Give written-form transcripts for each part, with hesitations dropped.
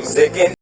I'm sick and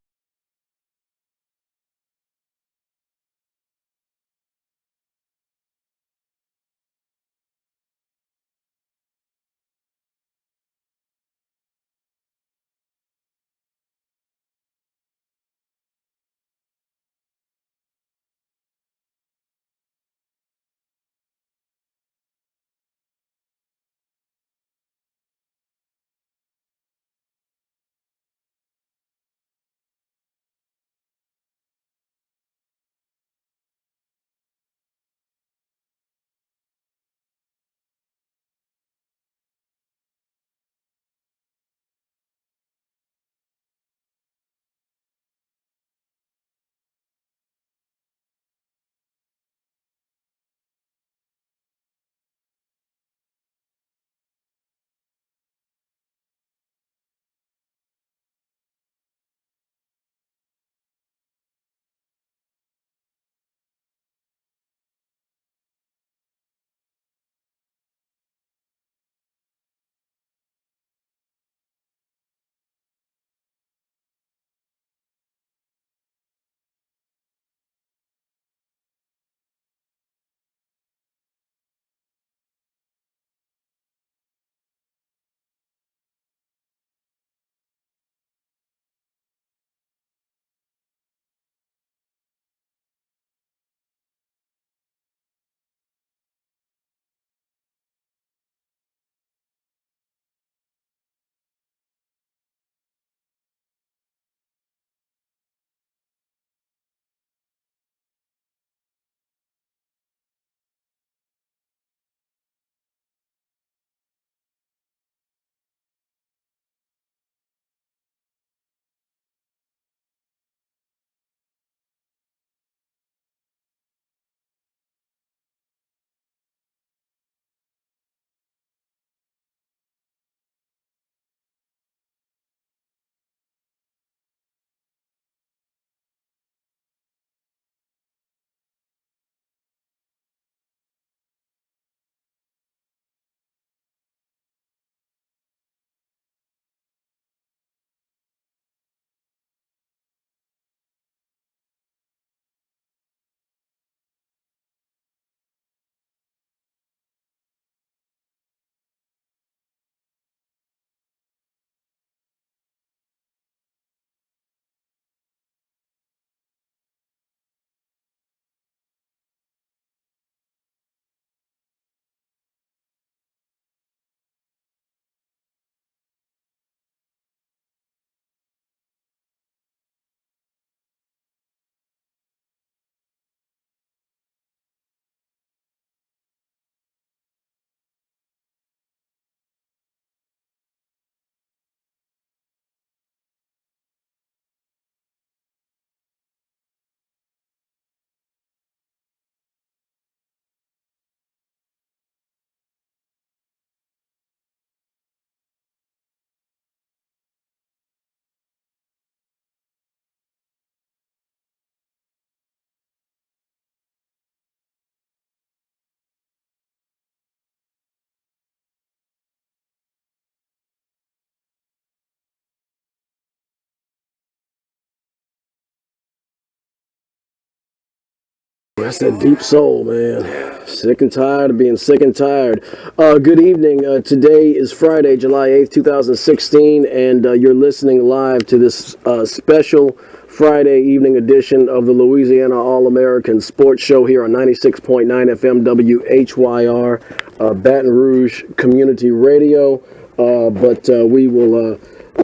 That's that deep soul, man. Sick and tired of being sick and tired. Good evening. Today is Friday, July 8th, 2016, and you're listening live to this special Friday evening edition of the Louisiana All American Sports Show here on 96.9 FM WHYR, Baton Rouge Community Radio. But we will,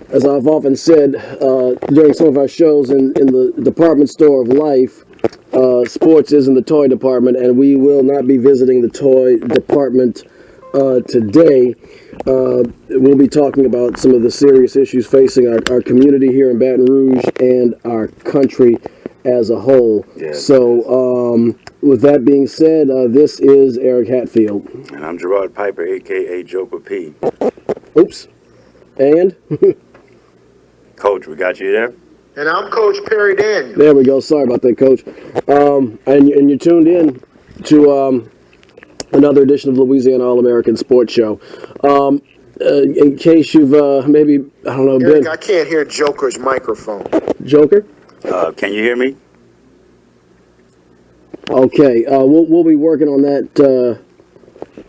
as I've often said during some of our shows in the department store of life, sports is in the toy department, and we will not be visiting the toy department today. We'll be talking about some of the serious issues facing our community here in Baton Rouge and our country as a whole. Yes. So, with that being said, this is Eric Hatfield. And I'm Gerard Piper, a.k.a. Joker P. Oops. And? Coach, we got you there? And I'm Coach Perry Daniel. There we go. Sorry about that, Coach. And you're tuned in to another edition of Louisiana All American Sports Show. in case you've maybe, I don't know, Eric, been I can't hear Joker's microphone. Joker. Can you hear me? Okay, we'll be working on that.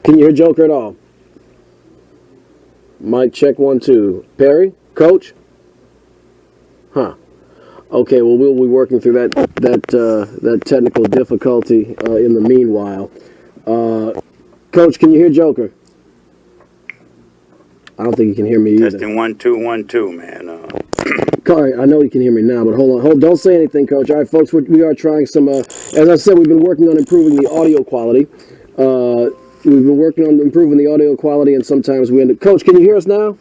Can you hear Joker at all? Mic check 1 2. Perry, Coach. Huh. Okay, well we'll be working through that technical difficulty in the meanwhile. Coach, can you hear Joker? I don't think he can hear me either. Testing 1 2 1 2, man. All right, I know he can hear me now, but hold on. Don't say anything, Coach. All right, folks, we are trying some, as I said, we've been working on improving the audio quality. We've been working on improving the audio quality, and sometimes we end up... Coach, can you hear us now?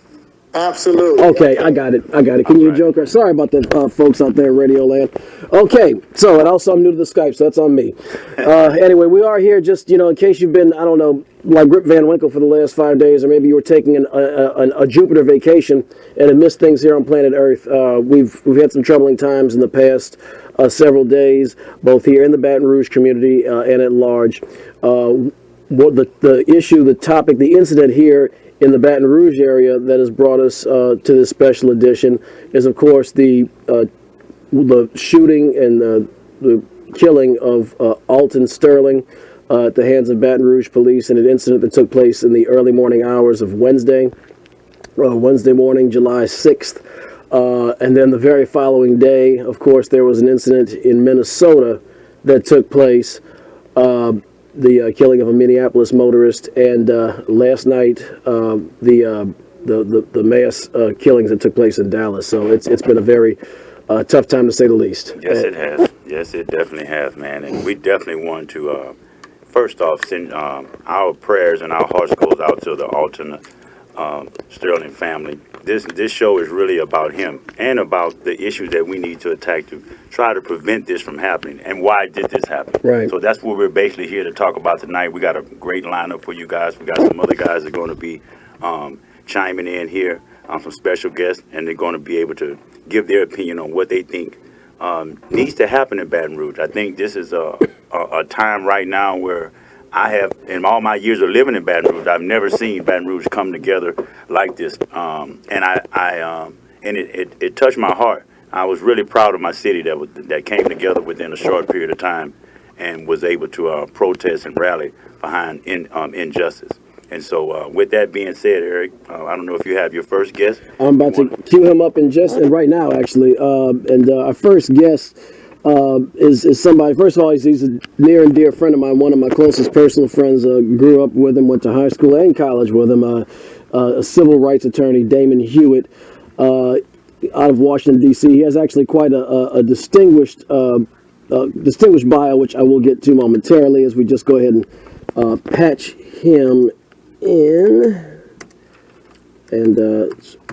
Absolutely. Okay, I got it. Can you hear Joker? Sorry about the folks out there in Radio Land. Okay, so, and also I'm new to the Skype, so that's on me. Anyway, we are here just, in case you've been, I don't know, like Rip Van Winkle for the last 5 days, or maybe you were taking a Jupiter vacation and have missed things here on planet Earth. We've had some troubling times in the past several days, both here in the Baton Rouge community and at large. The issue, the topic, the incident here in the Baton Rouge area that has brought us to this special edition is, of course, the shooting and the killing of Alton Sterling at the hands of Baton Rouge police in an incident that took place in the early morning hours of Wednesday morning, July 6th. And then the very following day, of course, there was an incident in Minnesota that took place, the killing of a Minneapolis motorist, and last night the mass killings that took place in Dallas. So it's been a very tough time to say the least. Yes, it has. Yes, it definitely has, man. And we definitely want to, first off, send our prayers and our hearts goes out to the Alton Sterling family. This show is really about him and about the issues that we need to attack to try to prevent this from happening. And why did this happen? Right. So that's what we're basically here to talk about tonight. We got a great lineup for you guys. We got some other guys that are going to be chiming in here, some special guests, and they're going to be able to give their opinion on what they think needs to happen in Baton Rouge. I think this is a time right now where I have, in all my years of living in Baton Rouge, I've never seen Baton Rouge come together like this. And it touched my heart. I was really proud of my city that came together within a short period of time and was able to protest and rally behind injustice. And so, with that being said, Eric, I don't know if you have your first guest. I'm about to cue him up in just right now, actually. And our first guest is somebody. First of all, he's a near and dear friend of mine, one of my closest personal friends. Grew up with him, went to high school and college with him. A civil rights attorney, Damon Hewitt, out of Washington D.C. He has actually quite a distinguished bio, which I will get to momentarily as we just go ahead and patch him in, and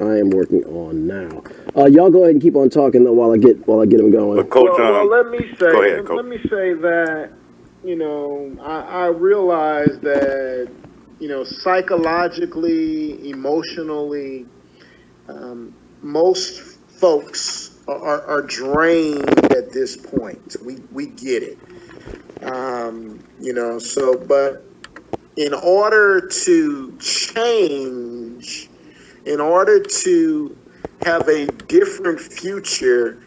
I am working on now. Y'all go ahead and keep on talking though while I get him going. But Coach, Well, let me say, go ahead, Coach. let me say that I realize that psychologically, emotionally, most folks are drained at this point. We get it, So, but in order to change, in order to have a different future,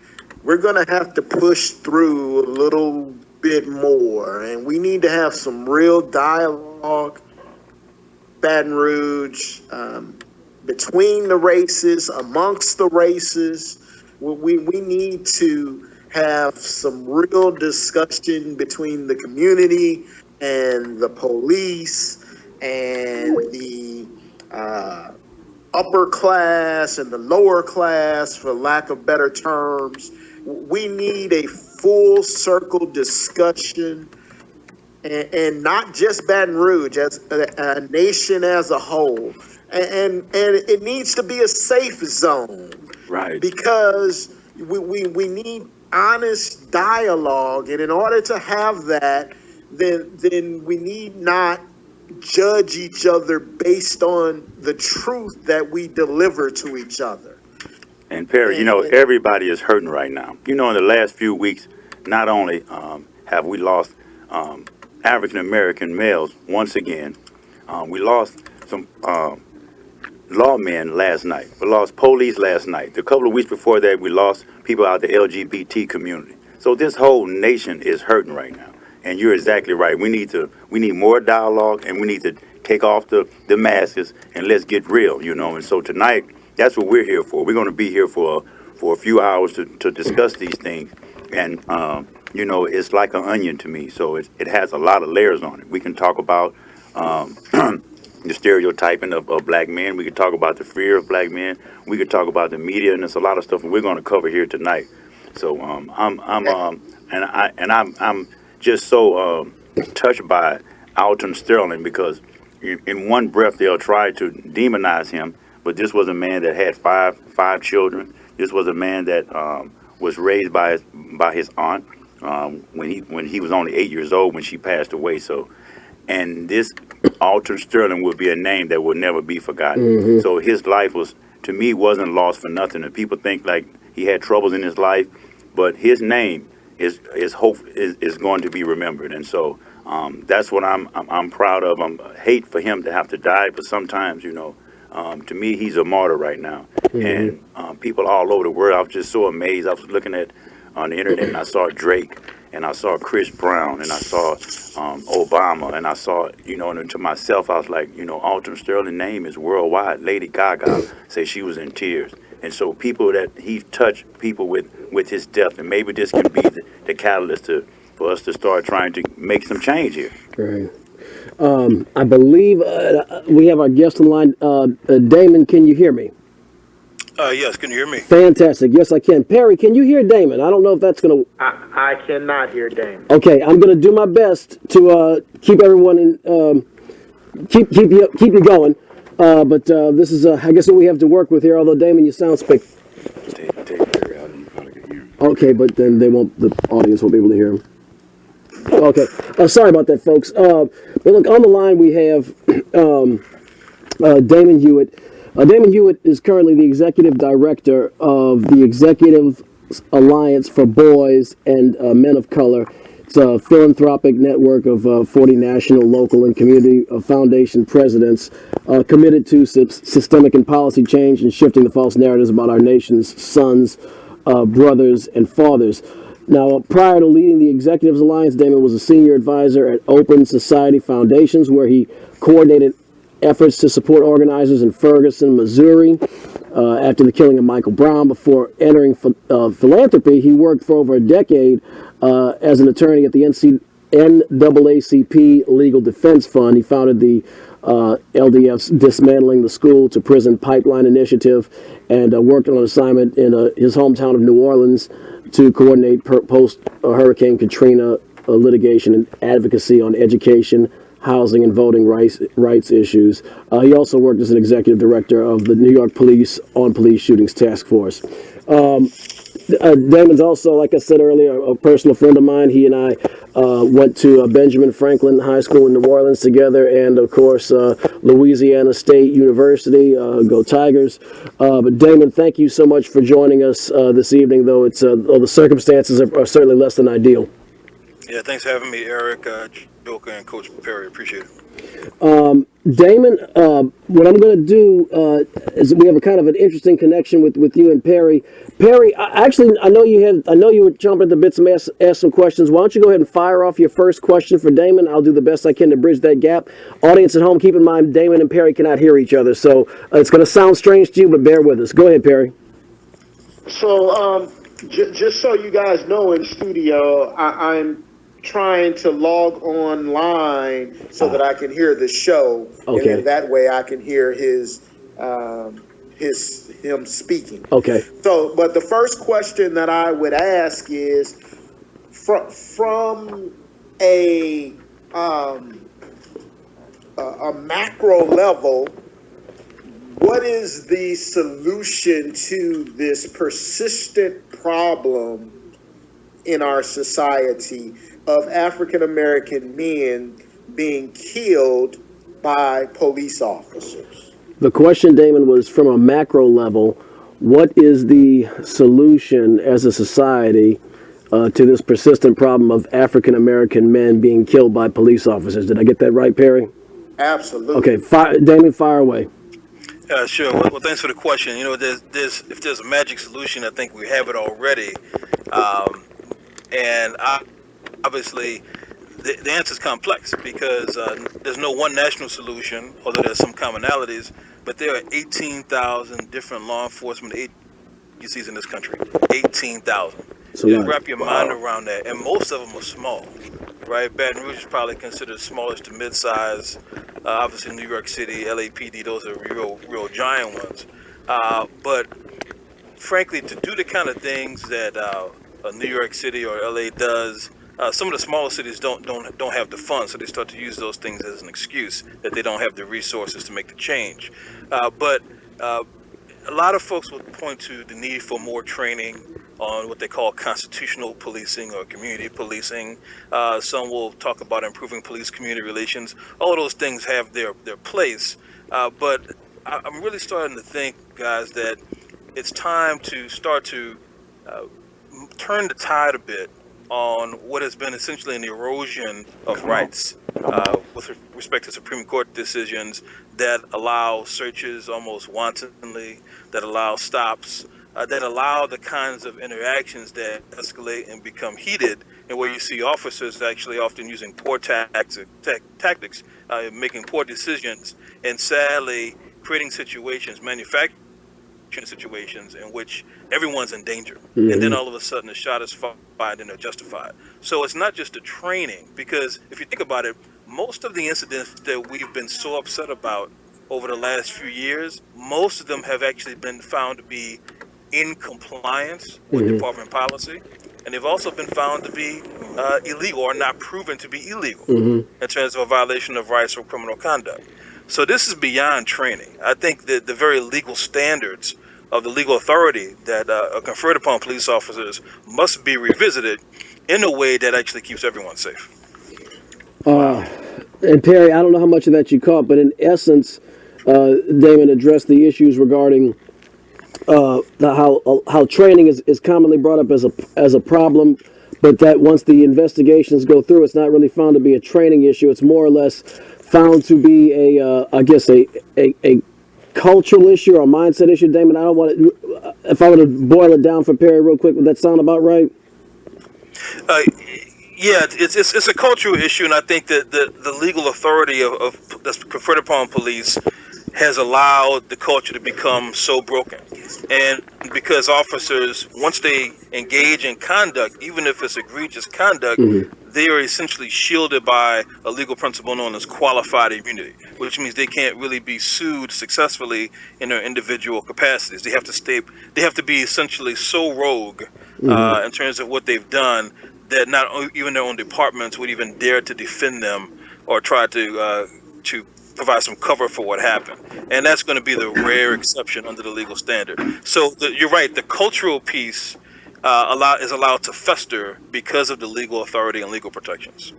we're going to have to push through a little bit more. And we need to have some real dialogue, Baton Rouge, between the races, amongst the races. We need to have some real discussion between the community and the police and the upper class and the lower class, for lack of better terms. We need a full circle discussion, and not just Baton Rouge, as a nation as a whole. And it needs to be a safe zone, right? Because we need honest dialogue, and in order to have that, then we need not judge each other based on the truth that we deliver to each other. And Perry, everybody is hurting right now. In the last few weeks, not only have we lost African American males once again, we lost some lawmen last night. We lost police last night. A couple of weeks before that, we lost people out the LGBT community. So this whole nation is hurting right now. And you're exactly right. We need more dialogue, and we need to take off the masses and let's get real, you know. And so tonight, that's what we're here for. We're going to be here for a few hours to discuss these things. And, you know, it's like an onion to me. So it has a lot of layers on it. We can talk about the stereotyping of black men. We could talk about the fear of black men. We could talk about the media, and there's a lot of stuff we're going to cover here tonight. So I'm just so touched by Alton Sterling, because in one breath they'll try to demonize him, but this was a man that had five children. This was a man that was raised by his aunt when he was only 8 years old when she passed away. So, and this Alton Sterling will be a name that will never be forgotten. Mm-hmm. So his life to me, wasn't lost for nothing. And people think like he had troubles in his life, but his name is going to be remembered. And so that's what I'm proud of. I hate for him to have to die, but sometimes, you know, to me, he's a martyr right now. Mm-hmm. And people all over the world, I was just so amazed. I was looking on the internet, and I saw Drake, and I saw Chris Brown, and I saw Obama, and I saw, you know, and to myself, I was like, you know, Alton Sterling's name is worldwide. Lady Gaga say she was in tears. And so people that he touched people with his death, and maybe this can be the catalyst for us to start trying to make some change here. Right. I believe we have our guest on line. Damon, can you hear me? Yes, can you hear me? Fantastic. Yes, I can. Perry, can you hear Damon? I don't know if that's going to... I cannot hear Damon. Okay, I'm going to do my best to keep everyone in... keep you going. But this is, I guess, what we have to work with here, although, Damon, you sound Take Perry out and you probably can hear him. Okay, but then the audience won't be able to hear him. Okay. Sorry about that, folks. But look, on the line we have Damon Hewitt. Damon Hewitt is currently the executive director of the Executive Alliance for Boys and Men of Color. It's a philanthropic network of 40 national, local, and community foundation presidents committed to systemic and policy change and shifting the false narratives about our nation's sons, brothers, and fathers. Now, prior to leading the Executives Alliance, Damon was a senior advisor at Open Society Foundations, where he coordinated efforts to support organizers in Ferguson, Missouri. After the killing of Michael Brown, before entering philanthropy, he worked for over a decade as an attorney at the NAACP Legal Defense Fund. He founded the LDF's Dismantling the School to Prison Pipeline Initiative, and worked on an assignment in his hometown of New Orleans to coordinate post-Hurricane Katrina litigation and advocacy on education, housing, and voting rights issues. He also worked as an executive director of the New York Police on Police Shootings Task Force. Damon's also, like I said earlier, a personal friend of mine. He and I went to Benjamin Franklin High School in New Orleans together, and of course Louisiana State University. Go Tigers! But Damon, thank you so much for joining us this evening. Though the circumstances are certainly less than ideal. Yeah, thanks for having me, Eric, Joker, and Coach Perry. Appreciate it. Damon, what I'm going to do is we have a kind of an interesting connection with you and Perry. Perry, I know you were chomping at the bit to ask some questions. Why don't you go ahead and fire off your first question for Damon? I'll do the best I can to bridge that gap. Audience at home, keep in mind Damon and Perry cannot hear each other, so it's going to sound strange to you, but bear with us. Go ahead, Perry. So, just so you guys know, in studio, I'm trying to log online so that I can hear the show, okay. And that way I can hear him speaking. Okay. So, but the first question that I would ask is, from a macro level, what is the solution to this persistent problem in our society of African American men being killed by police officers? The question, Damon, was from a macro level, what is the solution as a society to this persistent problem of African American men being killed by police officers? Did I get that right, Perry? Absolutely. Okay, Damon, fire away. Sure. Well, thanks for the question. If there's a magic solution, I think we have it already. Um, and obviously, the answer is complex because there's no one national solution, although there's some commonalities. But there are 18,000 different law enforcement agencies in this country. 18,000. So Just right. wrap your mind around that, and most of them are small, right? Baton Rouge is probably considered smallest to mid-size. Obviously, New York City, LAPD, those are real giant ones. But frankly, to do the kind of things that New York City or LA does, some of the smaller cities don't have the funds, so they start to use those things as an excuse that they don't have the resources to make the change. But a lot of folks will point to the need for more training on what they call constitutional policing or community policing. Some will talk about improving police-community relations. All of those things have their place, but I'm really starting to think, guys, that it's time to start to turn the tide a bit on what has been essentially an erosion of rights with respect to Supreme Court decisions that allow searches almost wantonly, that allow stops, that allow the kinds of interactions that escalate and become heated, and where you see officers actually often using poor tactics, making poor decisions, and sadly creating situations, manufacturing situations in which everyone's in danger. And then all of a sudden the shot is fired and they're justified. So it's not just the training, because if you think about it, most of the incidents that we've been so upset about over the last few years, most of them have actually been found to be in compliance with department policy. And they've also been found to be illegal or not proven to be illegal in terms of a violation of rights or criminal conduct. So this is beyond training. I think that the very legal standards of the legal authority that are conferred upon police officers must be revisited in a way that actually keeps everyone safe. And Perry, I don't know how much of that you caught, but in essence, Damon addressed the issues regarding how training is commonly brought up as a problem, but that once the investigations go through, it's not really found to be a training issue. It's more or less found to be a cultural issue or a mindset issue. Damon, I don't want to. If I were to boil it down for Perry real quick, would that sound about right? Yeah, it's a cultural issue, and I think that the legal authority of that's conferred upon police has allowed the culture to become so broken. And because officers, once they engage in conduct, even if it's egregious conduct, they are essentially shielded by a legal principle known as qualified immunity, which means they can't really be sued successfully in their individual capacities. They have to be essentially so rogue in terms of what they've done that not even their own departments would even dare to defend them or try to provide some cover for what happened. And that's going to be the rare exception under the legal standard. So you're right, the cultural piece is allowed to fester because of the legal authority and legal protections.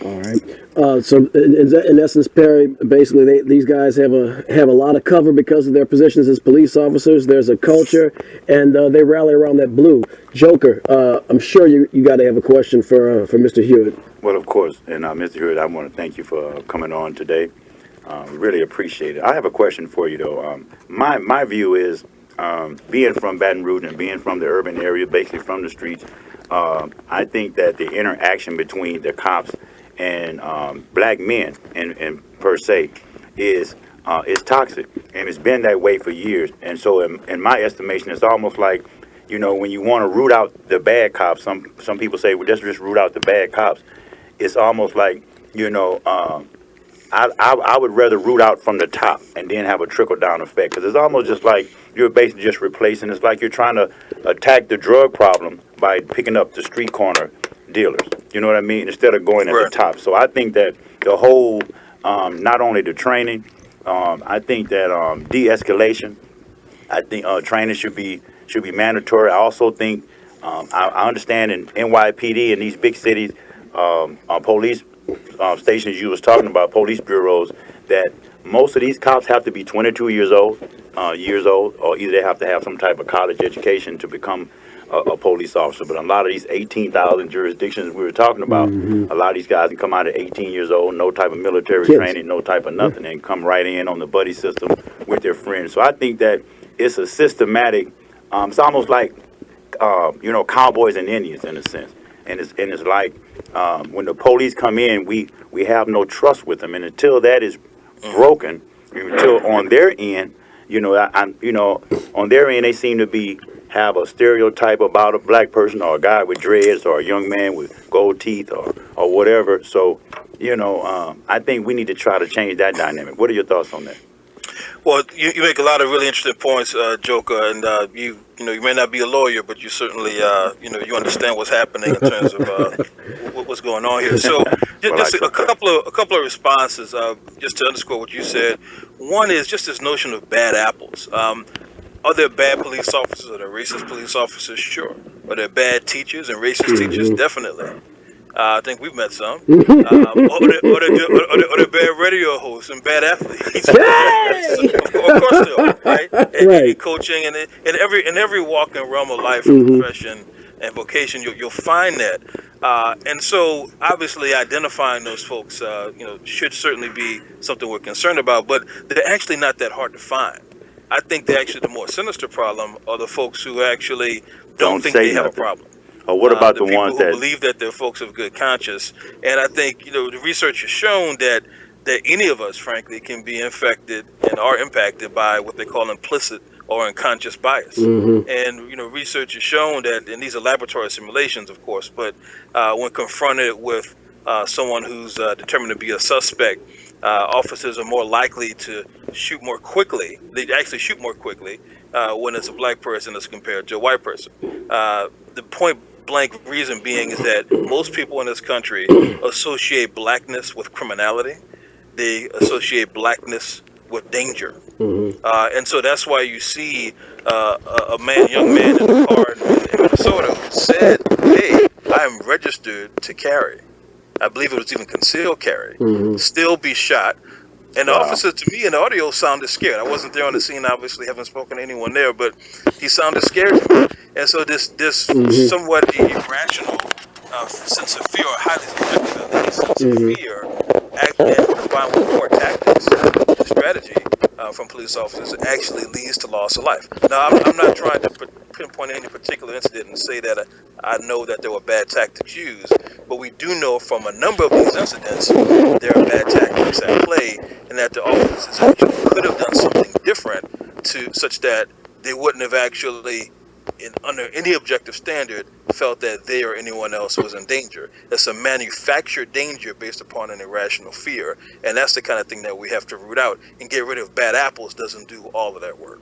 All right. So in essence, Perry, basically these guys have a lot of cover because of their positions as police officers. There's a culture, and they rally around that blue. Joker, I'm sure you got to have a question for Mr. Hewitt. Well, of course. And Mr. Hewitt, I want to thank you for coming on today. Really appreciate it. I have a question for you, though. My view is, being from Baton Rouge and being from the urban area, basically from the streets, I think that the interaction between the cops and black men, and per se, is toxic, and it's been that way for years. And so, in my estimation, it's almost like, when you want to root out the bad cops, some people say, well, let's just root out the bad cops. It's almost like, I would rather root out from the top and then have a trickle-down effect, because it's almost just like you're basically just replacing. It's like you're trying to attack the drug problem by picking up the street corner dealers. You know what I mean? Instead of going at the top. So I think that the whole, not only the training, I think that de-escalation, I think training should be mandatory. I also think, I understand in NYPD and these big cities, police stations you was talking about, police bureaus, that most of these cops have to be 22 years old, or either they have to have some type of college education to become a police officer. But a lot of these 18,000 jurisdictions we were talking about, a lot of these guys can come out at 18 years old, no type of military training, no type of nothing, and come right in on the buddy system with their friends. So I think that it's a systematic, it's almost like, cowboys and Indians in a sense. And it's like when the police come in, we have no trust with them. And until that is broken, until on their end, on their end, they seem to have a stereotype about a black person or a guy with dreads or a young man with gold teeth or whatever. So, I think we need to try to change that dynamic. What are your thoughts on that? Well, you make a lot of really interesting points, Joker, and you may not be a lawyer, but you certainly you understand what's happening in terms of what's going on here. So just a couple of responses, just to underscore what you said. One is just this notion of bad apples. Are there bad police officers? Are there racist police officers? Sure. Are there bad teachers and racist teachers? Definitely. I think we've met some. Or the bad radio hosts and bad athletes. Of course they are, right? And coaching and in every walk and realm of life and profession and vocation, you'll find that. And so obviously identifying those folks, should certainly be something we're concerned about, but they're actually not that hard to find. I think the more sinister problem are the folks who actually don't think they have a problem. Or what about the ones who believe that they're folks of good conscience? And I think the research has shown that any of us, frankly, can be infected and are impacted by what they call implicit or unconscious bias. And research has shown that, and these are laboratory simulations, of course, but when confronted with someone who's determined to be a suspect, officers are more likely to shoot more quickly. They actually shoot more quickly when it's a black person as compared to a white person. The point blank reason being is that most people in this country associate blackness with criminality. They associate blackness with danger. And so that's why you see a young man in a car in Minnesota who said, "Hey, I am registered to carry." I believe it was even concealed carry. Still be shot. And the officer, to me, in the audio, sounded scared. I wasn't there on the scene, obviously, haven't spoken to anyone there, but he sounded scared to me. And so this somewhat irrational sense of fear, or highly subjective at least, sense of fear, and combined with poor tactics, strategy from police officers, actually leads to loss of life. Now, I'm not trying to pinpoint any particular incident and say that I know that there were bad tactics used, but we do know from a number of these incidents there are bad tactics at play, and that the officers actually could have done something different such that they wouldn't have actually, under any objective standard, felt that they or anyone else was in danger. It's a manufactured danger based upon an irrational fear, and that's the kind of thing that we have to root out. And get rid of bad apples doesn't do all of that work.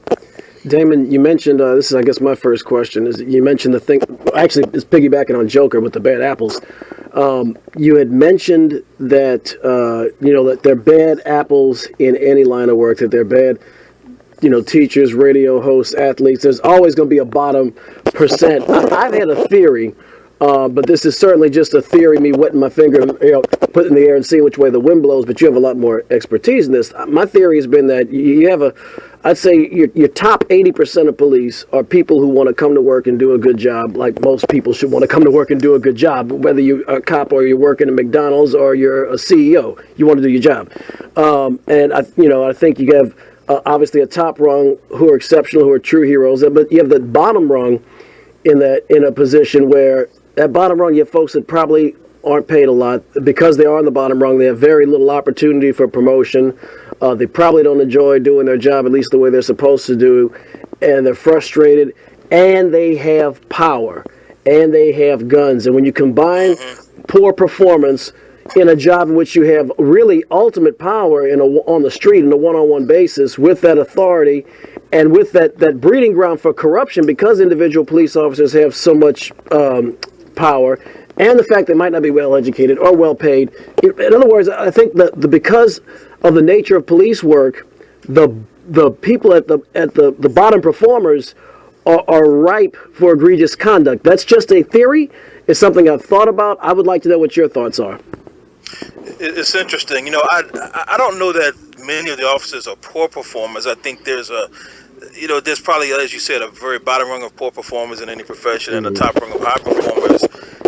Damon, you mentioned, this is, I guess, my first question, is you mentioned the thing, actually, it's piggybacking on Joker with the bad apples. You had mentioned that, that they're bad apples in any line of work, that they're bad, teachers, radio hosts, athletes. There's always going to be a bottom percent. I've had a theory, but this is certainly just a theory, me wetting my finger, putting in the air and seeing which way the wind blows, but you have a lot more expertise in this. My theory has been that you have I'd say your top 80% of police are people who want to come to work and do a good job, like most people should want to come to work and do a good job, whether you're a cop or you're working at McDonald's or you're a CEO. You want to do your job. And I think you have obviously a top rung who are exceptional, who are true heroes, but you have the bottom rung in a position where that bottom rung, you have folks that probably aren't paid a lot. Because they are on the bottom rung, they have very little opportunity for promotion. They probably don't enjoy doing their job, at least the way they're supposed to do, and they're frustrated, and they have power, and they have guns. And when you combine poor performance in a job in which you have really ultimate power on the street in a one-on-one basis with that authority and with that breeding ground for corruption, because individual police officers have so much power, and the fact they might not be well educated or well paid. In other words, I think that because of the nature of police work, the people at the bottom performers are ripe for egregious conduct. That's just a theory. It's something I've thought about. I would like to know what your thoughts are. It's interesting. I don't know that many of the officers are poor performers. I think there's there's probably, as you said, a very bottom rung of poor performers in any profession and a top rung of high performers.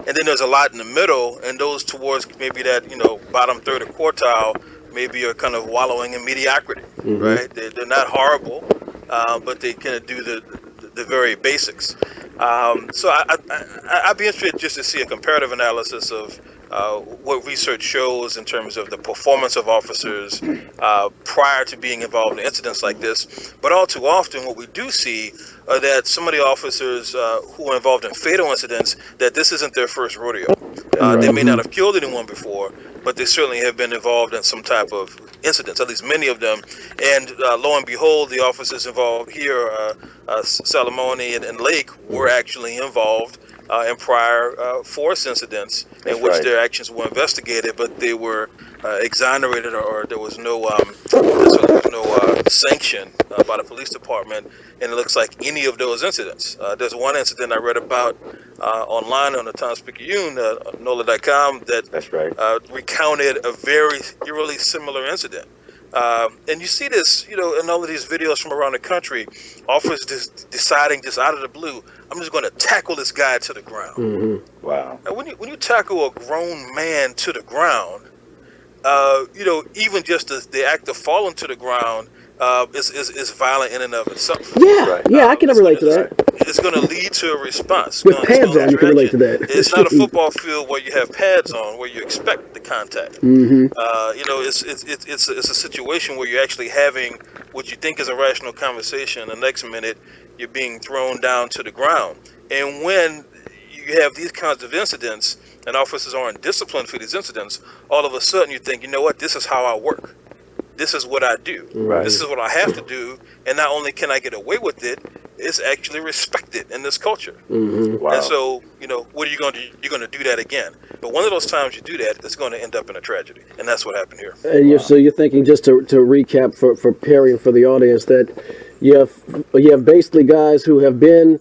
And then there's a lot in the middle, and those towards maybe that, bottom third or quartile maybe are kind of wallowing in mediocrity, right? They're not horrible, but they kind of do the very basics. So I'd be interested just to see a comparative analysis of what research shows in terms of the performance of officers prior to being involved in incidents like this. But all too often, what we do see are that some of the officers who are involved in fatal incidents, that this isn't their first rodeo. They may not have killed anyone before, but they certainly have been involved in some type of incidents, at least many of them. And lo and behold, the officers involved here, Salamone and Lake, were actually involved in prior force incidents in which their actions were investigated, but they were exonerated, or there was no sanction by the police department. And it looks like any of those incidents. There's one incident I read about online on the Times-Picayune, NOLA.com, that recounted a very eerily similar incident. And you see this, in all of these videos from around the country, officers deciding just out of the blue, I'm just going to tackle this guy to the ground. Wow. Now, when you tackle a grown man to the ground, even just the act of falling to the ground is violent in and of itself. I can relate to that. It's going to lead to a response. With pads on, you can relate to that. It's not a football field where you have pads on, where you expect the contact. It's a situation where you're actually having what you think is a rational conversation. The next minute, you're being thrown down to the ground. And when you have these kinds of incidents, and officers aren't disciplined for these incidents, all of a sudden you think, you know what, this is how I work. This is what I do. This is what I have to do. And not only can I get away with it, it's actually respected in this culture. Wow. And so, what are you going to do? You're going to do that again. But one of those times you do that, it's going to end up in a tragedy. And that's what happened here. And so you're thinking, just to recap for Perry and for the audience, that you have basically guys who have been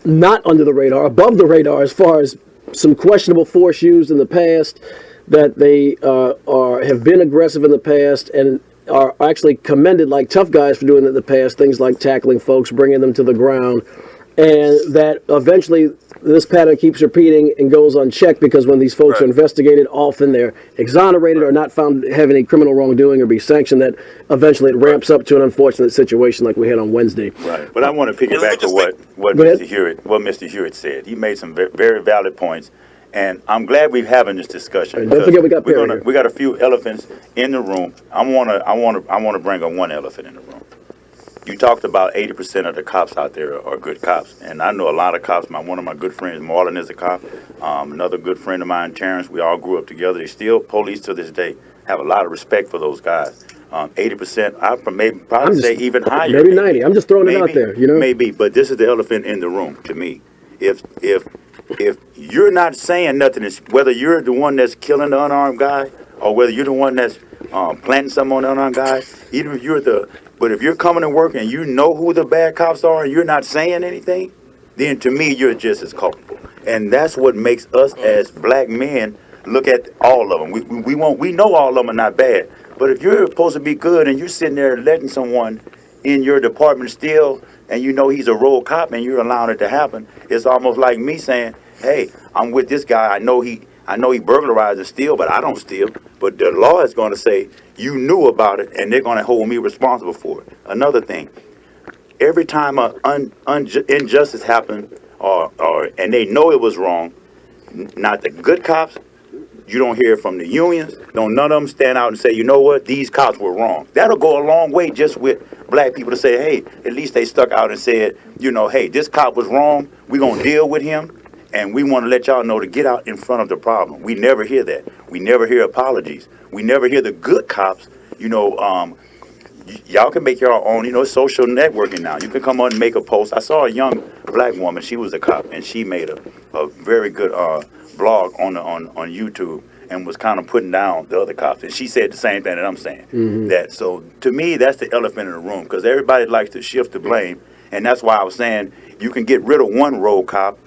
not under the radar, above the radar as far as some questionable force used in the past, that they have been aggressive in the past and are actually commended like tough guys for doing it in the past, things like tackling folks, bringing them to the ground, and that eventually this pattern keeps repeating and goes unchecked because when these folks are investigated, often they're exonerated or not found to have any criminal wrongdoing or be sanctioned, that eventually it ramps up to an unfortunate situation like we had on Wednesday. Right. But I want to piggyback to what Mr. Hewitt said. He made some very valid points. And I'm glad we're having this discussion. And don't forget we got Perry. We got a few elephants in the room. I want to bring up one elephant in the room. You talked about 80% of the cops out there are good cops, and I know a lot of cops. One of my good friends, Marlon, is a cop. Another good friend of mine, Terrence. We all grew up together. They still police to this day. Have a lot of respect for those guys. 80%, I probably say even higher. Maybe 90. I'm just throwing it out there. Maybe, but this is the elephant in the room to me. If you're not saying nothing, whether you're the one that's killing the unarmed guy or whether you're the one that's planting something on the unarmed guy, even if but if you're coming to work and you know who the bad cops are and you're not saying anything, then to me you're just as culpable. And that's what makes us as black men look at all of them. We know all of them are not bad, but if you're supposed to be good and you're sitting there letting someone in your department steal, and you know he's a rogue cop and you're allowing it to happen, it's almost like me saying, hey, I'm with this guy. I know he burglarized and steal, but I don't steal. But the law is going to say you knew about it, and they're going to hold me responsible for it. Another thing, every time an injustice happens, and they know it was wrong, not the good cops, you don't hear from the unions. None of them stand out and say, you know what, these cops were wrong. That'll go a long way just with black people to say, hey, at least they stuck out and said, hey, this cop was wrong. We're going to deal with him. And we want to let y'all know to get out in front of the problem. We never hear that. We never hear apologies. We never hear the good cops. Y'all can make your own, social networking now. You can come on and make a post. I saw a young black woman. She was a cop, and she made a very good blog on YouTube and was kind of putting down the other cops. And she said the same thing that I'm saying. So to me, that's the elephant in the room, because everybody likes to shift the blame. And that's why I was saying you can get rid of one rogue cop,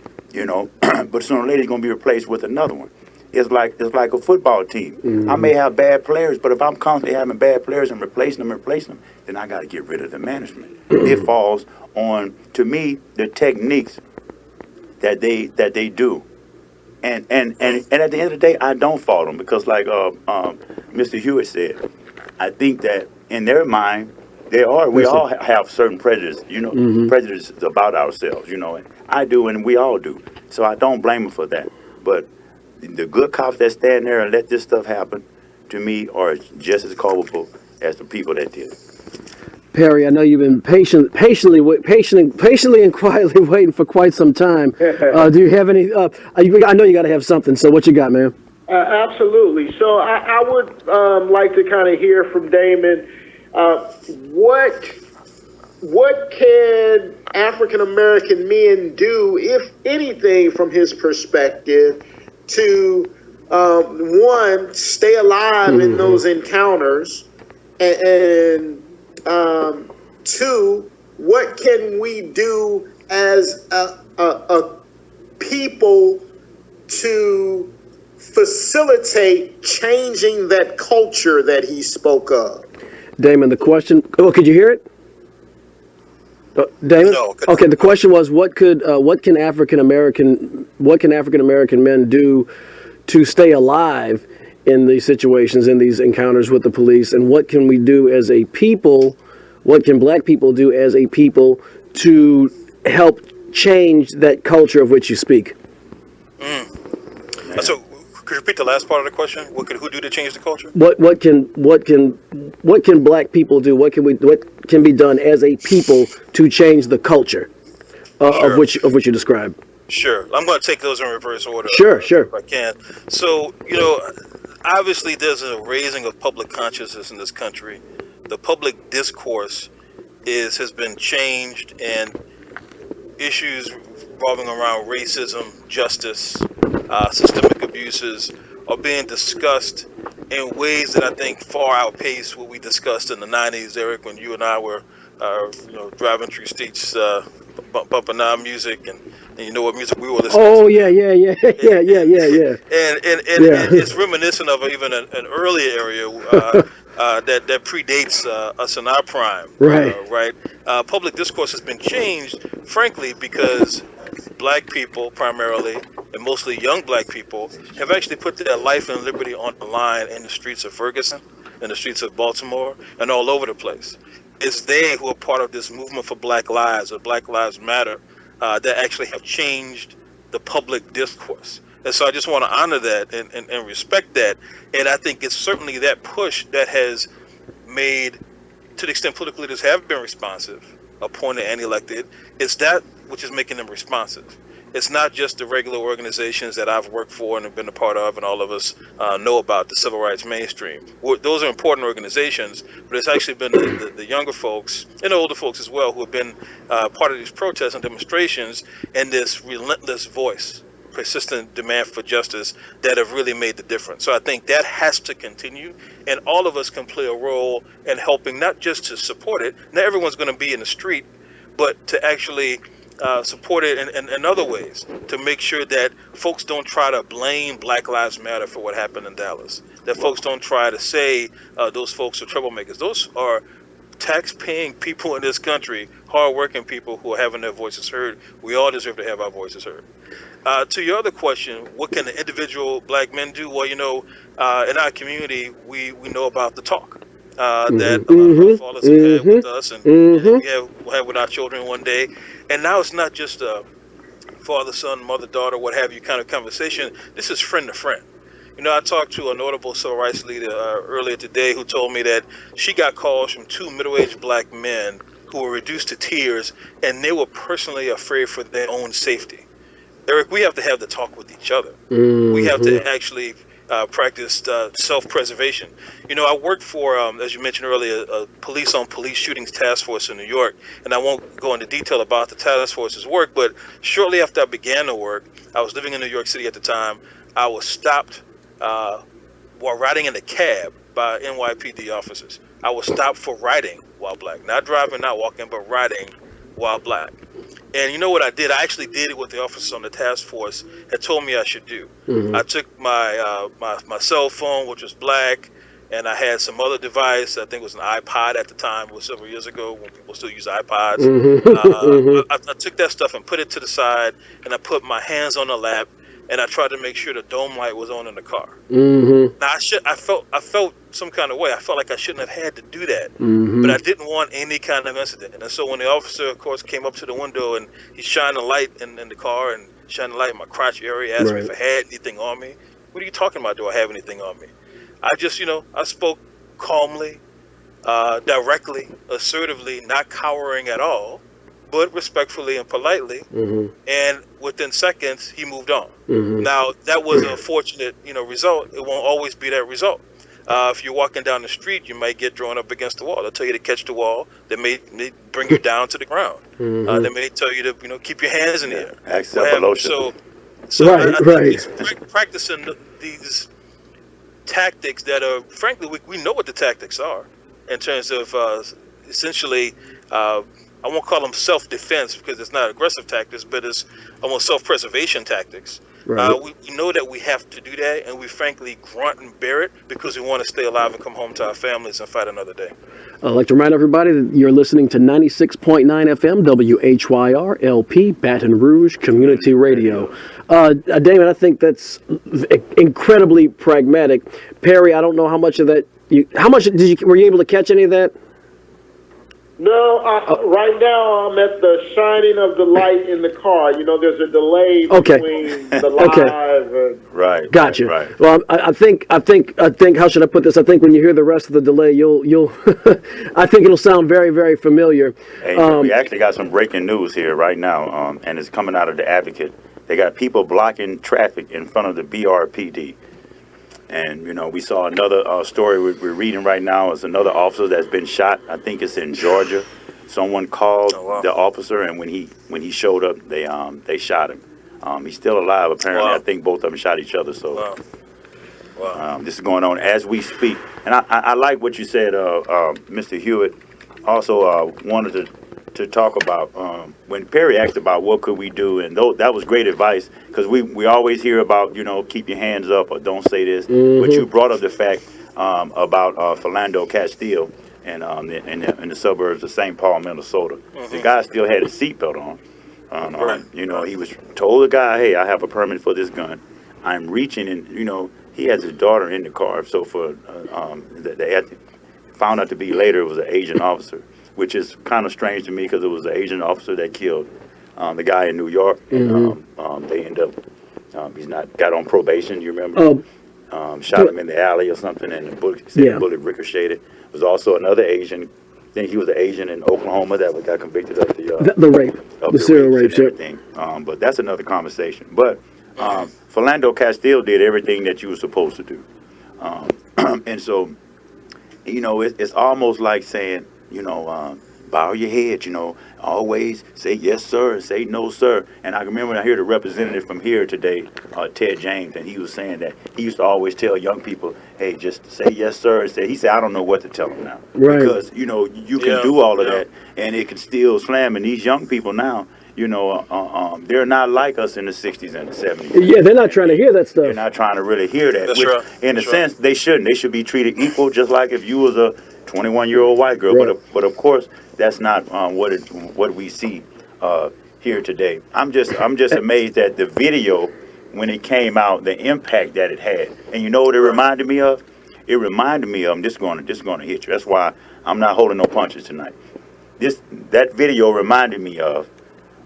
but sooner or later he's going to be replaced with another one. it's like a football team. I may have bad players, but if I'm constantly having bad players and replacing them, then I got to get rid of the management. It falls on, to me, the techniques that they do. And at the end of the day, I don't fault them because, like Mr. Hewitt said, I think that in their mind, we all have certain prejudice, prejudices about ourselves, and I do, and we all do. So I don't blame them for that. But the good cops that stand there and let this stuff happen, to me, are just as culpable as the people that did it. Perry, I know you've been patiently and quietly waiting for quite some time. Do you have any? I know you got to have something. So what you got, man? Absolutely. So I would like to kind of hear from Damon. What can African American men do, if anything, from his perspective, to one, stay alive in those encounters, and two, what can we do as a people to facilitate changing that culture that he spoke of? Damon, the question. Oh, could you hear it? Damon? No. Okay. The question was, what can African American men do to stay alive in these situations, in these encounters with the police, and what can we do as a people? What can Black people do as a people to help change that culture of which you speak? So, could you repeat the last part of the question? What could who do to change the culture? What can Black people do? What can be done as a people to change the culture Sure. of which you describe? Sure. I'm going to take those in reverse order. Sure. If I can. So, obviously there's a raising of public consciousness in this country. The public discourse has been changed, and issues revolving around racism, justice, systemic abuses are being discussed in ways that I think far outpace what we discussed in the 90s, Eric, when you and I were, driving through states, bumping our music, and you know what music we were listening to. Oh, yeah. And it's reminiscent of even an earlier area that predates us in our prime. Right. Public discourse has been changed, frankly, because Black people primarily, and mostly young Black people, have actually put their life and liberty on the line in the streets of Ferguson, in the streets of Baltimore, and all over the place. It's they who are part of this movement for Black Lives, or Black Lives Matter, that actually have changed the public discourse. And so I just want to honor that and respect that. And I think it's certainly that push that has made, to the extent political leaders have been responsive, appointed and elected, it's that which is making them responsive. It's not just the regular organizations that I've worked for and have been a part of, and all of us know about, the civil rights mainstream. Those are important organizations, but it's actually been the younger folks and the older folks as well who have been part of these protests and demonstrations, and this relentless voice, persistent demand for justice that have really made the difference. So I think that has to continue, and all of us can play a role in helping, not just to support it. Not everyone's going to be in the street, but to actually support it in other ways, to make sure that folks don't try to blame Black Lives Matter for what happened in Dallas, that folks don't try to say those folks are troublemakers. Those are tax-paying people in this country, hard-working people who are having their voices heard. We all deserve to have our voices heard. To your other question, what can the individual Black men do? Well, in our community, we know about the talk that a lot of our fathers have had with us, and we'll have with our children one day. And now it's not just a father, son, mother, daughter, what have you kind of conversation. This is friend to friend. I talked to a notable civil rights leader earlier today who told me that she got calls from two middle-aged Black men who were reduced to tears, and they were personally afraid for their own safety. Eric, we have to have the talk with each other. We have to actually practice self-preservation. I worked for, as you mentioned earlier, a police-on-police shootings task force in New York, and I won't go into detail about the task force's work, but shortly after I began the work, I was living in New York City at the time. I was stopped while riding in a cab by NYPD officers. I was stopped for riding while Black, not driving, not walking, but riding while Black. And you know what I did? I actually did what the officers on the task force had told me I should do. I took my cell phone, which was black, and I had some other device. I think it was an iPod at the time. It was several years ago when people still use iPods. I took that stuff and put it to the side, and I put my hands on the lap, and I tried to make sure the dome light was on in the car. Now I felt some kind of way. I felt like I shouldn't have had to do that, but I didn't want any kind of incident. And so when the officer, of course, came up to the window and he shined a light in the car and shined a light in my crotch area, asked me if I had anything on me. What are you talking about? Do I have anything on me? I just, I spoke calmly, directly, assertively, not cowering at all, but respectfully and politely. And within seconds, he moved on. Now, that was a fortunate, result. It won't always be that result. If you're walking down the street, you might get drawn up against the wall. They'll tell you to catch the wall. They may bring you down to the ground. They may tell you to, keep your hands in the air. Accept So I think it's practicing these tactics that are, frankly, we know what the tactics are in terms of essentially, I won't call them self-defense because it's not aggressive tactics, but it's almost self-preservation tactics. We know that we have to do that, and we frankly grunt and bear it because we want to stay alive and come home to our families and fight another day. I'd like to remind everybody that you're listening to 96.9 FM WHYR LP Baton Rouge Community Radio. Damon, I think that's incredibly pragmatic. Perry, I don't know how much of that were you able to catch any of that? No, right now I'm at the shining of the light in the car. There's a delay between the live and... Right. Gotcha. Right. Well, I think. How should I put this? I think when you hear the rest of the delay, you'll. I think it'll sound very, very familiar. Hey, we actually got some breaking news here right now, and it's coming out of the Advocate. They got people blocking traffic in front of the BRPD. And, we saw another story we're reading right now. It's another officer that's been shot. I think it's in Georgia. Someone called the officer, and when he showed up, they shot him. He's still alive, apparently. I think both of them shot each other. So this is going on as we speak. And I like what you said, Mr. Hewitt. Also wanted to talk about when Perry asked about what could we do, and that was great advice, because we always hear about keep your hands up or don't say this, but you brought up the fact about Philando Castile and in the suburbs of St. Paul, Minnesota. The guy still had his seatbelt on. He was told the guy, hey, I have a permit for this gun. I'm reaching, and he has his daughter in the car. So for they found out to be later it was an Asian officer, which is kind of strange to me because it was an Asian officer that killed the guy in New York. And they end up, he's not got on probation, you remember? Shot him in the alley or something, and the bullet ricocheted. There was also another Asian, I think he was an Asian in Oklahoma that got convicted of the rape, the serial rape, and everything. But that's another conversation. But Philando Castile did everything that you were supposed to do. And so, it's almost like saying, bow your head, always say yes, sir, say no, sir. And I remember I heard a representative from here today, Ted James, and he was saying that he used to always tell young people, hey, just say yes, sir. He said, I don't know what to tell them now. Right. Because, you can do all of that, and it can still slam. And these young people now, they're not like us in the 60s and the 70s. Yeah, they're not trying to hear that stuff. They're not trying to really hear that. That's which, right. In a sense, they shouldn't. They should be treated equal, just like if you was a 21-year-old white girl. Right. But of course, that's not what we see here today. I'm just amazed at the video when it came out, the impact that it had. And you know what it reminded me of? It reminded me of, I'm just going to hit you. That's why I'm not holding no punches tonight. That video reminded me of,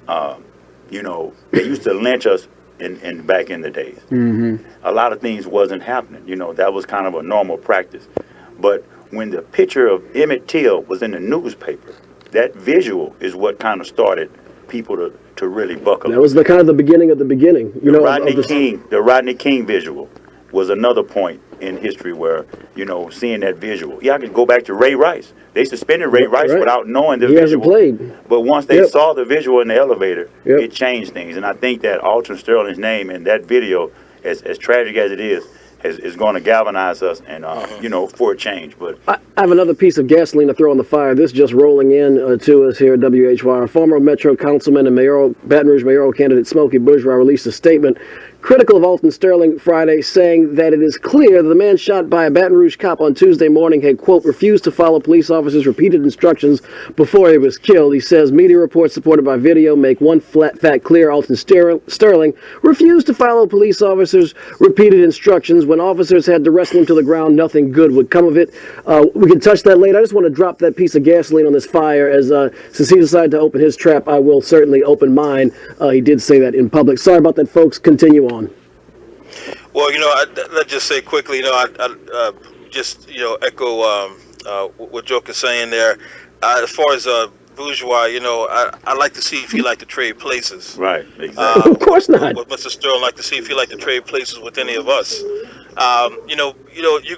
they used to lynch us in back in the days. A lot of things wasn't happening. That was kind of a normal practice. But when the picture of Emmett Till was in the newspaper, that visual is what kind of started people to really buckle. That was the beginning of the beginning. The Rodney King visual was another point in history where, seeing that visual. Yeah, I can go back to Ray Rice. They suspended Ray Rice without knowing the visual. He hasn't played. But once they saw the visual in the elevator, it changed things. And I think that Alton Sterling's name in that video, as tragic as it is, is going to galvanize us and for a change. But I have another piece of gasoline to throw on the fire. This just rolling in to us here at WHYR. Former Metro Councilman and Baton Rouge mayoral candidate Smokey Bourgeois released a statement critical of Alton Sterling Friday, saying that it is clear that the man shot by a Baton Rouge cop on Tuesday morning had, quote, refused to follow police officers' repeated instructions before he was killed. He says media reports supported by video make one fact clear: Alton Sterling refused to follow police officers' repeated instructions. When officers had to wrestle him to the ground, nothing good would come of it. We can touch that later. I just want to drop that piece of gasoline on this fire, as since he decided to open his trap, I will certainly open mine. He did say that in public. Sorry about that, folks. Continue on. Well, let's just say quickly, I just echo what Joke is saying there. As far as Bourgeois, I like to see if you like to trade places. Right, exactly. Of course not. With Mr. Sterling, like to see if you like to trade places with any of us. You're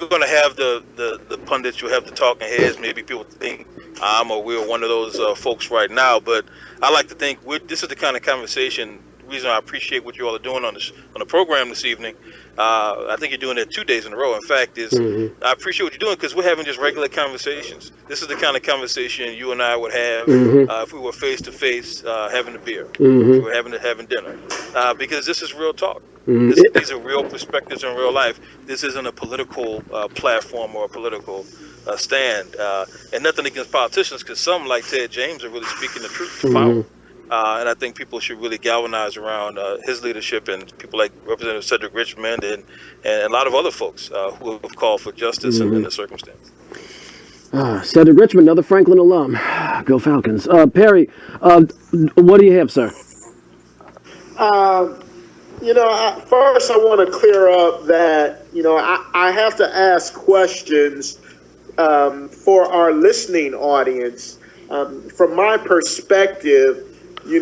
going to have the pundits, you have the talking heads. Maybe people think we're one of those folks right now, but I like to think this is the kind of conversation. Reason I appreciate what you all are doing on the program this evening. I think you're doing it 2 days in a row. In fact, I appreciate what you're doing because we're having just regular conversations. This is the kind of conversation you and I would have if we were face to face having a beer, if we were having dinner, because this is real talk. These are real perspectives in real life. This isn't a political platform or a political stand, and nothing against politicians, because some, like Ted James, are really speaking the truth to power. And I think people should really galvanize around his leadership and people like Representative Cedric Richmond and a lot of other folks who have called for justice in the circumstance. Cedric Richmond, another Franklin alum. Go Falcons. Perry, what do you have, sir? First I want to clear up that, I have to ask questions for our listening audience. From my perspective, we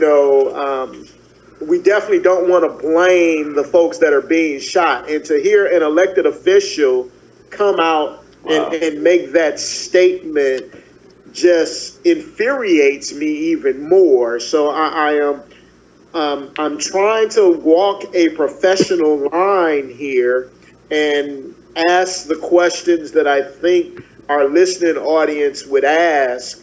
definitely don't want to blame the folks that are being shot. And to hear an elected official come out and make that statement just infuriates me even more. So I'm trying to walk a professional line here and ask the questions that I think our listening audience would ask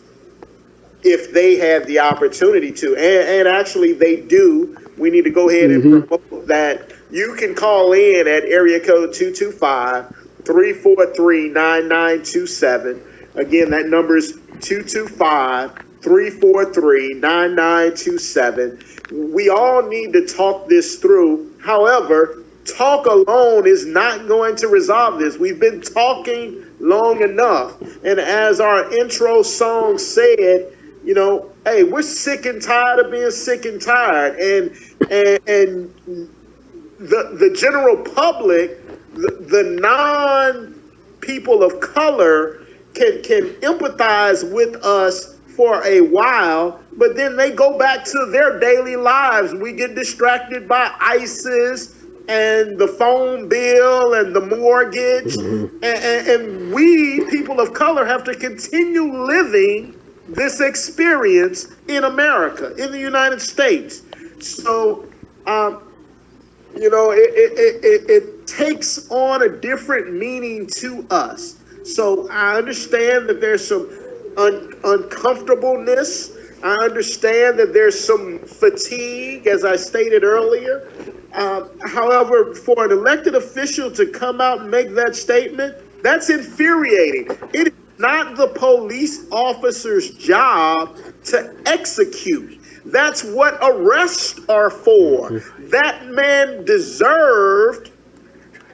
if they had the opportunity to, and actually they do. We need to go ahead and promote that. You can call in at area code 225-343-9927. Again, that number is 225-343-9927. We all need to talk this through. However, talk alone is not going to resolve this. We've been talking long enough. And as our intro song said, hey, we're sick and tired of being sick and tired. And the general public, the non-people of color can empathize with us for a while, but then they go back to their daily lives. We get distracted by ISIS and the phone bill and the mortgage. And we, people of color, have to continue living this experience in America, in the United States. So, it takes on a different meaning to us. So I understand that there's some uncomfortableness. I understand that there's some fatigue, as I stated earlier. However, for an elected official to come out and make that statement, that's infuriating. It is not the police officer's job to execute. That's what arrests are for. That man deserved,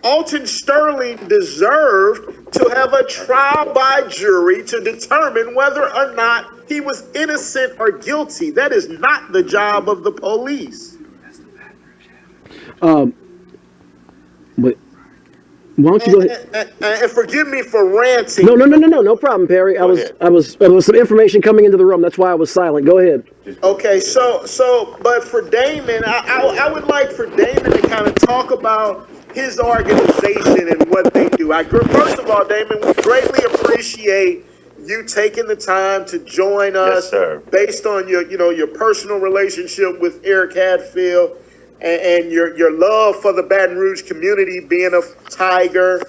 Alton Sterling deserved to have a trial by jury to determine whether or not he was innocent or guilty. That is not the job of the police. But why don't you go ahead? And forgive me for ranting. No problem, Perry. There was some information coming into the room. That's why I was silent. Go ahead. Okay, but for Damon, I would like for Damon to kind of talk about his organization and what they do. First of all, Damon, we greatly appreciate you taking the time to join us. Yes, sir. Based on your personal relationship with Eric Hadfield. and your love for the Baton Rouge community, being a Tiger,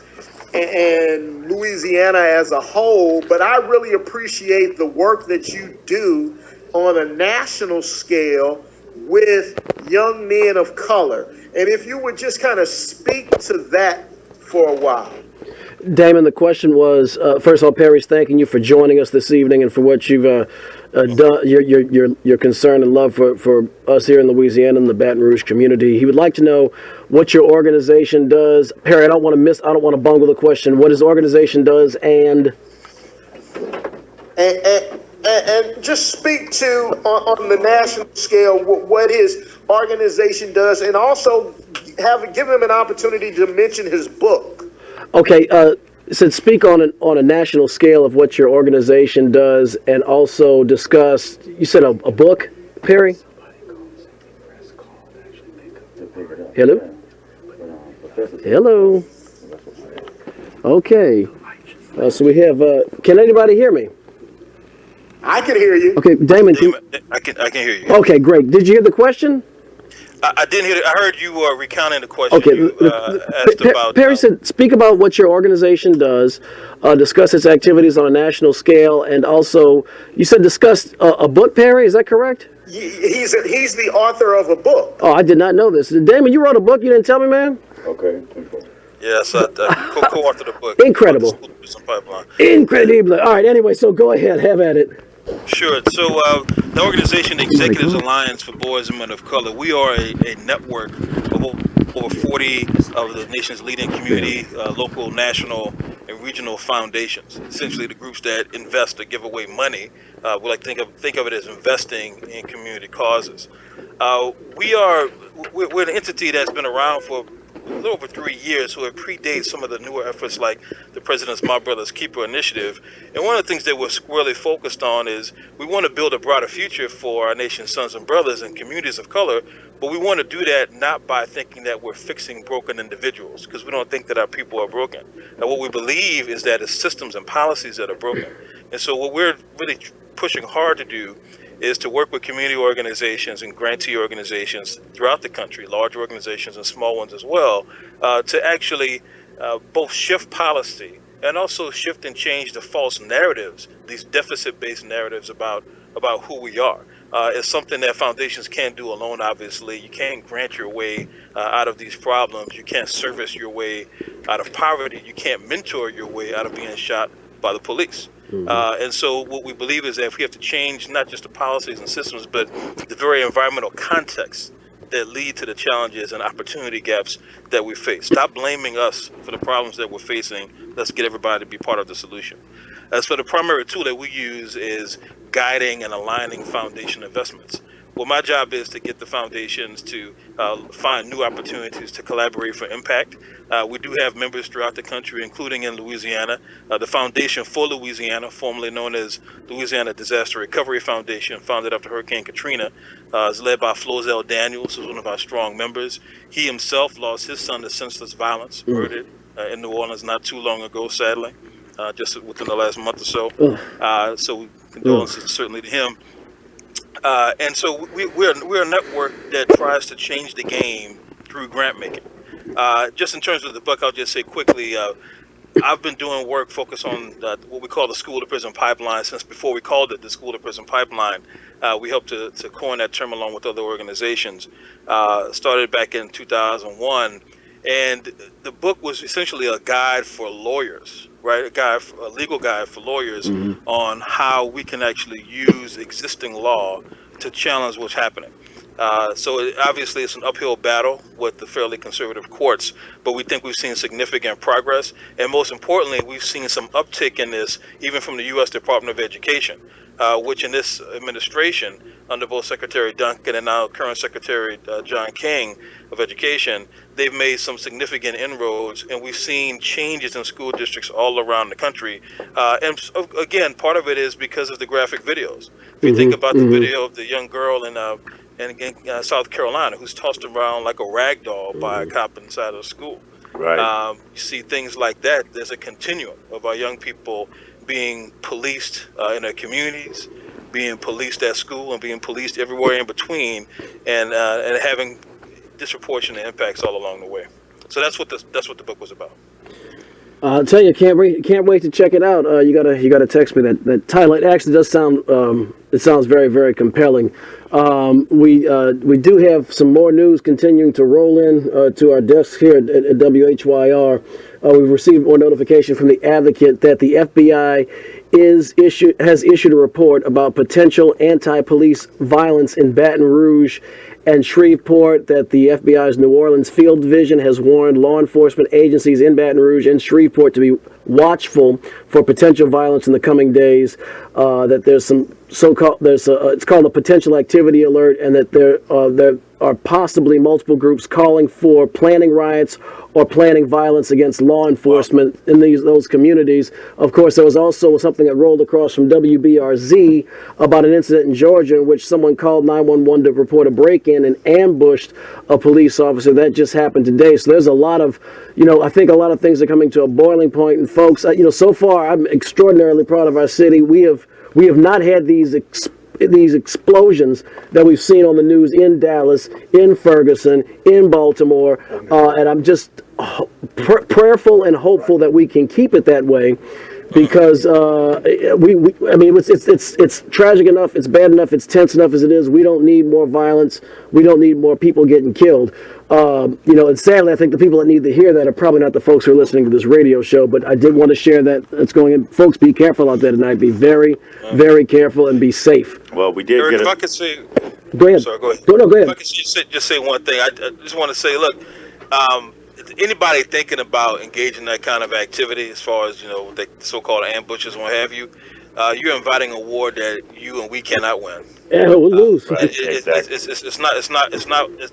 and Louisiana as a whole. But I really appreciate the work that you do on a national scale with young men of color. And if you would just kind of speak to that for a while. Damon, the question was, first of all, Perry's thanking you for joining us this evening and for what you've done, your concern and love for us here in Louisiana and the Baton Rouge community. He would like to know what your organization does. Perry, I don't want to bungle the question. What his organization does and just speak to on the national scale what his organization does, and also give him an opportunity to mention his book. Okay, said speak on a national scale of what your organization does, and also discuss. You said a book, Perry. Hello. Hello. Okay. So we have. Can anybody hear me? I can hear you. Okay, Damon. I can hear you. Okay, great. Did you hear the question? I didn't hear it. I heard you recounting the question. Okay, you asked about. Perry said, speak about what your organization does, discuss its activities on a national scale, and also, you said discuss a book, Perry, is that correct? He's the author of a book. Oh, I did not know this. Damon, you wrote a book, you didn't tell me, man? Okay. Yes, I co-authored the book. Incredible. Incredible. All right, anyway, so go ahead, have at it. Sure. So the organization, the Executives Alliance for Boys and Men of Color, we are a network of over 40 of the nation's leading community, local, national, and regional foundations. Essentially, the groups that invest or give away money. We like to think of it as investing in community causes. We're an entity that's been around for a little over 3 years, who have predated some of the newer efforts like the President's My Brother's Keeper initiative. And one of the things that we're squarely focused on is we want to build a brighter future for our nation's sons and brothers and communities of color, but we want to do that not by thinking that we're fixing broken individuals, because we don't think that our people are broken. And what we believe is that it's systems and policies that are broken. And so what we're really pushing hard to do is to work with community organizations and grantee organizations throughout the country, large organizations and small ones as well, to actually both shift policy and also shift and change the false narratives, these deficit-based narratives about who we are. It's something that foundations can't do alone, obviously. You can't grant your way out of these problems. You can't service your way out of poverty. You can't mentor your way out of being shot by the police. And so what we believe is that if we have to change not just the policies and systems, but the very environmental context that lead to the challenges and opportunity gaps that we face. Stop blaming us for the problems that we're facing. Let's get everybody to be part of the solution. As for the primary tool that we use is guiding and aligning foundation investments. Well, my job is to get the foundations to find new opportunities to collaborate for impact. We do have members throughout the country, including in Louisiana. The Foundation for Louisiana, formerly known as Louisiana Disaster Recovery Foundation, founded after Hurricane Katrina, is led by Flozell Daniels, who's one of our strong members. He himself lost his son to senseless violence, murdered in New Orleans not too long ago, sadly, just within the last month or so. So condolences certainly to him. And so we're a network that tries to change the game through grant making. Just in terms of the book, I'll just say quickly, I've been doing work focused on what we call the school to prison pipeline since before we called it the school to prison pipeline. We helped to coin that term along with other organizations. Started back in 2001. And the book was essentially a guide for lawyers, right? A legal guide for lawyers on how we can actually use existing law to challenge what's happening. So obviously it's an uphill battle with the fairly conservative courts, but we think we've seen significant progress. And most importantly, we've seen some uptick in this even from the U.S. Department of Education, which in this administration, under both Secretary Duncan and now current Secretary John King of Education, they've made some significant inroads, and we've seen changes in school districts all around the country. And again, part of it is because of the graphic videos. If you think about the video of the young girl in South Carolina who's tossed around like a rag doll by a cop inside of the school. Right. You see things like that. There's a continuum of our young people being policed in their communities, being policed at school, and being policed everywhere in between, and having disproportionate impacts all along the way. So that's what the book was about. I'll tell you, can't wait to check it out. You gotta text me that title. It actually does sound it sounds very, very compelling. We do have some more news continuing to roll in to our desks here at WHYR. We've received more notification from the Advocate that the FBI has issued a report about potential anti-police violence in Baton Rouge and Shreveport, that the FBI's New Orleans Field Division has warned law enforcement agencies in Baton Rouge and Shreveport to be watchful for potential violence in the coming days. That there's some it's called a potential activity alert, and that there are possibly multiple groups calling for planning riots or planning violence against law enforcement in those communities. Of course, there was also something that rolled across from WBRZ about an incident in Georgia in which someone called 911 to report a break-in and ambushed a police officer. That just happened today. So there's a lot of, I think a lot of things are coming to a boiling point. And folks, so far I'm extraordinarily proud of our city. We have not had these explosions that we've seen on the news in Dallas, in Ferguson, in Baltimore, and I'm just prayerful and hopeful that we can keep it that way, because it's tragic enough, it's bad enough, it's tense enough as it is. We don't need more violence. We don't need more people getting killed. And sadly, I think the people that need to hear that are probably not the folks who are listening to this radio show, but I did want to share that's going in. Folks, be careful out there tonight. Be very, very careful and be safe. Well, we did Eric, get if I could say... Go ahead. Sorry, go ahead. No, go ahead. If I could just say one thing, I just want to say, look, anybody thinking about engaging that kind of activity, as far as the so-called ambushes and what have you, you're inviting a war that you and we cannot win. Yeah, we'll lose. Right?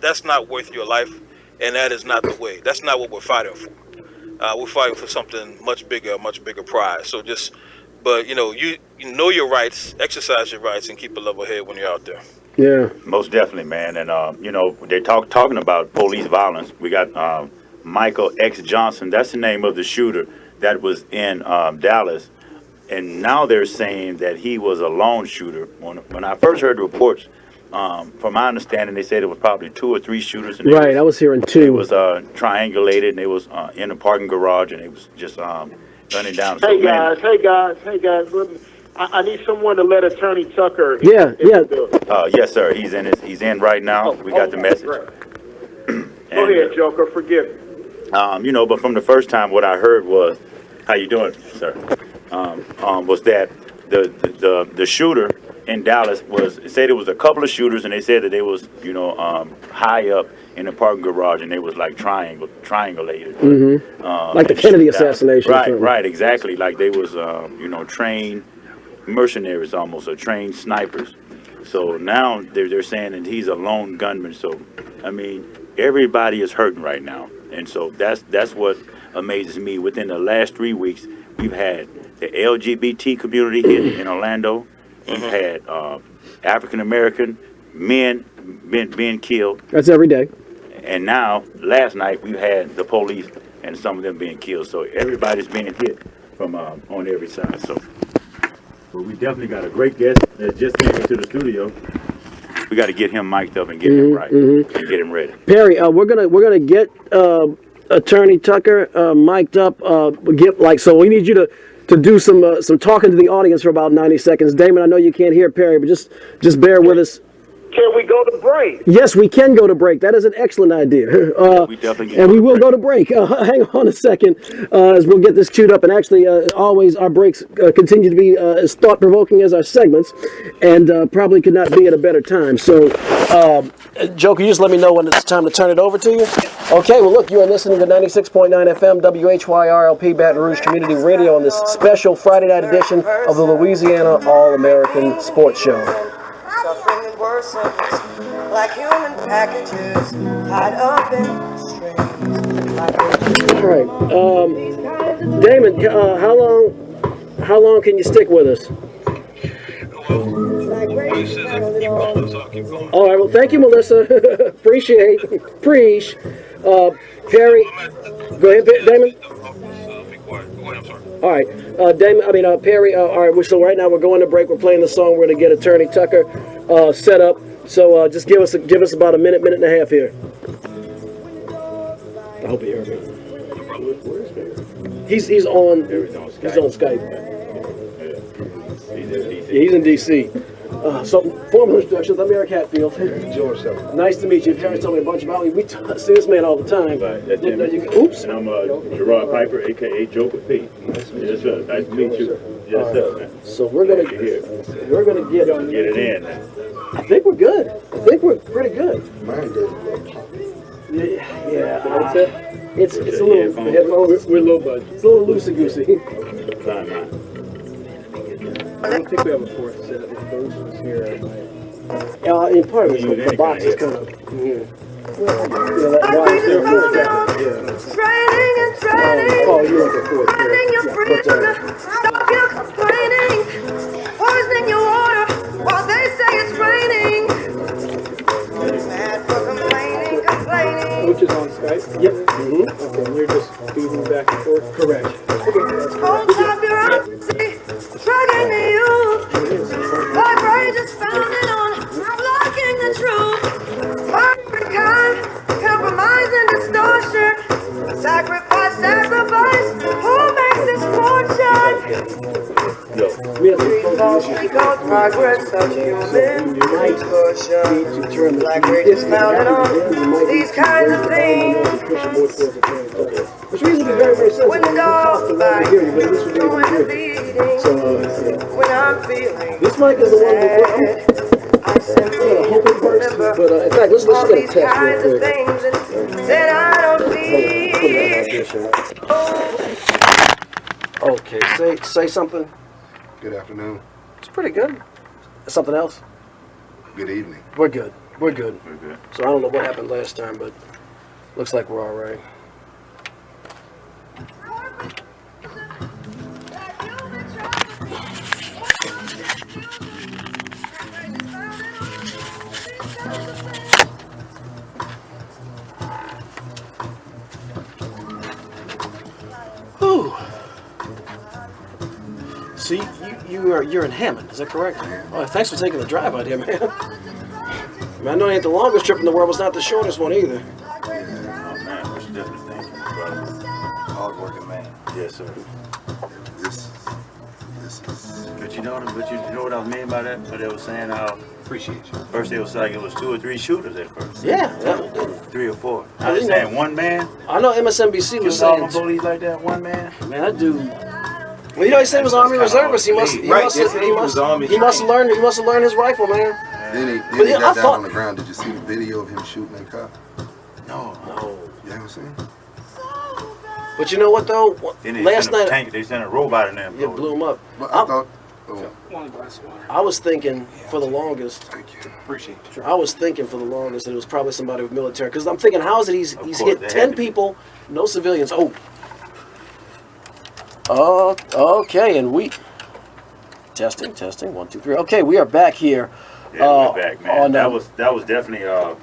That's not worth your life, and that is not the way. That's not what we're fighting for. We're fighting for something much bigger prize. So but you know your rights, exercise your rights, and keep a level head when you're out there. Yeah, most definitely, man. And they're talking about police violence. We got Michael X. Johnson. That's the name of the shooter that was in Dallas. And now they're saying that he was a lone shooter. When I first heard the reports, from my understanding, they said it was probably 2 or 3 shooters. And right, I was hearing 2. It was triangulated, and it was in a parking garage, and it was just running down. Hey guys. I need someone to let Attorney Tucker. Yeah. Yes, sir. He's in right now. We got the message. Right. Go ahead, Joker. Forgive me. But from the first time, what I heard was, "How you doing, sir?" Was that the shooter in Dallas said it was a couple of shooters, and they said that they was high up in the parking garage, and they was like triangulated, like the Kennedy assassination. Right, exactly. Like they was trained mercenaries, almost, or trained snipers. So now they're saying that he's a lone gunman. So I mean, everybody is hurting right now, and so that's what amazes me. Within the last 3 weeks, we've had the LGBT community here in Orlando. We've had African American men being killed. That's every day. And now, last night, we've had the police and some of them being killed. So everybody's being hit from on every side. So, but we definitely got a great guest that just came into the studio. We got to get him mic'd up and get him right and get him ready. Perry, we're gonna get Attorney Tucker mic'd up. So we need you to do some talking to the audience for about 90 seconds. Damon, I know you can't hear Perry, but just bear with us. Can we go to break? Yes, we can go to break. That is an excellent idea. We definitely and we will go to break. Hang on a second as we'll get this queued up. And actually, always our breaks continue to be as thought-provoking as our segments, and probably could not be at a better time. So, Joe, can you just let me know when it's time to turn it over to you? Okay, well, look, you are listening to 96.9 FM WHYRLP Baton Rouge Community Radio on this special Friday night edition of the Louisiana All American Sports Show. Suffering and worsens, like human packages tied up in strings. All right, Damon, how long can you stick with us? All right, well, thank you, Melissa. Appreciate. Perry, go ahead, Damon. All right, Perry. All right, so right now we're going to break. We're playing the song. We're going to get Attorney Tucker set up. So just give us about a minute and a half here. I hope you hear me. He's on Skype. He's in DC. So, formal introductions. I'm Eric Hatfield. George. Nice to meet you. Terrence told me a bunch about you. We see this man all the time. Oops. And I'm Gerard Piper, a.k.a. Joker P. Yes, sir. Nice to meet you. Yes, sir, man. So we're gonna get it in. I think we're good. I think we're pretty good. Mine did. Yeah. It's a little headphones. We're low budget. It's a little loosey goosey. I don't think we have a fourth set of those here. In part of it, the box is kind of. Training and training. Oh, you're like a fourth Finding your freedom. Stop you complaining. Poisoning your water while they say it's raining. Mad for complaining. Which is on Skype? Yep. Okay, and you're just feeding back and forth? Correct. Hold up your honesty. Dragging me youth. Like rage is founded on blocking the truth. Every kind, compromise and distortion. Sacrifice. Who makes this fortune? Because progress of human excursion. Like rage is founded on these kinds of things. Which means to be very, very sensitive. When the dog's back, hear you, but this would be when able the to hear. bleeding, So, when I'm feeling this mic is the one sad, I I'm simply gonna hope it works. remember But in fact, let's all get a these test kinds real of quick. things that I don't feel. Okay, say something. Good afternoon. It's pretty good. Something else? Good evening. We're good. So I don't know what happened last time, but looks like we're all right. Whew. So you're in Hammond, is that correct? Oh, thanks for taking the drive out here, man. I know it ain't the longest trip in the world, but it's not the shortest one either. Oh, man, we should definitely thank you, brother. Hard-working man. Yes, sir. This is... But you know what I mean by that? What they were saying how Appreciate you. first it was like it was 2 or 3 shooters at first. Yeah. 3 or 4. I I was didn't saying know. one man. I know MSNBC was Killed all saying, the police like that. One man. man, that dude. Well, you know, he said he was Army Reservist. He must have learned his rifle, man. Then But he yeah, got I down thought- on the ground. Did you see the video of him shooting that cop? No. You haven't seen? But you know what though? Then they Last sent a night, tank. They sent a robot in there. and it blew blew him up. But I thought... Oh, I was thinking for the longest. thank you. Appreciate you. I was thinking for the longest that it was probably somebody with military. Because I'm thinking, how is it he's course, hit they 10 had to be. people, no civilians. Oh, okay, and we testing 1 2 3. Okay, we are back here. Yeah, we're back, man. on, That was definitely a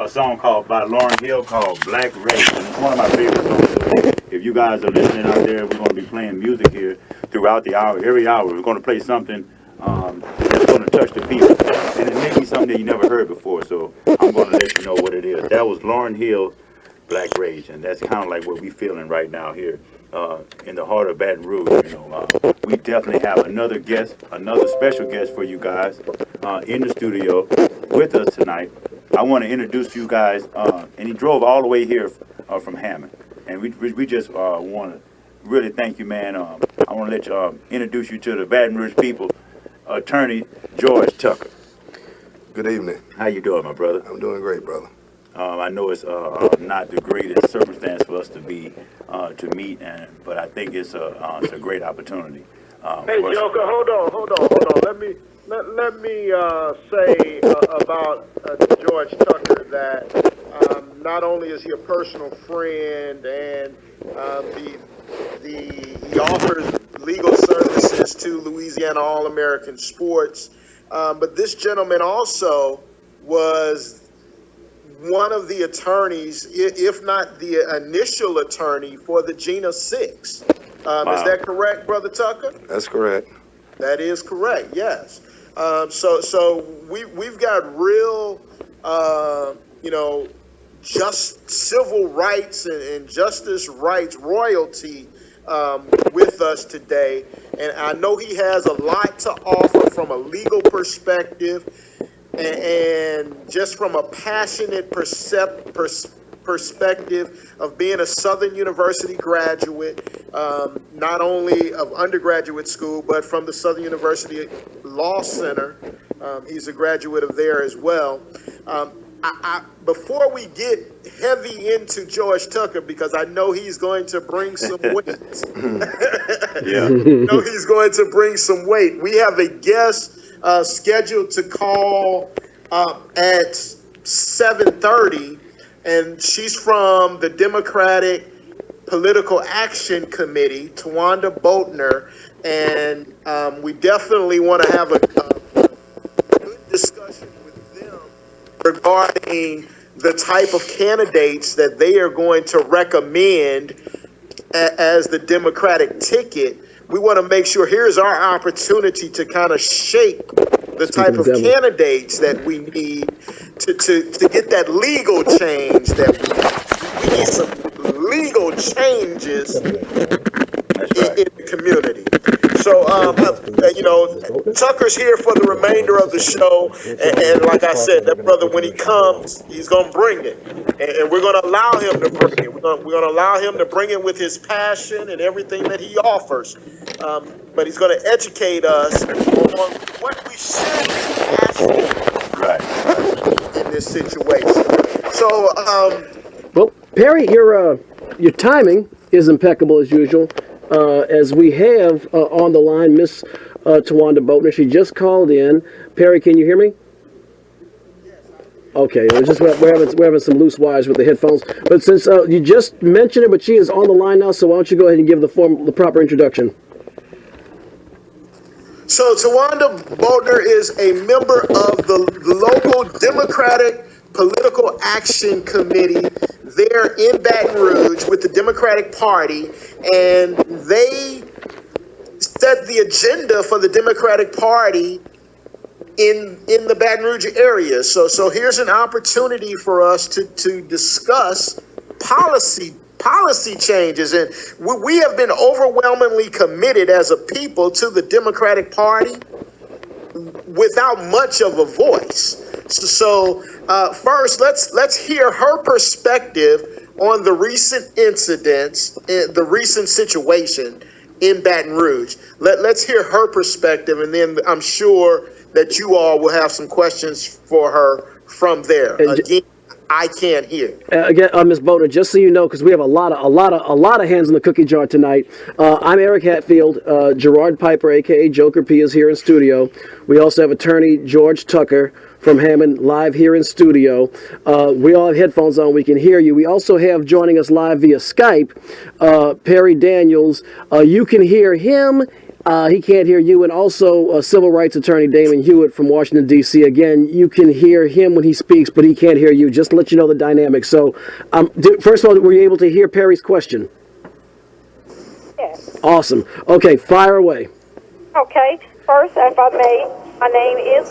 song called by Lauryn Hill called Black Race, and it's one of my favorite songs. If you guys are listening out there, we're going to be playing music here throughout the hour. Every hour, we're going to play something that's going to touch the people, and it may be something that you never heard before. So I'm going to let you know what it is. That was Lauryn Hill's Black Rage, and that's kind of like what we're feeling right now here in the heart of Baton Rouge. You know, we definitely have another special guest for you guys in the studio with us tonight. I want to introduce you guys, and he drove all the way here from Hammond, and we just want to really thank you, man. I want to let you introduce you to the Baton Rouge people, Attorney George Tucker. Good evening. How you doing, my brother? I'm doing great, brother. I know it's not the greatest circumstance for us to meet, but I think it's a great opportunity. Hey, Joker, hold on. Let me say about George Tucker that not only is he a personal friend and he offers legal services to Louisiana All American Sports, but this gentleman also was one of the attorneys, if not the initial attorney, for the Gina 6. Wow. Is that correct, Brother Tucker? That's correct. That is correct, yes. So we've got real, just civil rights and justice rights royalty with us today. And I know he has a lot to offer from a legal perspective and just from a passionate perspective of being a Southern University graduate, not only of undergraduate school, but from the Southern University Law Center. He's a graduate of there as well. Before we get heavy into George Tucker, because I know he's going to bring some weight. Yeah. I know he's going to bring some weight. We have a guest scheduled to call at 7:30, and she's from the Democratic Political Action Committee, Tawanda Boatner, and we definitely want to have a good discussion with them regarding the type of candidates that they are going to recommend as the Democratic ticket. We want to make sure here's our opportunity to kind of shape the type of candidates that we need to get that legal change that we need some legal changes in the community. So, Tucker's here for the remainder of the show. And like I said, that brother, when he comes, he's going to bring it. And we're going to allow him to bring it. We're going to allow him to bring it with his passion and everything that he offers. But he's going to educate us on what we should be asking in this situation. So, well, Perry, your timing is impeccable as usual. As we have on the line Miss Tawanda Boatner. She just called in. Perry, can you hear me? Okay, we're having some loose wires with the headphones. But since you just mentioned it, but she is on the line now, so why don't you go ahead and give the proper introduction. So Tawanda Boatner is a member of the local Democratic Political Action Committee there in Baton Rouge with the Democratic Party, and they set the agenda for the Democratic Party in the Baton Rouge area. So here's an opportunity for us to discuss policy changes, and we have been overwhelmingly committed as a people to the Democratic Party without much of a voice. So first, let's hear her perspective on the recent incidents, the recent situation in Baton Rouge. Let's hear her perspective, and then I'm sure that you all will have some questions for her from there. Again, I can't hear. Again, Ms. Boatner, just so you know, because we have a lot of hands in the cookie jar tonight. I'm Eric Hatfield. Gerard Piper, aka Joker P, is here in studio. We also have attorney George Tucker from Hammond live here in studio. We all have headphones on. We can hear you. We also have joining us live via Skype, Perry Daniels. You can hear him. He can't hear you. And also civil rights attorney Damon Hewitt from Washington, D.C. Again, you can hear him when he speaks, but he can't hear you. Just to let you know the dynamic. So, first of all, were you able to hear Perry's question? Yes. Awesome. Okay, fire away. Okay. First, if I may, my name is...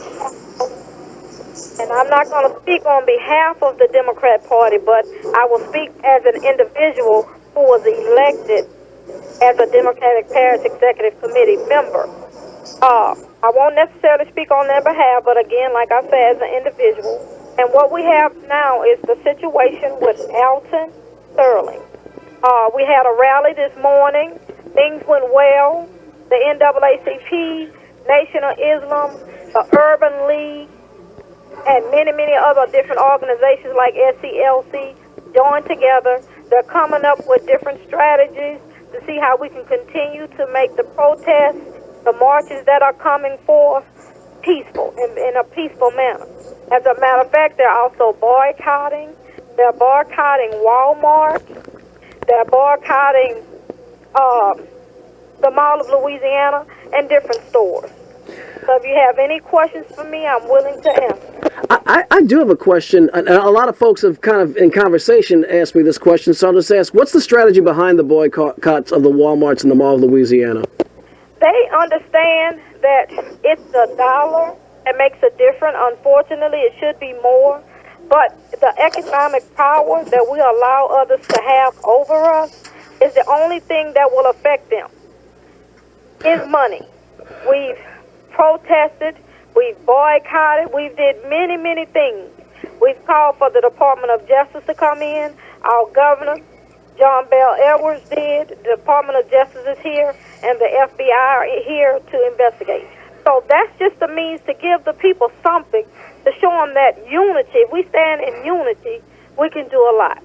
And I'm not going to speak on behalf of the Democrat Party, but I will speak as an individual who was elected as a Democratic Parish Executive Committee member. I won't necessarily speak on their behalf, but again, like I said, as an individual. And what we have now is the situation with Alton Sterling. We had a rally this morning. Things went well. The NAACP, Nation of Islam, the Urban League, and many other different organizations like SCLC joined together. They're coming up with different strategies to see how we can continue to make the protests, the marches that are coming forth, peaceful, in a peaceful manner. As a matter of fact, they're also boycotting. They're boycotting Walmart. They're boycotting the Mall of Louisiana and different stores. So if you have any questions for me, I'm willing to answer. I do have a question, and a lot of folks have kind of, in conversation, asked me this question, so I'll just ask, what's the strategy behind the boycotts of the Walmarts in the Mall of Louisiana? They understand that it's the dollar that makes a difference. Unfortunately, it should be more, but the economic power that we allow others to have over us is the only thing that will affect them. Is money. We've protested, we've boycotted, we've did many, many things. We've called for the Department of Justice to come in. Our governor, John Bell Edwards, did. The Department of Justice is here, and the FBI are here to investigate. So that's just a means to give the people something to show them that unity. If we stand in unity, we can do a lot.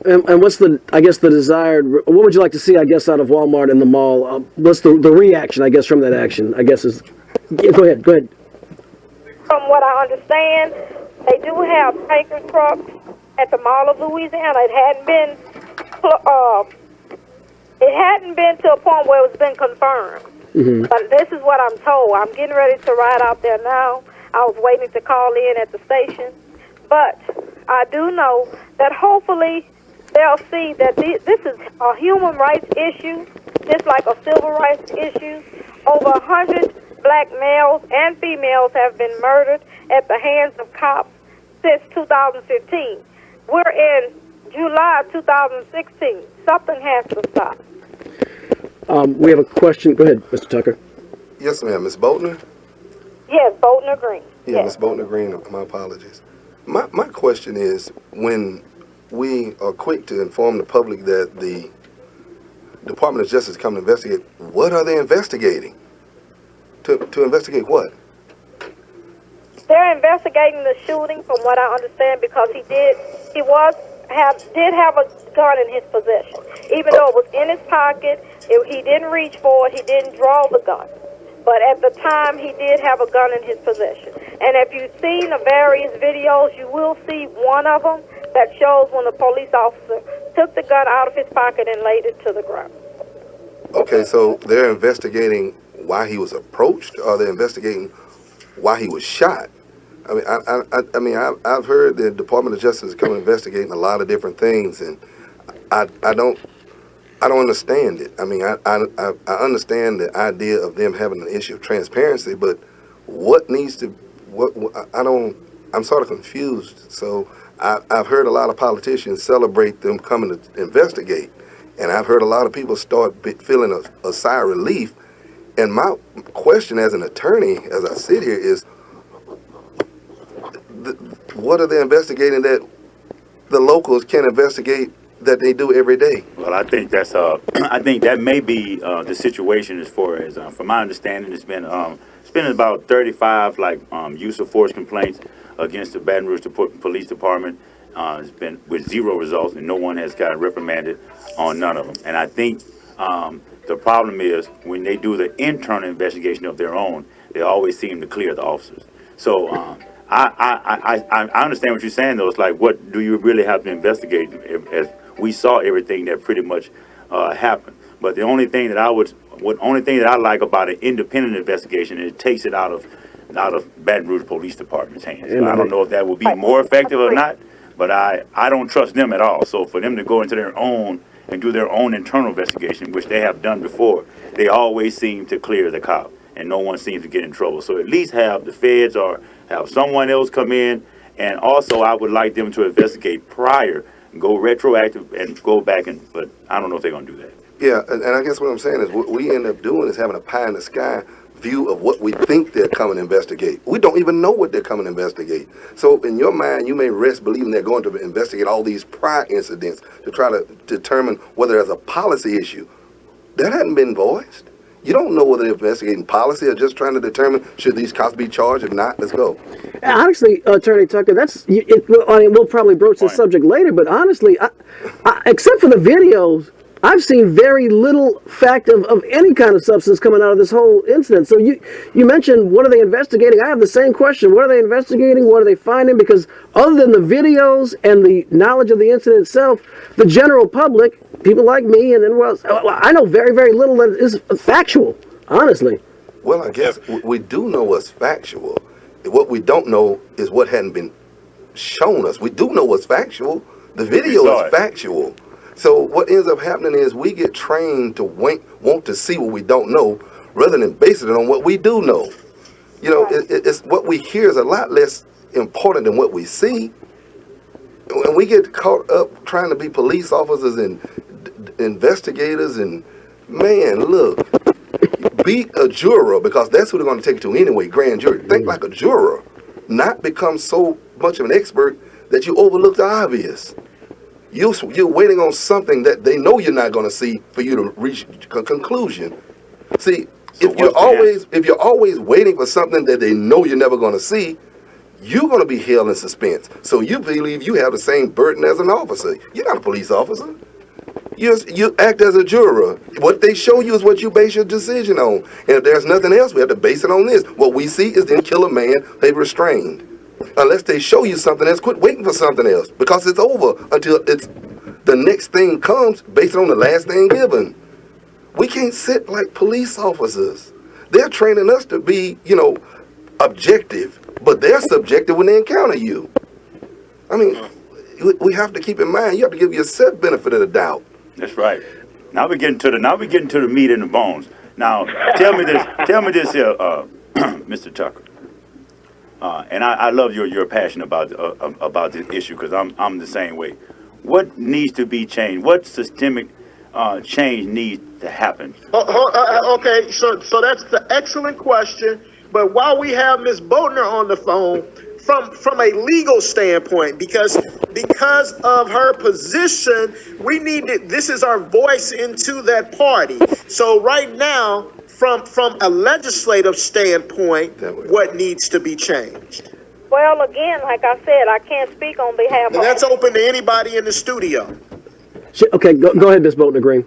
And what's the, I guess, the desired, what would you like to see, I guess, out of Walmart and the mall? What's the reaction, I guess, from that action, I guess is, yeah, go ahead. From what I understand, they do have tanker trucks at the Mall of Louisiana. It hadn't been to a point where it's been confirmed. Mm-hmm. But this is what I'm told. I'm getting ready to ride out there now. I was waiting to call in at the station. But I do know that hopefully they'll see that this is a human rights issue, just like a civil rights issue. Over 100 black males and females have been murdered at the hands of cops since 2015. We're in July 2016. Something has to stop. We have a question. Go ahead, Mr. Tucker. Yes, ma'am. Ms. Boatner? Yes, Boatner Green. Yeah, yes. Ms. Boatner Green. My apologies. My question is, when we are quick to inform the public that the Department of Justice come to investigate, what are they investigating? To investigate what? They're investigating the shooting, from what I understand, because he did have a gun in his possession. Even though it was in his pocket, he didn't reach for it, he didn't draw the gun. But at the time, he did have a gun in his possession. And if you've seen the various videos, you will see one of them that shows when the police officer took the gun out of his pocket and laid it to the ground. Okay, so they're investigating why he was approached, or they're investigating why he was shot? I mean, I've heard the Department of Justice is coming investigating a lot of different things, and I don't understand it. I mean, I understand the idea of them having an issue of transparency, but I'm sort of confused. So I've heard a lot of politicians celebrate them coming to investigate, and I've heard a lot of people start feeling a sigh of relief. And my question as an attorney, as I sit here, is what are they investigating that the locals can't investigate that they do every day? Well, I think that's I think that may be the situation as far as from my understanding, it's been about 35 use of force complaints against the Baton Rouge Police Department. It's been with zero results, and no one has gotten reprimanded on none of them. And I think the problem is when they do the internal investigation of their own, they always seem to clear the officers. So I understand what you're saying, though. It's like, what do you really have to investigate? As we saw everything that pretty much happened. But the only thing that I like about an independent investigation is it takes it out of Baton Rouge Police Department's hands. So I don't know if that would be more effective or not, but I don't trust them at all. So for them to go into their own and do their own internal investigation, which they have done before, they always seem to clear the cop, and no one seems to get in trouble. So at least have the feds or have someone else come in, and also I would like them to investigate prior, go retroactive, and go back, but I don't know if they're going to do that. Yeah, and I guess what I'm saying is what we end up doing is having a pie in the sky view of what we think they're coming to investigate. We don't even know what they're coming to investigate. So in your mind, you may rest believing they're going to investigate all these prior incidents to try to determine whether there's a policy issue. That hadn't been voiced. You don't know whether they're investigating policy or just trying to determine should these cops be charged. If not, let's go. Honestly, Attorney Tucker, we'll probably broach this subject later, but honestly, except for the videos, I've seen very little fact of any kind of substance coming out of this whole incident. So you mentioned, what are they investigating? I have the same question. What are they investigating? What are they finding? Because other than the videos and the knowledge of the incident itself, the general public, people like me, and then I know very, very little that is factual, honestly. Well, I guess we do know what's factual. What we don't know is what hadn't been shown us. We do know what's factual. The video is factual. So what ends up happening is we get trained to want to see what we don't know rather than basing it on what we do know. You know, it's what we hear is a lot less important than what we see. when we get caught up trying to be police officers and investigators, and man, look, be a juror, because that's who they're going to take you to anyway, grand jury. Think like a juror, not become so much of an expert that you overlook the obvious. You're waiting on something that they know you're not going to see for you to reach a conclusion. See, if you're always waiting for something that they know you're never going to see, you're going to be held in suspense. So you believe you have the same burden as an officer. You're not a police officer. You act as a juror. What they show you is what you base your decision on. And if there's nothing else, we have to base it on this. What we see is them kill a man they restrained. Unless they show you something else, quit waiting for something else, because it's over until the next thing comes based on the last thing given. We can't sit like police officers. They're training us to be, objective, but they're subjective when they encounter you. I mean, we have to keep in mind, you have to give yourself benefit of the doubt. That's right. Now we're getting to the meat and the bones. Now tell me this here, Mr. Tucker. And I love your passion about this issue, because I'm the same way. What needs to be changed? What systemic change needs to happen? Okay, so that's the excellent question. But while we have Ms. Boatner on the phone, from a legal standpoint, because of her position, we need to, this is our voice into that party. So right now, from a legislative standpoint, what needs to be changed? Well, again, like I said, I can't speak on behalf And that's open to anybody in the studio. Okay, go ahead, Ms. Boatner Green.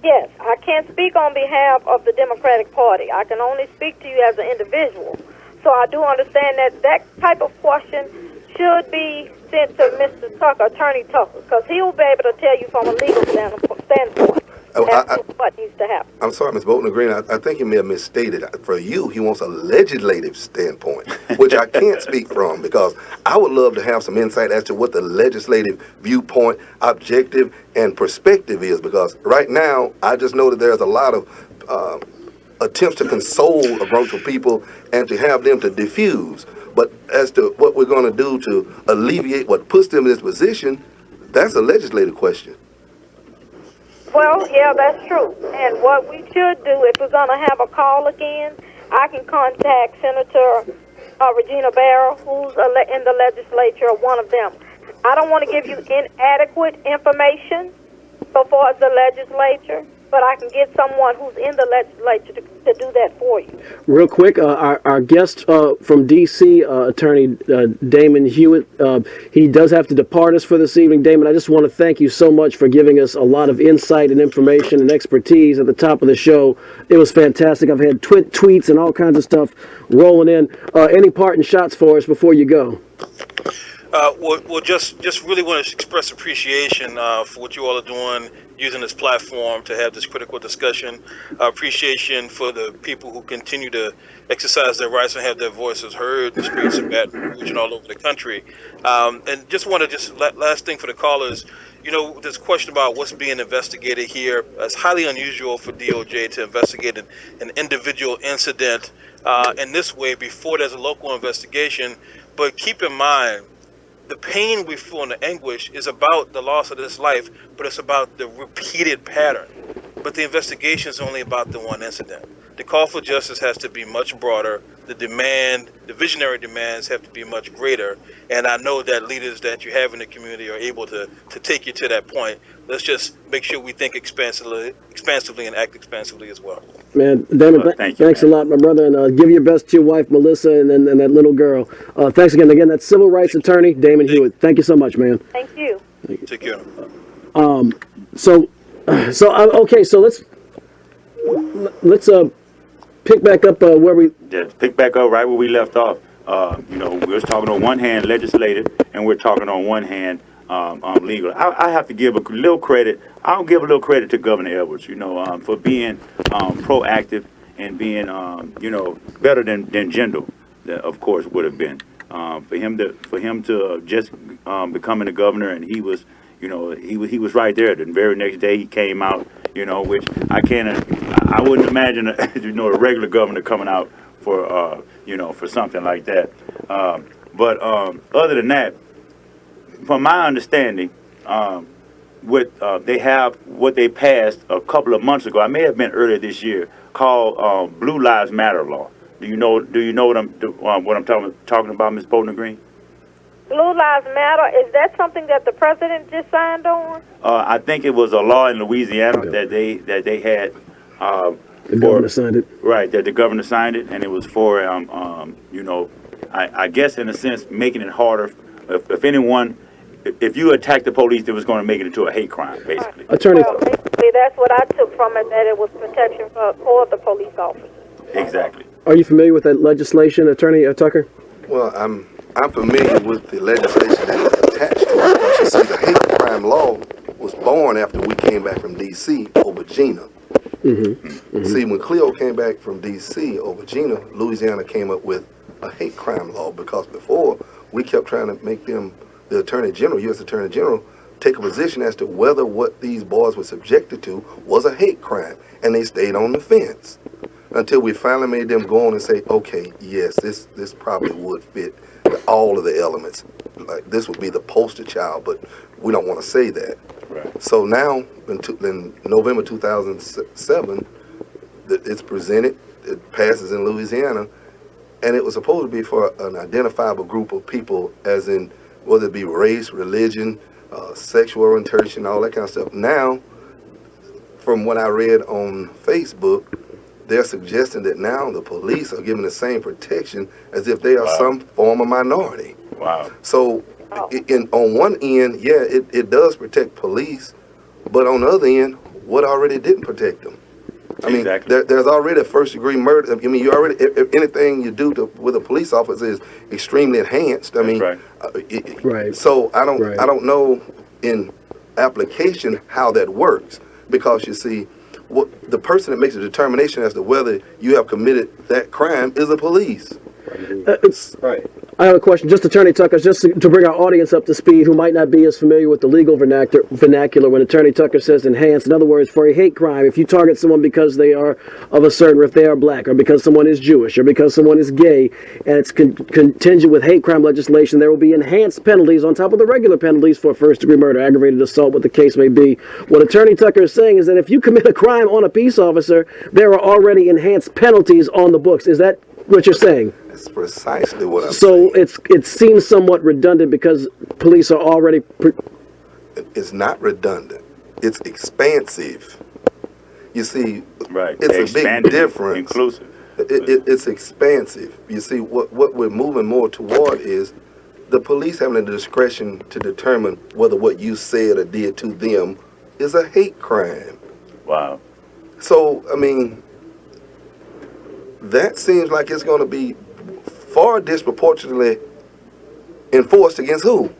Yes, I can't speak on behalf of the Democratic Party. I can only speak to you as an individual. So I do understand that type of question should be sent to Mr. Tucker, Attorney Tucker, because he will be able to tell you from a legal standpoint what needs to happen. I'm sorry, Ms. Bolton Green, I think he may have misstated. For you, he wants a legislative standpoint, which I can't speak from, because I would love to have some insight as to what the legislative viewpoint, objective, and perspective is, because right now, I just know that there's a lot of attempts to console a bunch of people and to have them to diffuse. But as to what we're going to do to alleviate what puts them in this position, that's a legislative question. Well, yeah, that's true. And what we should do, if we're going to have a call again, I can contact Senator Regina Barrow, who's in the legislature, one of them. I don't want to give you inadequate information so far as the legislature, but I can get someone who's in the legislature to do that for you. Real quick, our guest from D.C., Attorney Damon Hewitt, he does have to depart us for this evening. Damon, I just want to thank you so much for giving us a lot of insight and information and expertise at the top of the show. It was fantastic. I've had tweets and all kinds of stuff rolling in. Any parting shots for us before you go? Well, just really want to express appreciation for what you all are doing, using this platform to have this critical discussion. Appreciation for the people who continue to exercise their rights and have their voices heard in the streets of Baton Rouge and all over the country. And just want to last thing for the callers, this question about what's being investigated here. It's highly unusual for DOJ to investigate an individual incident in this way before there's a local investigation. But keep in mind, the pain we feel and the anguish is about the loss of this life, but it's about the repeated pattern. But the investigation is only about the one incident. The call for justice has to be much broader. The visionary demands have to be much greater. And I know that leaders that you have in the community are able to take you to that point. Let's just make sure we think expansively and act expansively as well. Man, Damon, thanks a lot, my brother, and give your best to your wife, Melissa, and that little girl. Thanks again. Again, that's civil rights attorney Damon Hewitt. Thank you so much, man. Thank you. Take care. Okay, so let's pick back up where we. Yeah, pick back up right where we left off. We're talking on one hand legislative, and we're talking on one hand legal. I have to give a little credit. I'll give a little credit to Governor Edwards, for being proactive and being, better than Jindal, of course, would have been. For him to just becoming the governor, and he was right there. The very next day he came out, which I wouldn't imagine, a regular governor coming out for something like that. But other than that, from my understanding, what they passed a couple of months ago. I may have been earlier this year, called Blue Lives Matter law. Do you know what I'm talking about, Ms. Bolton Green? Blue Lives Matter, is that something that the president just signed on? I think it was a law in Louisiana that they had. The governor signed it. Right, that the governor signed it, and it was for I guess in a sense making it harder if anyone. If you attack the police, it was going to make it into a hate crime, basically. Attorney. Well, basically, that's what I took from it, that it was protection for the police officers. Exactly. Are you familiar with that legislation, Attorney Tucker? Well, I'm familiar with the legislation that is attached to it. But you see, the hate crime law was born after we came back from D.C. over Gina. See, when Cleo came back from D.C. over Gina, Louisiana came up with a hate crime law because before we kept trying to make them, the Attorney General, U.S. Attorney General, take a position as to whether what these boys were subjected to was a hate crime, and they stayed on the fence until we finally made them go on and say, okay, yes, this probably would fit all of the elements. Like this would be the poster child, but we don't want to say that. Right. So now, in November 2007, it's presented, it passes in Louisiana, and it was supposed to be for an identifiable group of people, as in whether it be race, religion, sexual orientation, all that kind of stuff. Now, from what I read on Facebook, they're suggesting that now the police are given the same protection as if they are some form of minority. Wow. So, on one end, yeah, it does protect police, but on the other end, what already didn't protect them? I mean, exactly. There's already a first-degree murder. I mean, you already, if anything you do with a police officer is extremely enhanced. I mean, right. So I don't know in application how that works, because you see, what the person that makes a determination as to whether you have committed that crime is the police. Right. I have a question, just Attorney Tucker, just to bring our audience up to speed who might not be as familiar with the legal vernacular when Attorney Tucker says enhanced. In other words, for a hate crime, if you target someone because they are of a certain, if they are black, or because someone is Jewish, or because someone is gay, and it's contingent with hate crime legislation, there will be enhanced penalties on top of the regular penalties for first-degree murder, aggravated assault, what the case may be. What Attorney Tucker is saying is that if you commit a crime on a peace officer, there are already enhanced penalties on the books. Is that what you're saying? That's precisely what I'm saying. So it seems somewhat redundant because police are already... It's not redundant. It's expansive. You see, right. It's a big difference. Inclusive. It's expansive. You see, what we're moving more toward is the police having the discretion to determine whether what you said or did to them is a hate crime. Wow. So, I mean, that seems like it's going to be far disproportionately enforced against who?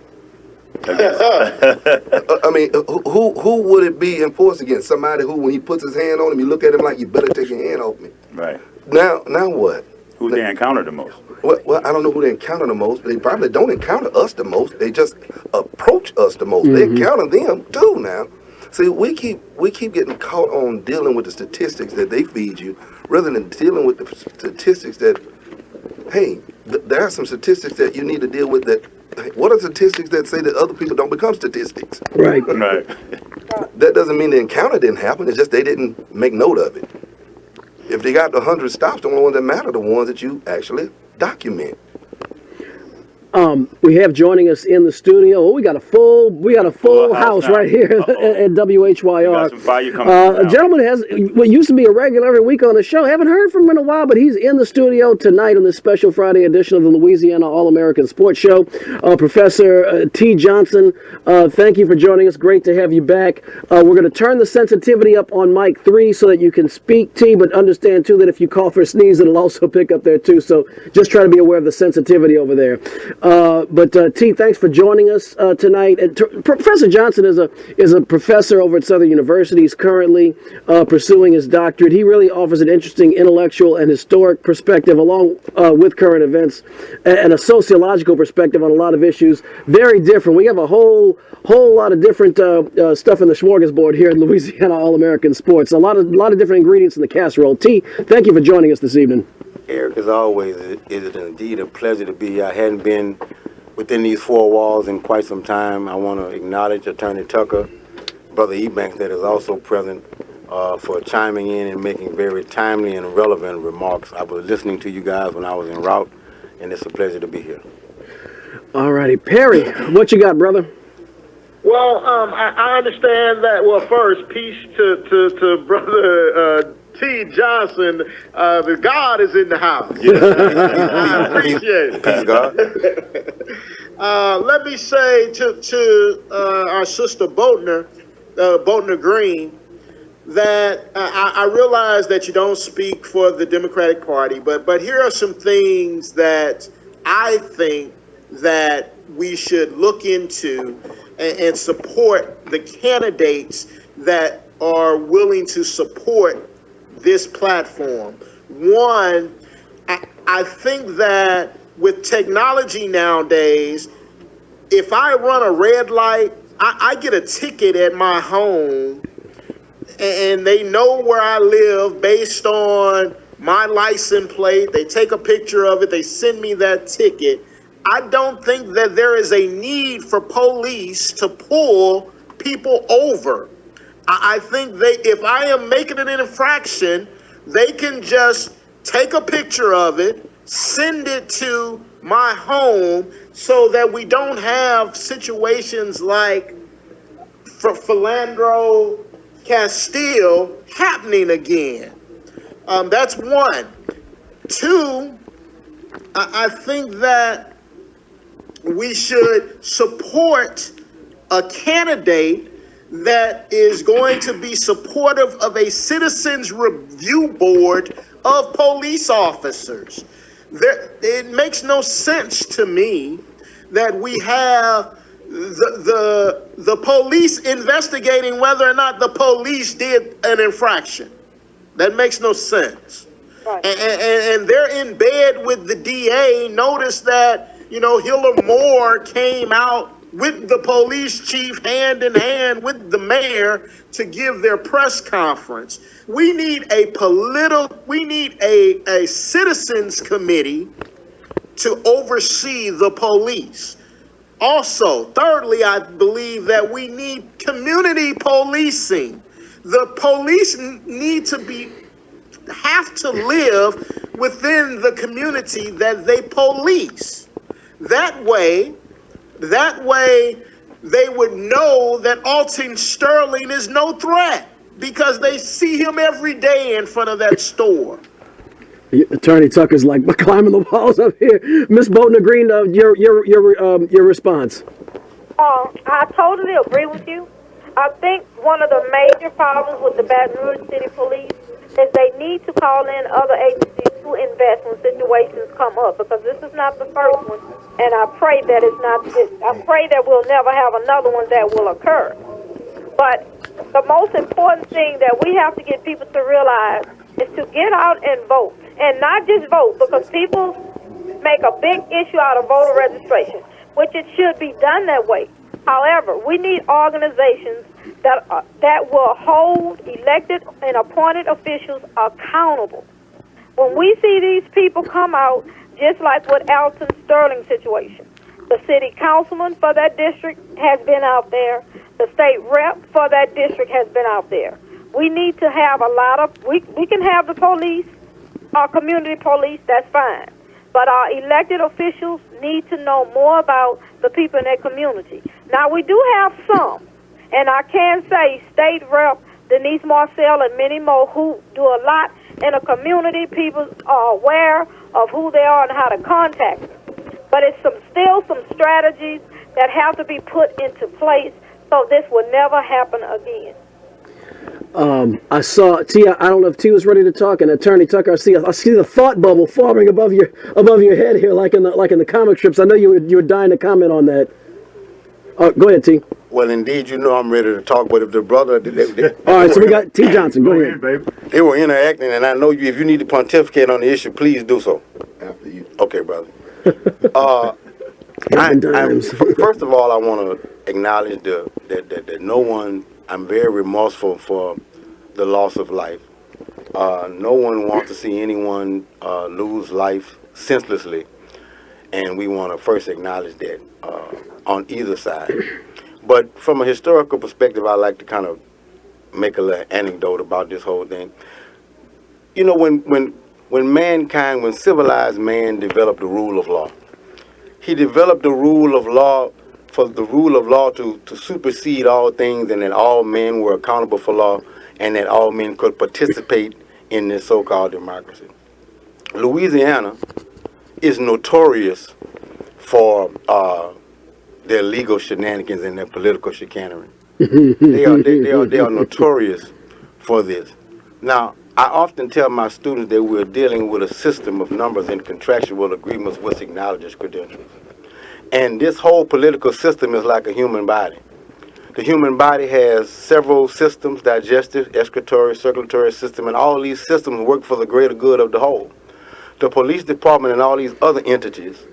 I mean, who would it be enforced against? Somebody who, when he puts his hand on him, you look at him like, you better take your hand off me. Right. Now what? Who they encounter the most? Well, I don't know who they encounter the most. They probably don't encounter us the most. They just approach us the most. They encounter them too now. See, we keep getting caught on dealing with the statistics that they feed you, rather than dealing with the statistics that, hey, there are some statistics that you need to deal with. That, what are statistics that say that other people don't become statistics? Right. Right. That doesn't mean the encounter didn't happen. It's just they didn't make note of it. If they got 100 stops, the only ones that matter are the ones that you actually document. We have joining us in the studio. Oh, we got a full house right here at WHYR. A gentleman used to be a regular every week on the show. Haven't heard from him in a while, but he's in the studio tonight on this special Friday edition of the Louisiana All American Sports Show. Professor T. Johnson, thank you for joining us. Great to have you back. We're going to turn the sensitivity up on mic 3 so that you can speak, T, but understand too that if you cough or sneeze, it'll also pick up there too. So just try to be aware of the sensitivity over there. But T, thanks for joining us tonight. Professor Johnson is a professor over at Southern University. He's currently pursuing his doctorate. He really offers an interesting intellectual and historic perspective along with current events and a sociological perspective on a lot of issues. Very different. We have a whole lot of different stuff in the smorgasbord here in Louisiana All American Sports. A lot of different ingredients in the casserole. T, thank you for joining us this evening. Eric, as always, it is indeed a pleasure to be here. I hadn't been within these four walls in quite some time. I want to acknowledge Attorney Tucker, Brother Ebanks, that is also present, for chiming in and making very timely and relevant remarks. I was listening to you guys when I was en route, and it's a pleasure to be here. All righty. Perry, what you got, brother? Well, I understand that. Well, first, peace to Brother T. Johnson. The God is in the house. I appreciate it. Peace, God. Let me say to our sister Boatner Green, that I realize that you don't speak for the Democratic Party, but here are some things that I think that we should look into and support the candidates that are willing to support this platform. One, I think that with technology nowadays, if I run a red light, I get a ticket at my home, and they know where I live based on my license plate. They take a picture of it. They send me that ticket. I don't think that there is a need for police to pull people over. I think if I am making an infraction, they can just take a picture of it, send it to my home, so that we don't have situations like Philandro Castile happening again. That's one. Two, I think that we should support a candidate that is going to be supportive of a citizens review board of police officers. It makes no sense to me that we have the police investigating whether or not the police did an infraction. That makes no sense. Right. And they're in bed with the DA. Notice that, Hiller Moore came out with the police chief hand in hand with the mayor to give their press conference. We need a citizens committee to oversee the police. Also, thirdly, I believe that we need community policing. The police have to live within the community that they police. That way they would know that Alton Sterling is no threat, because they see him every day in front of that store. Attorney Tucker's like climbing the walls up here. Miss Boatner Green, your response. I totally agree with you. I think one of the major problems with the Baton Rouge City Police is they need to call in other agencies to invest when situations come up, because this is not the first one, and I pray that it's not. I pray that we'll never have another one that will occur. But the most important thing that we have to get people to realize is to get out and vote, and not just vote, because people make a big issue out of voter registration, which it should be done that way. However, we need organizations that will hold elected and appointed officials accountable. When we see these people come out, just like with Alton Sterling situation, the city councilman for that district has been out there. The state rep for that district has been out there. We need to have we can have the police, our community police, that's fine. But our elected officials need to know more about the people in their community. Now, we do have some, and I can say State Rep Denise Marcel and many more who do a lot in a community. People are aware of who they are and how to contact them. But it's still some strategies that have to be put into place so this will never happen again. I saw T. I don't know if T was ready to talk, and Attorney Tucker, I see the thought bubble forming above your head here, like in the comic strips. I know you were dying to comment on that. Go ahead, T. Well, indeed, I'm ready to talk. But if the brother, all right, so we got T. Johnson. Go ahead, baby. They were interacting, and I know if you need to pontificate on the issue, please do so. After you. Okay, brother. First of all, I want to acknowledge that no one. I'm very remorseful for the loss of life. No one wants to see anyone lose life senselessly. and we want to first acknowledge that on either side. But from a historical perspective, I like to kind of make a little anecdote about this whole thing. You know, when mankind, when civilized man developed the rule of law, he developed the rule of law for the rule of law to supersede all things, and that all men were accountable for law, and that all men could participate in this so-called democracy. Louisiana is notorious for their legal shenanigans and their political chicanery. They are notorious for this. Now, I often tell my students that we're dealing with a system of numbers and contractual agreements which acknowledges credentials. And this whole political system is like a human body. The human body has several systems: digestive, excretory, circulatory system, and all these systems work for the greater good of the whole. The police department and all these other entities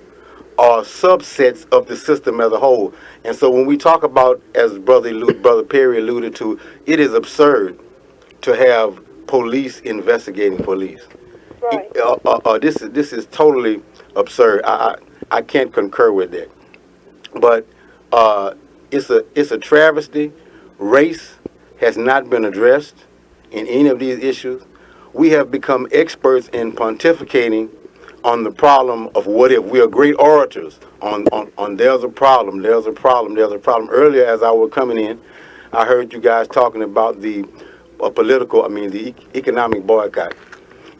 are subsets of the system as a whole. And so when we talk about, as Brother Perry alluded to, it is absurd to have police investigating police. Right. This is totally absurd. I can't concur with that. But it's a travesty. Race has not been addressed in any of these issues. We have become experts in pontificating on the problem of what if. We are great orators on there's a problem, there's a problem, there's a problem. Earlier, as I was coming in, I heard you guys talking about the economic boycott.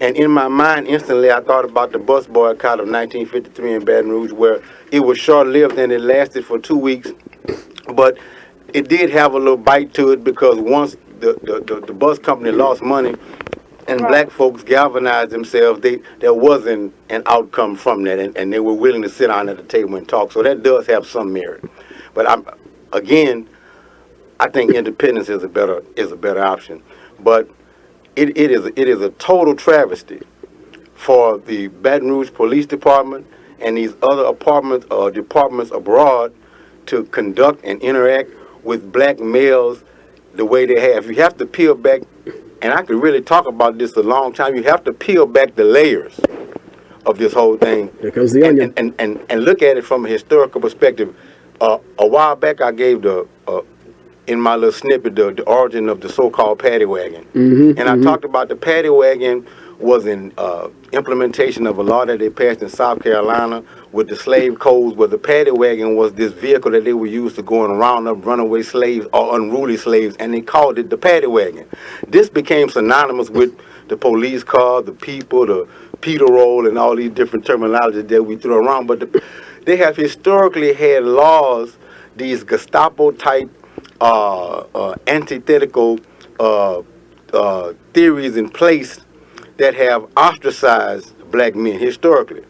And in my mind, instantly, I thought about the bus boycott of 1953 in Baton Rouge, where it was short-lived and it lasted for 2 weeks. But it did have a little bite to it, because once the bus company lost money and black folks galvanized themselves, there wasn't an outcome from that, and they were willing to sit down at the table and talk. So that does have some merit. But I think independence is a better option. But it is a total travesty for the Baton Rouge Police Department and these other departments abroad to conduct and interact with black males the way they have. You have to peel back, and I could really talk about this a long time. You have to peel back the layers of this whole thing. Here comes the onion. And look at it from a historical perspective. A while back, I gave in my little snippet the origin of the so-called paddy wagon. I talked about the paddy wagon was an implementation of a law that they passed in South Carolina with the slave codes, where the paddy wagon was this vehicle that they would use to go and round up runaway slaves or unruly slaves, and they called it the paddy wagon. This became synonymous with the police car, the people, the Peter roll, and all these different terminologies that we throw around. But they have historically had laws, these Gestapo-type antithetical theories in place that have ostracized black men historically.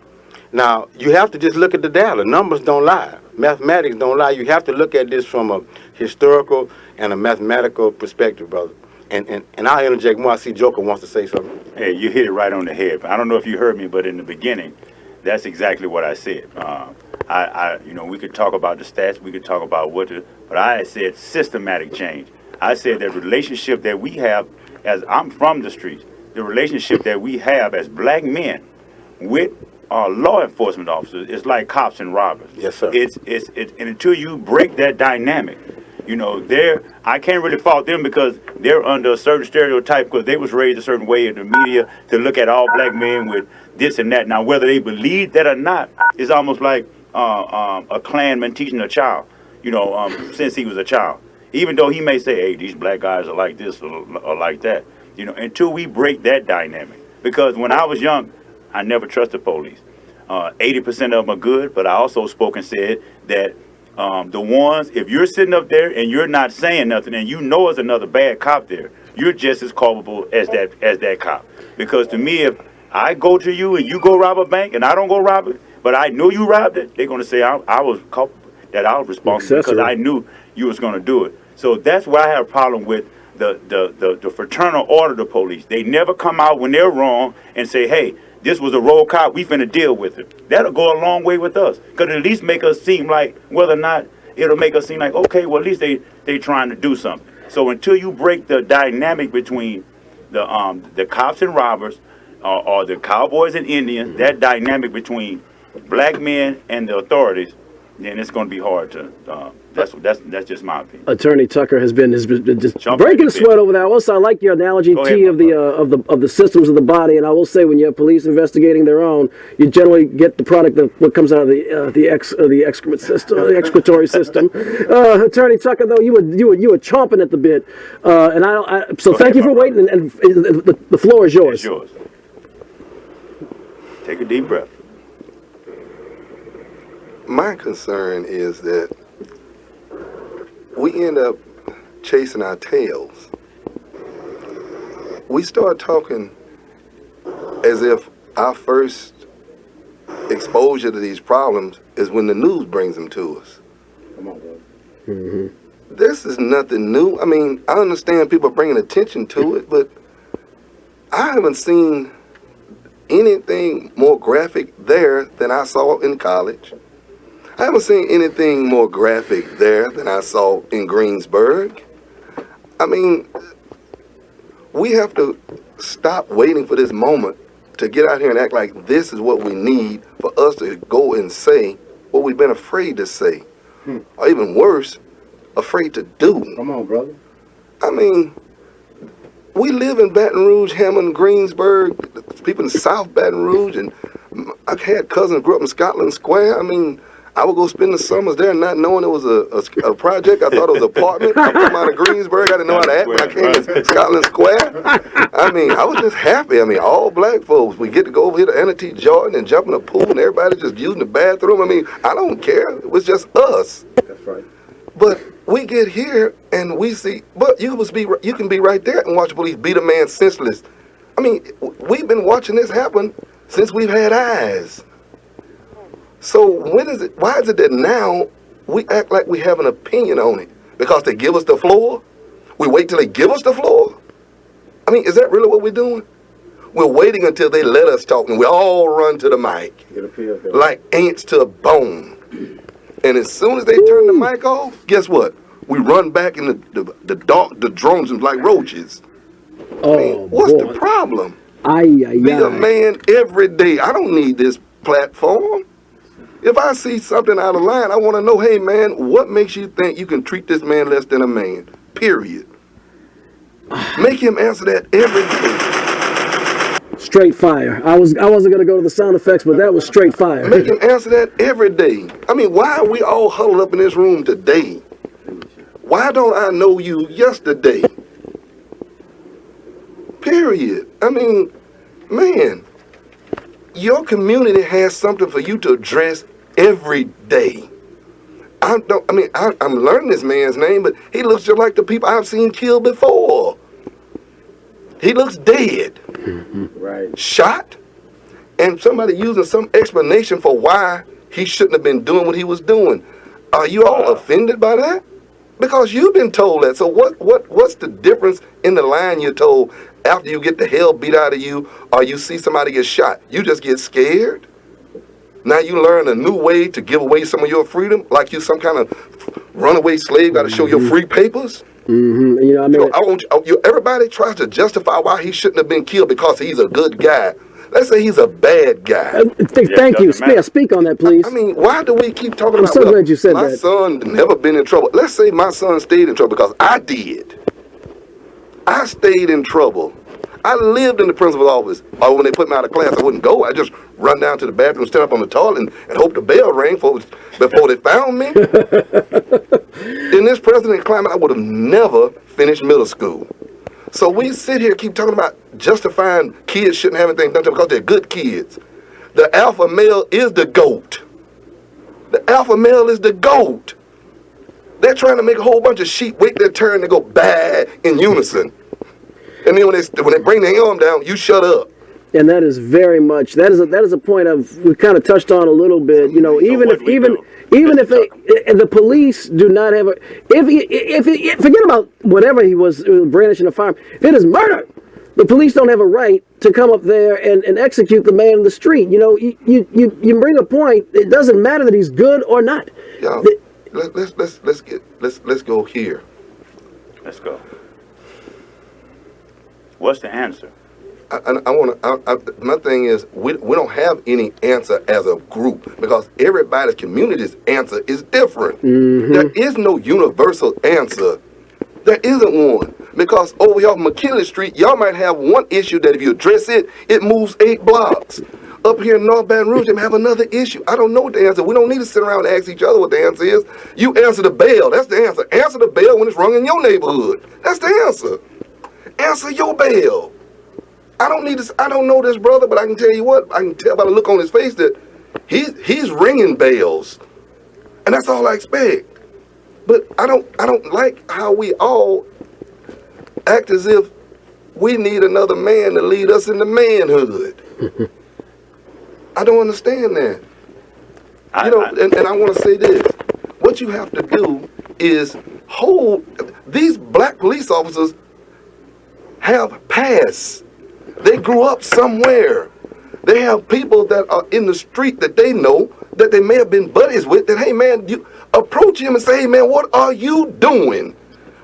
Now, you have to just look at the data. Numbers don't lie. Mathematics don't lie. You have to look at this from a historical and a mathematical perspective, brother. And I'll interject more. I see Joker wants to say something. Hey, you hit it right on the head. I don't know if you heard me, but in the beginning, that's exactly what I said. We could talk about the stats, we could talk about but I said systematic change. I said that relationship that we have, as I'm from the streets, the relationship that we have as black men with our law enforcement officers is like cops and robbers. Yes, sir. And until you break that dynamic, I can't really fault them, because they're under a certain stereotype, because they was raised a certain way in the media to look at all black men with this and that. Now, whether they believe that or not, is almost like a Klanman teaching a child, since he was a child. Even though he may say, hey, these black guys are like this or like that, until we break that dynamic. Because when I was young, I never trusted police. 80% of them are good, but I also spoke and said that the ones, if you're sitting up there and you're not saying nothing, and there's another bad cop there, you're just as culpable as that cop. Because to me, if I go to you and you go rob a bank and I don't go rob it, but I know you robbed it, they're going to say I was culpable, that I was responsible because I knew you was going to do it. So that's why I have a problem with the fraternal order of the police. They never come out when they're wrong and say, hey, this was a rogue cop, we finna deal with it. That'll go a long way with us, because at least make us seem like, whether or not it'll make us seem like, okay, well, at least they trying to do something. So until you break the dynamic between the cops and robbers, or the cowboys and Indians, that dynamic between black men and the authorities, then it's going to be hard to. That's just my opinion. Attorney Tucker has been just Jump breaking back a a sweat bit. over that. Also, I like your analogy, Go T, ahead, of the systems of the body. And I will say, when you have police investigating their own, you generally get the product of what comes out of the excrement system, the excretory system. Attorney Tucker, though, you were chomping at the bit, so thank you for waiting. And the floor is yours. It's yours. Take a deep breath. My concern is that we end up chasing our tails. We start talking as if our first exposure to these problems is when the news brings them to us. Come on, bro. Mm-hmm. This is nothing new. I mean, I understand people bringing attention to it, but I haven't seen anything more graphic there than I saw in college. I haven't seen anything more graphic there than I saw in Greensburg. I mean, we have to stop waiting for this moment to get out here and act like this is what we need for us to go and say what we've been afraid to say. Or even worse, afraid to do. Come on, brother. I mean, we live in Baton Rouge, Hammond, Greensburg, people in South Baton Rouge, and I've had cousins who grew up in Scotland Square. I mean, I would go spend the summers there not knowing it was a project. I thought it was an apartment. I come out of Greensburg. I didn't know how to act when I came to Scotland Square. I mean, I was just happy. I mean, all black folks, we get to go over here to Anna Jordan and jump in the pool and everybody just using the bathroom. I mean, I don't care. It was just us. That's right. But we get here and we see, but you can be right there and watch police beat a man senseless. I mean, we've been watching this happen since we've had eyes. So why is it that now we act like we have an opinion on it? Because they give us the floor? We wait till they give us the floor? I mean, is that really what we're doing? We're waiting until they let us talk and we all run to the mic. Like ants to a bone. And as soon as they turn the mic off, guess what? We run back in the dark, the drones like roaches. Oh, I mean, what's the problem? Be a man every day. I don't need this platform. If I see something out of line, I want to know, hey, man, what makes you think you can treat this man less than a man? Period. Make him answer that every day. Straight fire. I wasn't going to go to the sound effects, but that was straight fire. Make him answer that every day. I mean, why are we all huddled up in this room today? Why don't I know you yesterday? Period. I mean, man, your community has something for you to address every day. I'm learning this man's name, but he looks just like the people I've seen killed before. He looks dead. Right. Shot. And somebody using some explanation for why he shouldn't have been doing what he was doing. Are you all offended by that? Because you've been told that. So what's the difference in the line you're told after you get the hell beat out of you or you see somebody get shot? You just get scared? Now you learn a new way to give away some of your freedom, like you some kind of runaway slave, got to show your free papers? Mm-hmm. You know, I mean, everybody tries to justify why he shouldn't have been killed because he's a good guy. Let's say he's a bad guy. Thank you. Speak on that, please. I mean, why do we keep talking about, I'm so glad you said my that. son never been in trouble. Let's say my son stayed in trouble because I did. I stayed in trouble. I lived in the principal's office. Or when they put me out of class, I wouldn't go. I just run down to the bathroom, stand up on the toilet, and hope the bell rang before they found me. In this president climate, I would have never finished middle school. So we sit here keep talking about justifying kids shouldn't have anything done to them because they're good kids. The alpha male is the GOAT. The alpha male is the GOAT. They're trying to make a whole bunch of sheep wait their turn to go bad in unison. And then when they bring the arm down, you shut up. And that is very much that is a point we kind of touched on a little bit. You know, even if the police do not have if forget about whatever he was brandishing a firearm. If it is murder, the police don't have a right to come up there and execute the man in the street. You know, you bring a point. It doesn't matter that he's good or not. Y'all, let's go here. Let's go. What's the answer? My thing is, we don't have any answer as a group because everybody's community's answer is different. There is no universal answer. There isn't one. Because over here on McKinley Street, y'all might have one issue that if you address it, it moves 8 blocks. Up here in North Baton Rouge, they have another issue. I don't know what the answer is. We don't need to sit around and ask each other what the answer is. You answer the bell. That's the answer. Answer the bell when it's rung in your neighborhood. That's the answer. Answer your bell. I don't know this brother, but I can tell you what, I can tell by the look on his face that he's ringing bells. And that's all I expect. But I don't like how we all act as if we need another man to lead us into manhood. I don't understand that. And I want to say this. What you have to do is hold, these black police officers have past. They grew up somewhere. They have people that are in the street that they know, that they may have been buddies with, that, hey man, you approach him and say, hey man, what are you doing?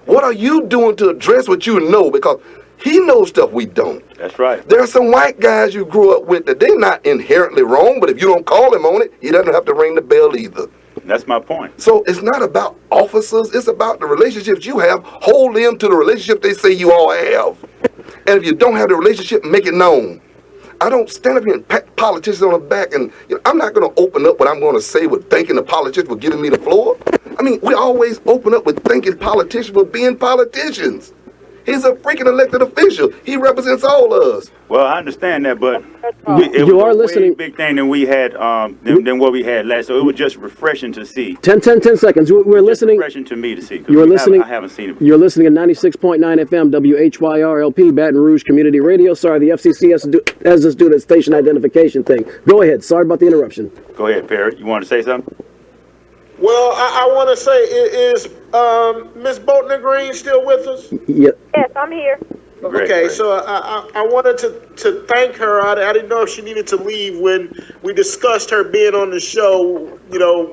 What are you doing to address what you know? Because he knows stuff we don't. That's right. There are some white guys you grew up with that they're not inherently wrong, but if you don't call him on it, he doesn't have to ring the bell either. That's my point. So it's not about officers, it's about the relationships you have. Hold them to the relationship they say you all have. And if you don't have the relationship, make it known. I don't stand up here and pat politicians on the back, and I'm not going to open up what I'm going to say with thanking the politicians for giving me the floor. I mean, we always open up with thanking politicians for being politicians. He's a freaking elected official. He represents all of us. Well, I understand that, but you was are a listening. way big thing than we had than what we had last. So it was just refreshing to see. 10 seconds. We're listening. Refreshing to me to see. You're listening. I haven't seen it. You're listening at 96.9 FM WHYRLP Baton Rouge Community Radio. Sorry, the FCC has us do the station identification thing. Go ahead. Sorry about the interruption. Go ahead, Perry. You want to say something? Well, I want to say, is Miss Bolton Green still with us? Yeah. Yes, I'm here. Great, Okay, great. so I wanted to thank her. I didn't know if she needed to leave when we discussed her being on the show.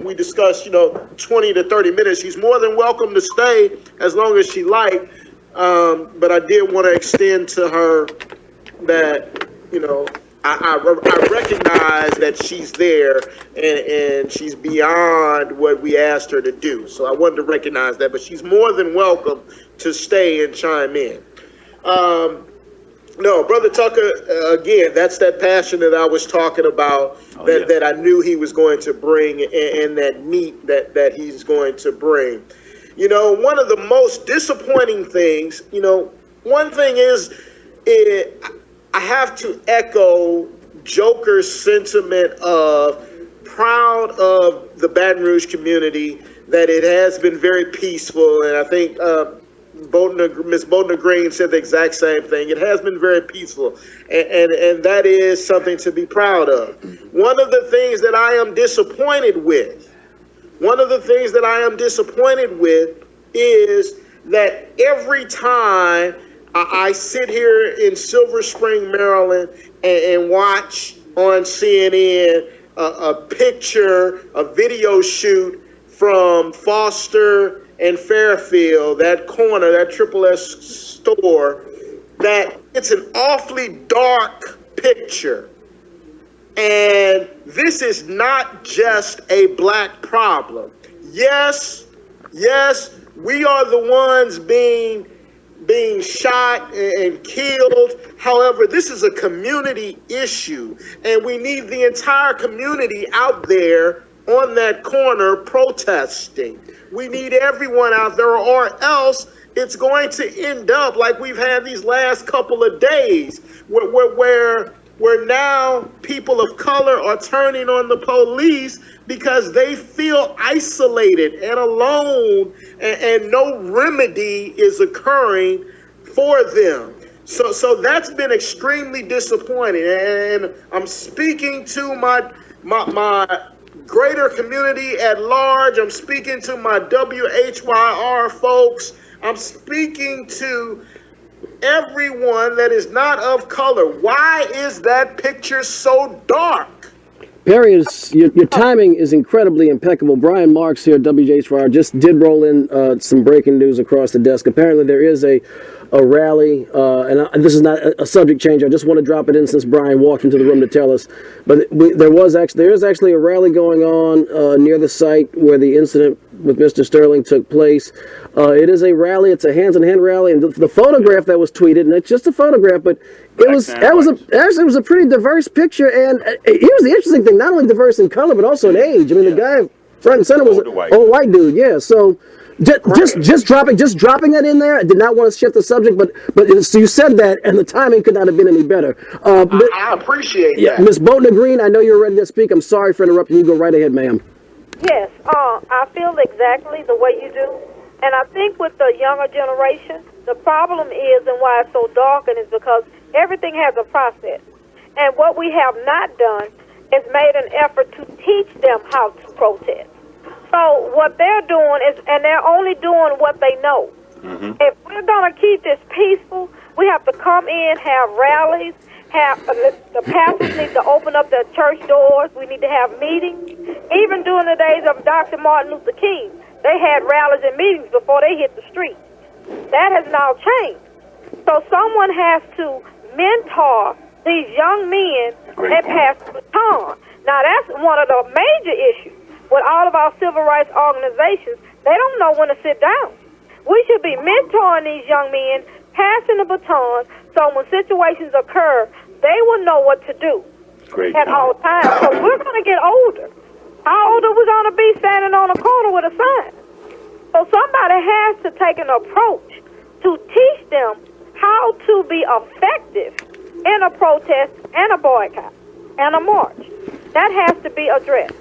We discussed, 20 to 30 minutes. She's more than welcome to stay as long as she liked. But I did want to extend to her that, I recognize that she's there and she's beyond what we asked her to do. So I wanted to recognize that, but she's more than welcome to stay and chime in. No, Brother Tucker, again, that's that passion that I was talking about, that I knew he was going to bring, and that meat that he's going to bring. One of the most disappointing things, one thing is, I have to echo Joker's sentiment of proud of the Baton Rouge community, that it has been very peaceful, and I think Miss Bolton Green said the exact same thing. It has been very peaceful, and that is something to be proud of. One of the things that I am disappointed with, is that every time I sit here in Silver Spring, Maryland, and watch on CNN a video shoot from Foster and Fairfield, that corner, that Triple S store, that it's an awfully dark picture. And this is not just a black problem. Yes, we are the ones being shot and killed. However, this is a community issue, and we need the entire community out there on that corner protesting. We need everyone out there, or else it's going to end up like we've had these last couple of days, where now people of color are turning on the police because they feel isolated and alone, and no remedy is occurring for them. So that's been extremely disappointing, and I'm speaking to my greater community at large. I'm speaking to my WHYR folks. I'm speaking to everyone that is not of color. Why is that picture so dark? Perry, your timing is incredibly impeccable. Brian Marks here at WJHR just did roll in some breaking news across the desk. Apparently, there is a rally, and this is not a subject change. I just want to drop it in since Brian walked into the room to tell us. But there is actually a rally going on near the site where the incident with Mr. Sterling took place. It is a rally. It's a hands-in-hand rally, and the photograph that was tweeted, and it's just a photograph, but it was a pretty diverse picture, and here's the interesting thing: not only diverse in color, but also in age. I mean, the guy front and center was an old white dude. Yeah, so. Just dropping that in there. I did not want to shift the subject, but so you said that, and the timing could not have been any better. I appreciate that. Miss Boatner Green, I know you're ready to speak. I'm sorry for interrupting you. Go right ahead, ma'am. Yes, I feel exactly the way you do. And I think with the younger generation, the problem is, and why it's so darkened, is because everything has a process. And what we have not done is made an effort to teach them how to protest. So what they're doing is, and they're only doing what they know. Mm-hmm. If we're going to keep this peaceful, we have to come in, have rallies, the pastors need to open up their church doors. We need to have meetings. Even during the days of Dr. Martin Luther King, they had rallies and meetings before they hit the streets. That has now changed. So someone has to mentor these young men and pass the baton. Now, that's one of the major issues. With all of our civil rights organizations, they don't know when to sit down. We should be mentoring these young men, passing the baton, so when situations occur, they will know what to do at all times. So we're going to get older. How old are we going to be standing on a corner with a sign? So somebody has to take an approach to teach them how to be effective in a protest and a boycott and a march. That has to be addressed.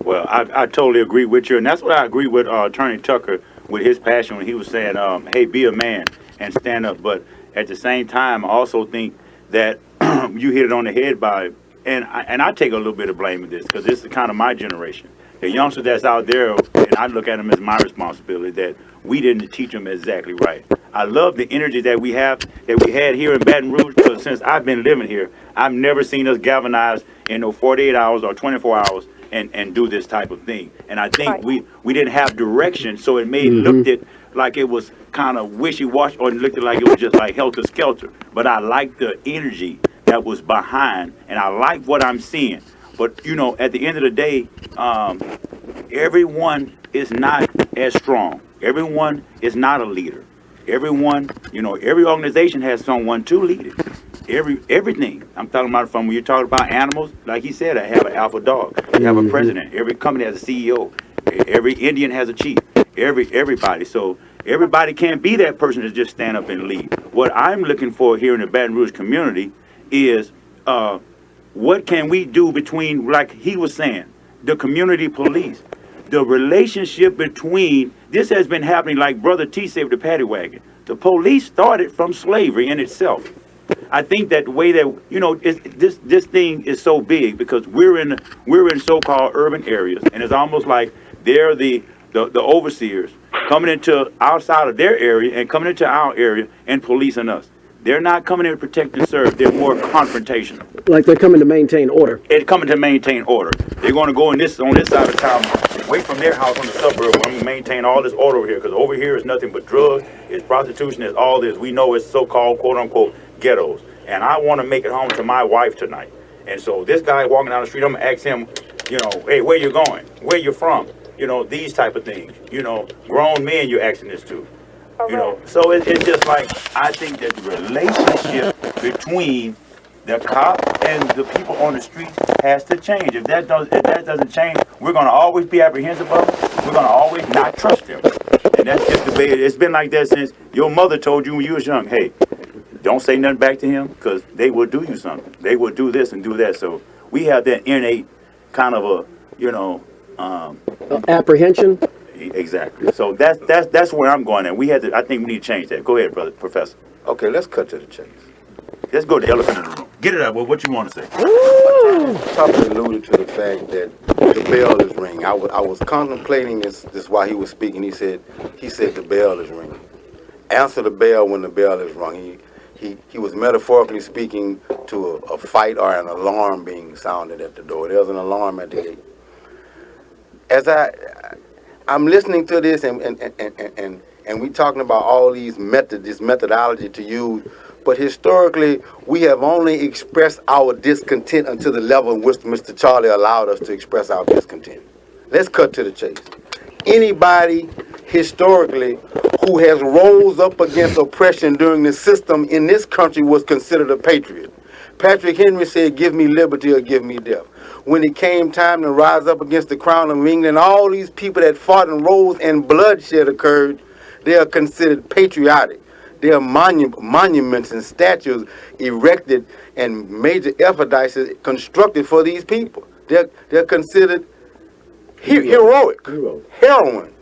Well, I totally agree with you, and that's what I agree with Attorney Tucker with his passion when he was saying, hey, be a man and stand up. But at the same time, I also think that you hit it on the head by, and I take a little bit of blame in this because this is kind of my generation. The youngsters that's out there, and I look at them as my responsibility, that we didn't teach them exactly right. I love the energy that we had here in Baton Rouge, because since I've been living here, I've never seen us galvanized in no 48 hours or 24 hours and do this type of thing. And I think we didn't have direction, so it looked it like it was kind of wishy-washy, or it looked like it was just like helter-skelter. But I like the energy that was behind, and I like what I'm seeing. But, you know, at the end of the day, everyone is not as strong. Everyone is not a leader. Everyone, you know, every organization has someone to lead it. Everything. I'm talking about from when you're talking about animals, like he said, I have an alpha dog. You have a president. Every company has a CEO. Every Indian has a chief. Everybody. So everybody can't be that person to just stand up and lead. What I'm looking for here in the Baton Rouge community is what can we do between, like he was saying, the community police, the relationship between, this has been happening like Brother T said with the paddy wagon. The police started from slavery in itself. I think that the way that, you know, this thing is so big because we're in so-called urban areas, and it's almost like they're the overseers coming into outside of their area and coming into our area and policing us. They're not coming in to protect and serve. They're more confrontational. Like they're coming to maintain order. They're coming to maintain order. They're going to go on this side of town, away from their house on the suburb. I'm going to maintain all this order over here, because over here is nothing but drugs, it's prostitution, it's all this. We know it's so-called, quote-unquote, ghettos. And I want to make it home to my wife tonight. And so this guy walking down the street, I'm going to ask him, you know, hey, where you going? Where you from? You know, these type of things. You know, grown men you're asking this to. You know, so it's just like, I think that the relationship between the cop and the people on the street has to change. If that doesn't change, we're going to always be apprehensive of them. We're going to always not trust them. And that's just the way it's been like that since your mother told you when you was young, hey, don't say nothing back to him, because they will do you something. They will do this and do that. So we have that innate kind of a, you know, apprehension. Exactly. So that's where I'm going at. I think we need to change that. Go ahead, brother, Professor. Okay, let's cut to the chase. Let's go to the elephant in the room. Get it out. Well, what you want to say? Tucker alluded to the fact that the bell is ringing. I was contemplating this while he was speaking. He said the bell is ringing. Answer the bell when the bell is rung. he was metaphorically speaking to a fight or an alarm being sounded at the door. There was an alarm at the gate. As I'm listening to this and we talking about all these this methodology to use, but historically we have only expressed our discontent until the level in which Mr. Charlie allowed us to express our discontent. Let's cut to the chase. Anybody historically who has rose up against oppression during the system in this country was considered a patriot. Patrick Henry said, "Give me liberty or give me death." When it came time to rise up against the crown of England, all these people that fought and rose and bloodshed occurred, they are considered patriotic. There are monuments and statues erected and major effigies constructed for these people. They're considered heroic, heroines.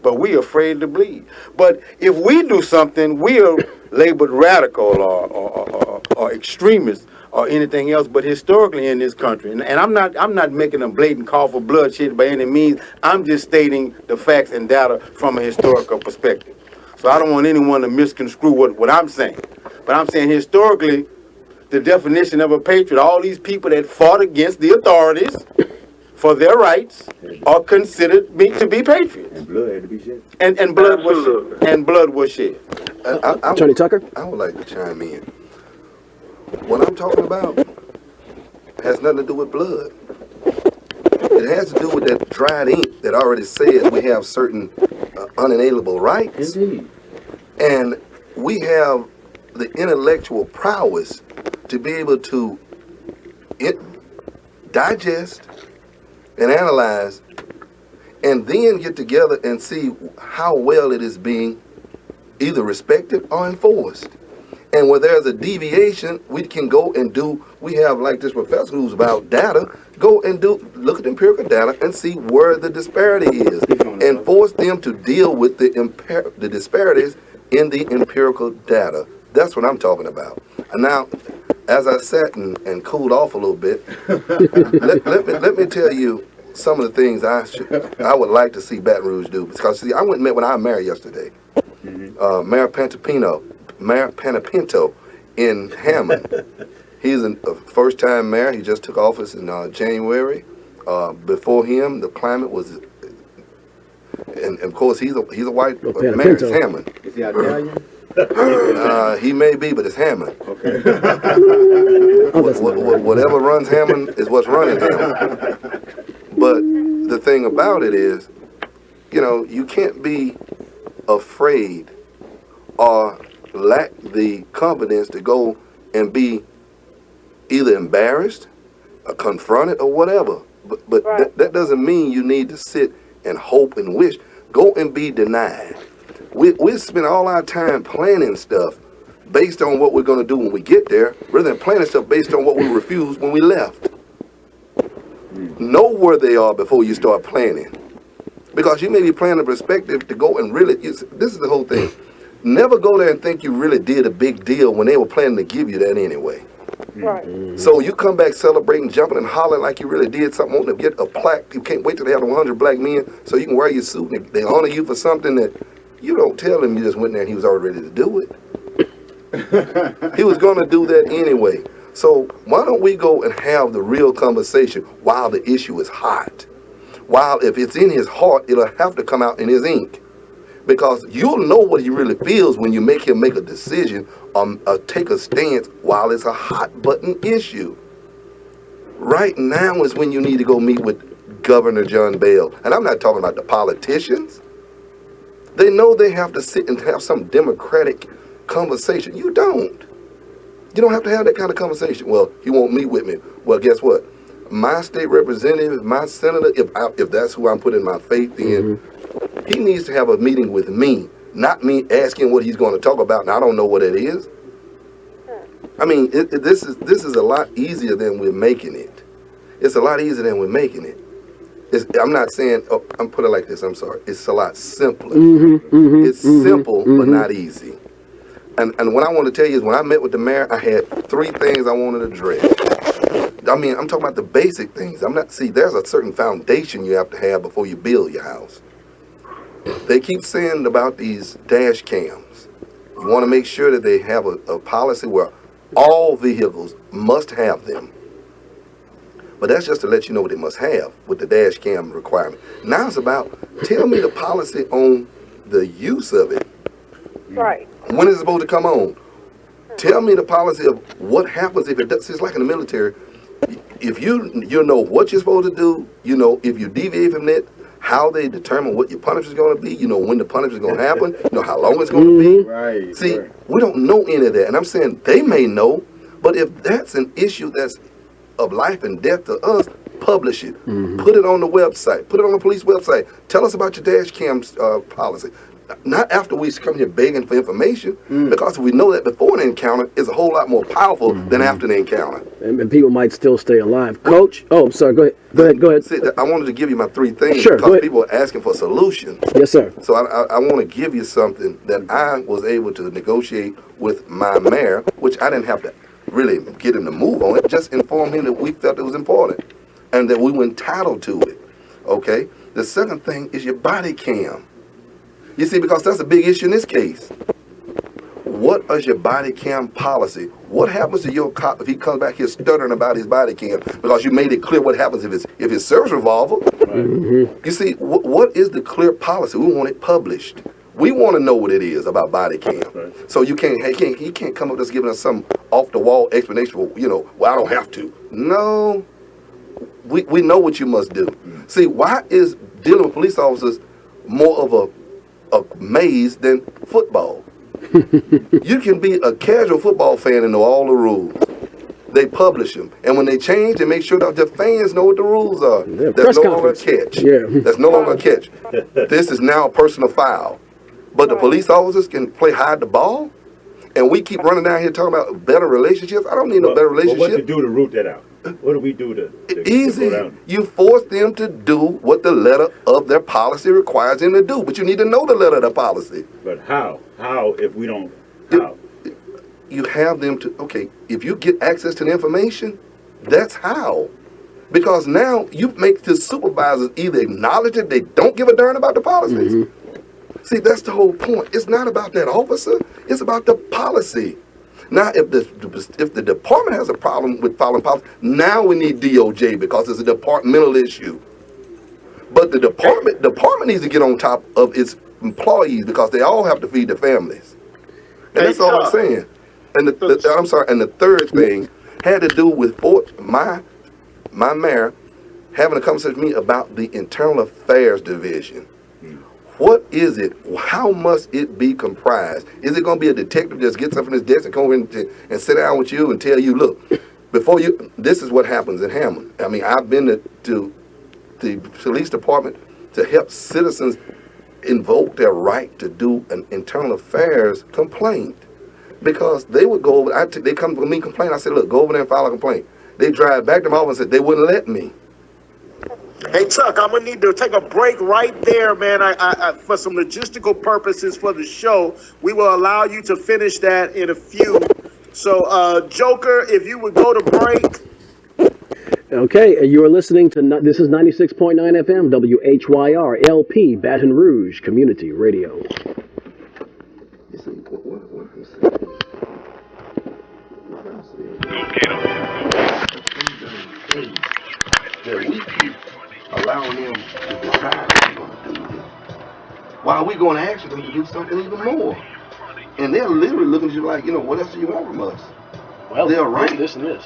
But we are afraid to bleed. But if we do something, we are labeled radical or extremists or anything else. But historically in this country, and I'm not making a blatant call for bloodshed by any means. I'm just stating the facts and data from a historical perspective. So I don't want anyone to misconstrue what I'm saying. But I'm saying historically, the definition of a patriot, all these people that fought against the authorities for their rights are considered to be patriots. And blood had to be shed. And blood was shed. And blood was shed. Attorney Tucker? I would like to chime in. What I'm talking about has nothing to do with blood. It has to do with that dried ink that already says we have certain unalienable rights. Indeed. And we have the intellectual prowess to be able to digest and analyze and then get together and see how well it is being either respected or enforced. And where there's a deviation, we can go and we have like this professor who's about data, go and look at empirical data and see where the disparity is and force them to deal with the disparities in the empirical data. That's what I'm talking about. And now, as I sat and cooled off a little bit, let me tell you some of the things I would like to see Baton Rouge do. Because see, I went and met with our mayor yesterday, Mayor Panapinto in Hammond. He's a first-time mayor. He just took office in January. Before him, the climate was, and of course he's a white mayor. It's Hammond. Is he Italian? He may be, but it's Hammond. Okay. Whatever runs Hammond is what's running Hammond. But the thing about it is, you can't be afraid or lack the confidence to go and be either embarrassed or confronted or whatever. But right. that doesn't mean you need to sit and hope and wish. Go and be denied. We spend all our time planning stuff based on what we're going to do when we get there, rather than planning stuff based on what we refused when we left. Know where they are before you start planning. Because you may be planning a perspective to go and really, this is the whole thing. Never go there and think you really did a big deal when they were planning to give you that anyway. Right. So you come back celebrating, jumping and hollering like you really did something, wanting to get a plaque. You can't wait till they have 100 black men so you can wear your suit and they honor you for something that you don't tell them you just went there and he was already ready to do it. He was going to do that anyway. So why don't we go and have the real conversation while the issue is hot? While if it's in his heart, it'll have to come out in his ink. Because you'll know what he really feels when you make him make a decision or take a stance while it's a hot button issue. Right now is when you need to go meet with Governor John Bell. And I'm not talking about the politicians. They know they have to sit and have some democratic conversation. You don't. You don't have to have that kind of conversation. Well, he won't meet with me. Well, guess what? My state representative, my senator, if that's who I'm putting my faith in, he needs to have a meeting with me, not me asking what he's going to talk about, and I don't know what it is. I mean, this is a lot easier than we're making it. It's a lot easier than we're making it. I'm not saying, I'm putting it like this, I'm sorry. It's a lot simpler. It's simple, but not easy. And what I want to tell you is when I met with the mayor, I had 3 things I wanted to address. I mean, I'm talking about the basic things. There's a certain foundation you have to have before you build your house. They keep saying about these dash cams. We want to make sure that they have a policy where all vehicles must have them. But that's just to let you know what they must have with the dash cam requirement. Now it's about, tell me the policy on the use of it. Right. When is it supposed to come on? Tell me the policy of what happens if it does. It's like in the military. If you know what you're supposed to do, you know if you deviate from it, how they determine what your punishment is going to be, you know when the punishment is going to happen, you know how long it's going to be. Right. See, we don't know any of that. And I'm saying they may know, but if that's an issue that's of life and death to us, publish it. Put it on the website. Put it on the police website. Tell us about your dash cam policy. Not after we come here begging for information, because we know that before an encounter is a whole lot more powerful than after the encounter. And people might still stay alive. Coach? Oh, I'm sorry. Go ahead. See, I wanted to give you my 3 things Sure, because people are asking for solutions. Yes, sir. So I want to give you something that I was able to negotiate with my mayor, which I didn't have to really get him to move on it, just inform him that we felt it was important and that we were entitled to it. Okay? The second thing is your body cam. You see, because that's a big issue in this case. What is your body cam policy? What happens to your cop if he comes back here stuttering about his body cam? Because you made it clear what happens if it's service revolver. You see, what is the clear policy? We want it published. We want to know what it is about body cam. So you can't he can't come up just giving us some off the wall explanation for, well, I don't have to. No. We know what you must do. See, why is dealing with police officers more of a maze than football? You can be a casual football fan and know all the rules. They publish them, and when they change, they make sure that the fans know what the rules are. Yeah, That's no longer a catch. Yeah. That's no longer a catch. This is now a personal foul. But the police officers can play hide the ball, and we keep running down here talking about better relationships. I don't need no better relationship. What to do to root that out? What do we do to Easy. go down? You force them to do what the letter of their policy requires them to do, but you need to know the letter of the policy. But how? How if we don't? How? You have them to, okay, if you get access to the information, that's how. Because now you make the supervisors either acknowledge it, they don't give a darn about the policies. See, that's the whole point. It's not about that officer, it's about the policy. Now, if the department has a problem with following policy, now we need DOJ because it's a departmental issue. But the department needs to get on top of its employees because they all have to feed their families. And that's all I'm saying. And the third thing had to do with my mayor having a conversation with me about the Internal Affairs Division. What is it? How must it be comprised? Is it going to be a detective that just gets up from his desk and come over and sit down with you and tell you, look, this is what happens in Hammond. I mean, I've been to the police department to help citizens invoke their right to do an internal affairs complaint. Because they would go over, they come to me complain, I said, look, go over there and file a complaint. They drive back to my office and said they wouldn't let me. Hey, Chuck, I'm going to need to take a break right there, man. I for some logistical purposes for the show, we will allow you to finish that in a few. So, Joker, if you would go to break. Okay, you are listening to, this is 96.9 FM, WHYR, LP, Baton Rouge Community Radio. That we keep allowing them to decide what they're going to do. While we're going to ask them to do something even more. And they're literally looking at you like, what else do you want from us? Well, they're right. This and this.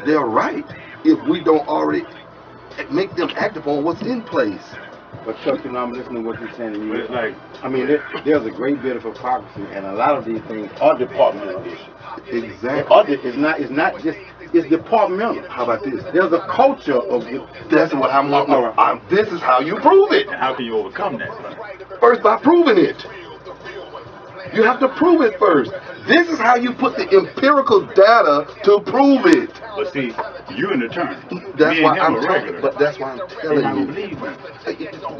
They're right if we don't already make them act upon what's in place. But Chuck, I'm listening to what you're saying. And it's like, there's a great bit of hypocrisy, and a lot of these things are departmental issues. Exactly. It's not just, it's departmental. How about this? There's a culture of That's what I'm wanting. This is how you prove it. How can you overcome that? First, by proving it. You have to prove it first. This is how you put the empirical data to prove it. But see, you're an attorney. That's why I'm talking. But that's why I'm telling you.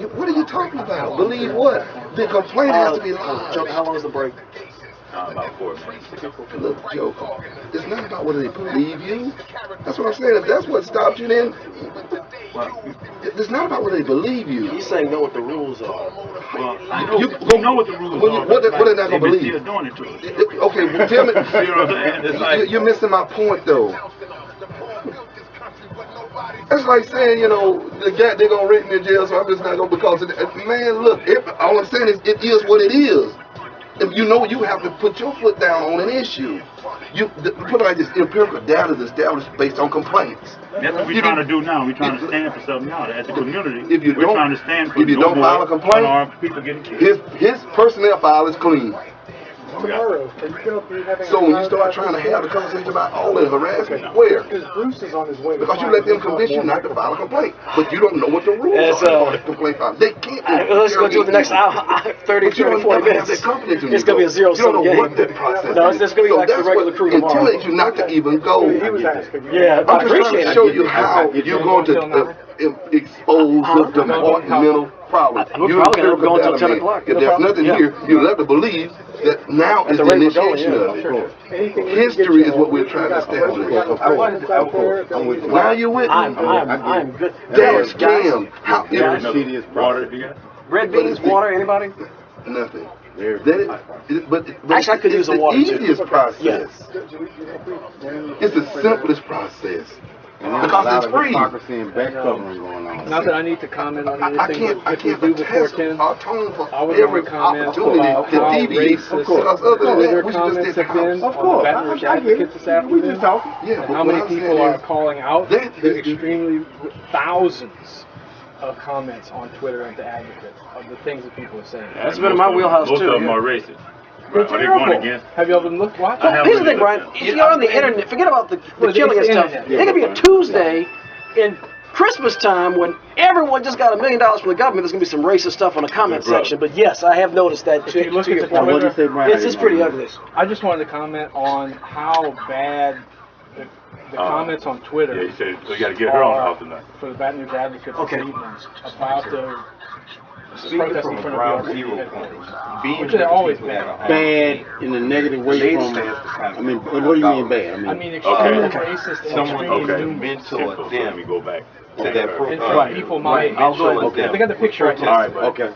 What are you talking about? Believe what? The complaint has to be live. Chuck, how long is the break? About 4 minutes. Look, Joker, it's not about whether they believe you. That's what I'm saying. If that's what stopped you, then It's not about what they believe you. He's saying know what the rules are. Well, I know, we know what the rules are. What they're not gonna believe? Still doing it to us. Okay, well, tell me. You know what I'm saying? It's like, You're missing my point, though. That's like saying, you know, they're gonna rent me in jail, so I'm just not gonna because of that. Man, look, all I'm saying is it is what it is. If you know you have to put your foot down on an issue. Put it like this: empirical data is established based on complaints. that's what we're trying to do now. We're trying to stand for something now. As a community, If you we're don't, trying to stand for if you no don't more file a complaint, unarmed people getting killed. his personnel file is clean. Tomorrow, are you going to be having So when you start trying to have a conversation about all that harassment, where? Because Bruce is on his way. Because you let them convince you not to file a complaint, but you don't know what the rules are on the complaint file. They can't. Let's go to the next hour, 30, 40 minutes. It's going to be a zero-sum game. You don't know what that process is. No, it's going to be like the regular crew tomorrow. Intimidates you not to even go. He was asking. Yeah, I I'm just trying appreciate to it. show you how you're going to expose the departmental problems. We're probably going to go until 10 o'clock. If there's nothing here, you're left to believe that now is the initiation of it. History is what we're trying to establish. Now you're with me. I'm good. Damn scam. How Water, Red beans, water, anybody? nothing. But Actually, I could use a water, It's too. the easiest process. It's the simplest process. Because it's free. And back covering going on. Not that I need to comment on I anything, can't but if we do before 10, atone for I would every want to comment opportunity about to how deviate. racist Because other than Twitter that, we should comments just stay have been house. on the Baton Rouge Advocate this afternoon, Yeah, and but how what many I'm people saying are is calling out that the is- extremely thousands of comments on Twitter at the Advocate of the things that people are saying. That's been in my wheelhouse, most too. Most of them yeah. are racist. They're Are they terrible. going against? Have you all been watching? I have. Here's the thing, Brian. If you're on the internet, forget about the Well, killing and it's stuff. internet. It could be a Tuesday in Christmas time when everyone just got $1 million from the government. There's going to be some racist stuff on the comment section. But yes, I have noticed that. If you look to at your the point. Twitter, It's pretty ugly. I just wanted to comment on how bad the comments on Twitter Yeah, you said we got to get her on are off tonight. for the Baton Rouge Advocate this Okay. evening about the Speaking protest from in a front ground of the zero RCD point, headquarters, being which with they're the always people been. that are Bad in a negative way Ladies from. stands to I mean, what do you mean bad? I mean, extremely Okay. racist and Someone extremely needs to numerous. mentor Let them me go back. to that And for people my I'll go age, they got the picture right All there. right, okay.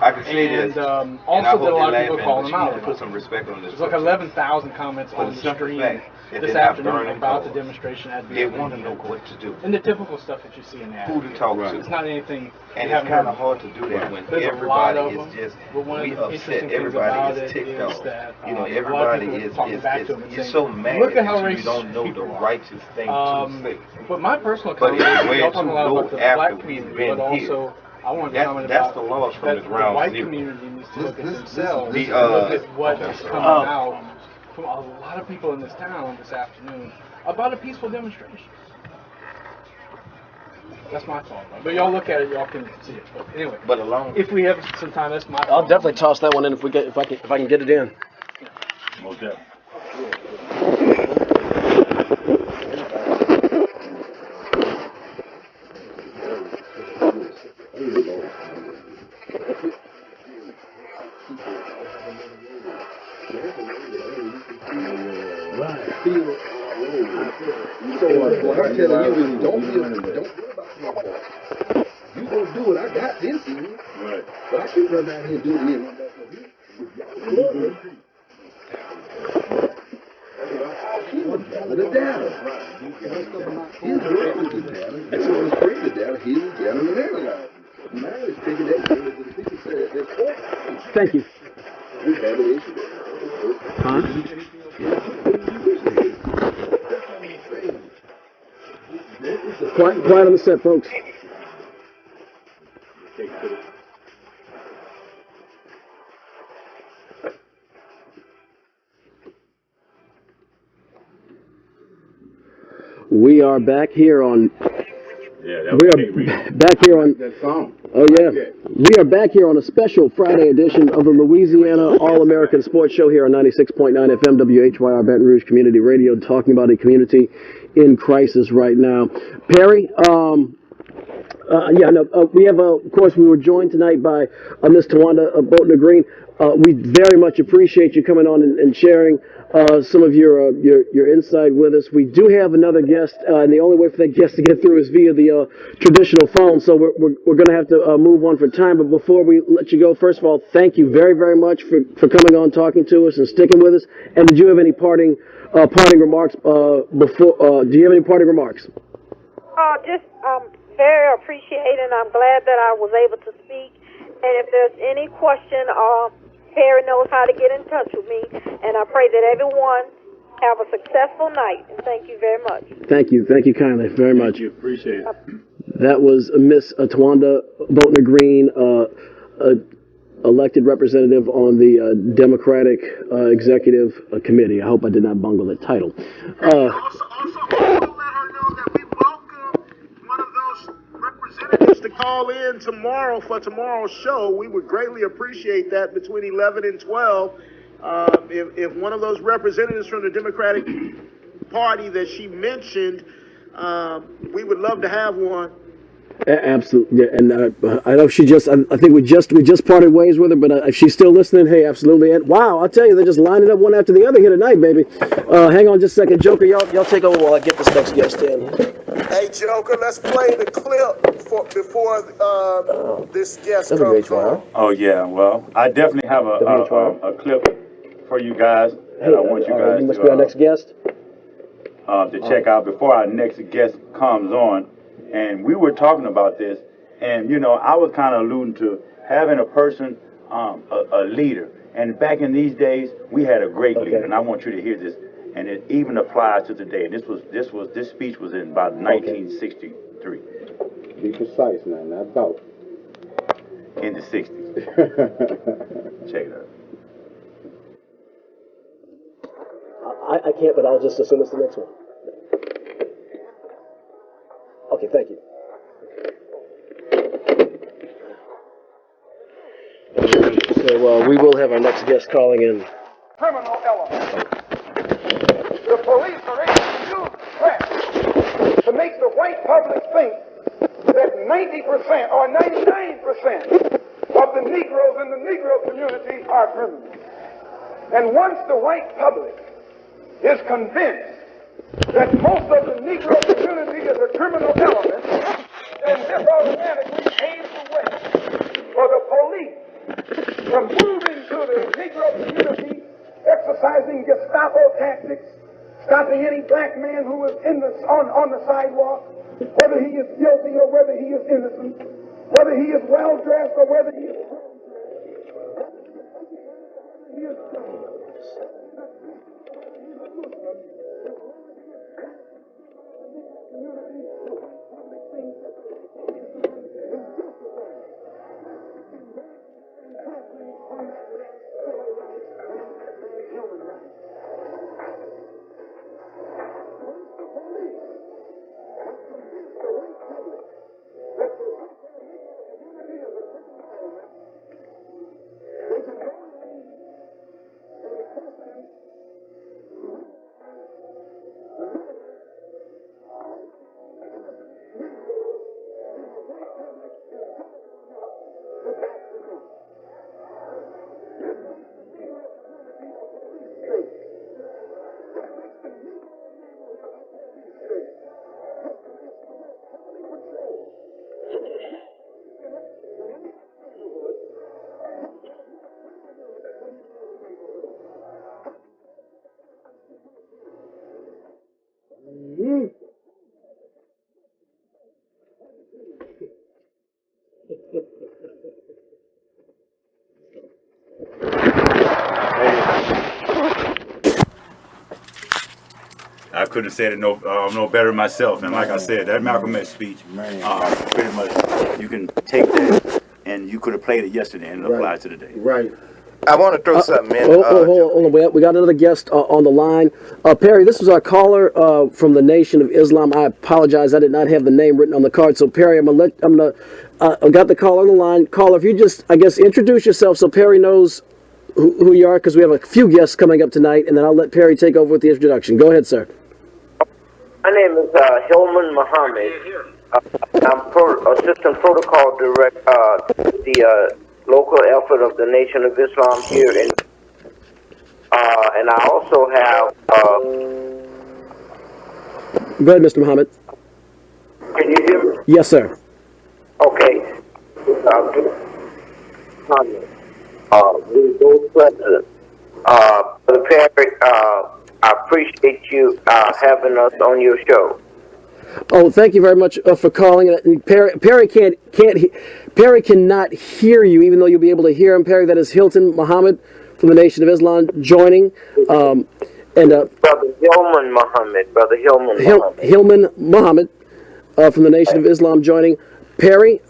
I can say And this. And also I that hope a lot they're of people laughing, call but them you need out. to put some respect on this. There's like 11,000 comments For on the the simple stream fact that this they have afternoon burning about the cause. demonstration at They the want to know what to do, and the typical stuff that you see in the who ad. to talk It's to. not anything And you it's haven't kind of heard. hard to do that when There's a lot everybody of is them, just, but one of we the interesting upset, things everybody about is it ticked is off. that You know, a lot of everybody people is, talking back to them and you're saying, so mad look at how that you racist don't know the people are. righteous thing to say. But my personal But comment it's is, way y'all talking a lot too about the low black after we've community, been but here. also I wanted to That's- comment that's about the loss from that the ground white zero. community needs to look at themselves, the, look at what is coming Oh. out from a lot of people in this town this afternoon about a peaceful demonstration. That's my thought. But y'all look at it, y'all can see it. But anyway, But along if we have some time, that's my I'll thought. definitely toss that one in if I can get it in. Most definitely. So what I'm telling you is don't worry about my boss. You gonna do it, I got this in you. Right. But I can't run down here and do it again. Gather the data. Here's the rest of the data. That's what was created the data. Here's the data and analyze. Now it's taking that data to the people say that they're Thank you. we have an issue. Huh? Quiet on the set, folks. We are back here on. Yeah, that We was are back here on. That song. Oh yeah, we are back here on a special Friday edition of the Louisiana All American Sports Show here on 96.9 FM WHYR Baton Rouge Community Radio, talking about a community in crisis right now. Perry, We have, of course, we were joined tonight by Ms. Tawanda Boatner Green. We very much appreciate you coming on and sharing some of your insight with us. We do have another guest, and the only way for that guest to get through is via the traditional phone. So we're going to have to move on for time. But before we let you go, first of all, thank you very, very much for coming on, talking to us, and sticking with us. And did you have any parting remarks before? Do you have any parting remarks? Just very appreciated, and I'm glad that I was able to speak. And if there's any question, Perry knows how to get in touch with me. And I pray that everyone have a successful night. And thank you very much. Thank you kindly, very much. Thank you, appreciate it. That was Miss Tawanda Boatner Green, elected representative on the Democratic Executive Committee. I hope I did not bungle that title. Also, let her know that we welcome one of those representatives to call in tomorrow for tomorrow's show. We would greatly appreciate that between 11 and 12. If one of those representatives from the Democratic Party that she mentioned, we would love to have one. Absolutely, and I know she just. I think we just parted ways with her, but if she's still listening, hey, absolutely. And wow, I'll tell you, they're just lining up one after the other here tonight, baby. Hang on just a second, Joker. Y'all take over while I get this next guest in. Hey, Joker, let's play the clip before this guest comes on. Oh yeah, well, I definitely have a clip for you guys that I want you guys must be our next guest. To check out before our next guest comes on. And we were talking about this, and I was kind of alluding to having a person, a leader. And back in these days, we had a great leader, and I want you to hear this. And it even applies to today. And this speech was in about 1963. Be precise now, not about. In the 60s. Check it out. I can't, but I'll just assume it's the next one. Okay, thank you. So we will have our next guest calling in. Criminal element. The police are able to use threats to make the white public think that 90% or 99% of the Negroes in the Negro community are criminals. And once the white public is convinced that most of the Negro community is a criminal element, then this automatically paves the way for the police from moving to the Negro community, exercising Gestapo tactics, stopping any black man who is on the sidewalk, whether he is guilty or whether he is innocent, whether he is well dressed or whether he is I couldn't have said it no better myself. And like I said, that Malcolm X speech, pretty much, you can take that and you could have played it yesterday and it applies to today. Right. I want to throw something in. Hold on. We got another guest on the line. Perry, this was our caller from the Nation of Islam. I apologize, I did not have the name written on the card. So Perry, I got the caller on the line. Caller, if you just, I guess, introduce yourself so Perry knows who you are, because we have a few guests coming up tonight, and then I'll let Perry take over with the introduction. Go ahead, sir. My name is Hilman Muhammad. Assistant Protocol Director, the local effort of the Nation of Islam here, and I also have. Go ahead, Mr. Muhammad. Can you hear me? Yes, sir. Okay. We're both presidents. Brother Perry, I appreciate you having us on your show. Oh, thank you very much for calling. Perry Perry cannot hear you, even though you'll be able to hear him. Perry, that is Hilton Muhammad from the Nation of Islam joining. Brother Hillman Muhammad. Hillman Muhammad from the Nation of Islam joining. Perry.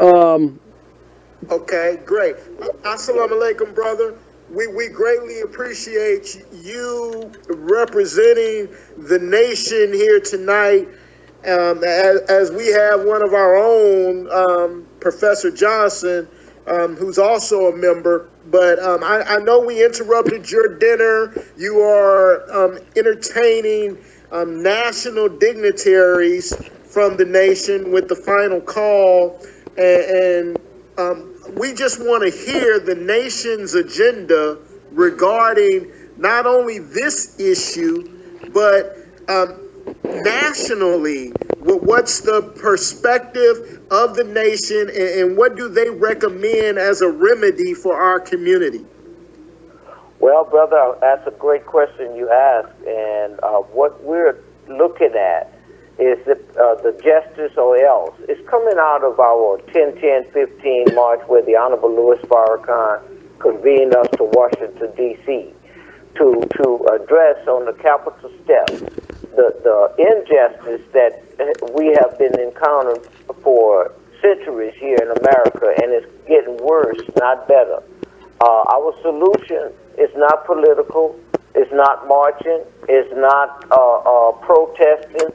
Okay, great. Assalamu alaikum, brother. We greatly appreciate you representing the nation here tonight. As we have one of our own, Professor Johnson, who's also a member. But I know we interrupted your dinner. You are entertaining national dignitaries from the nation with the final call. And we just want to hear the nation's agenda regarding not only this issue, but nationally. What's the perspective of the nation, and what do they recommend as a remedy for our community? Well, brother, that's a great question you asked, and what we're looking at is the justice or else. It's coming out of our 10-10-15 march where the Honorable Louis Farrakhan convened us to Washington, D.C. to address on the Capitol steps the injustice that we have been encountering for centuries here in America, and it's getting worse, not better. Our solution is not political, it's not marching, it's not protesting,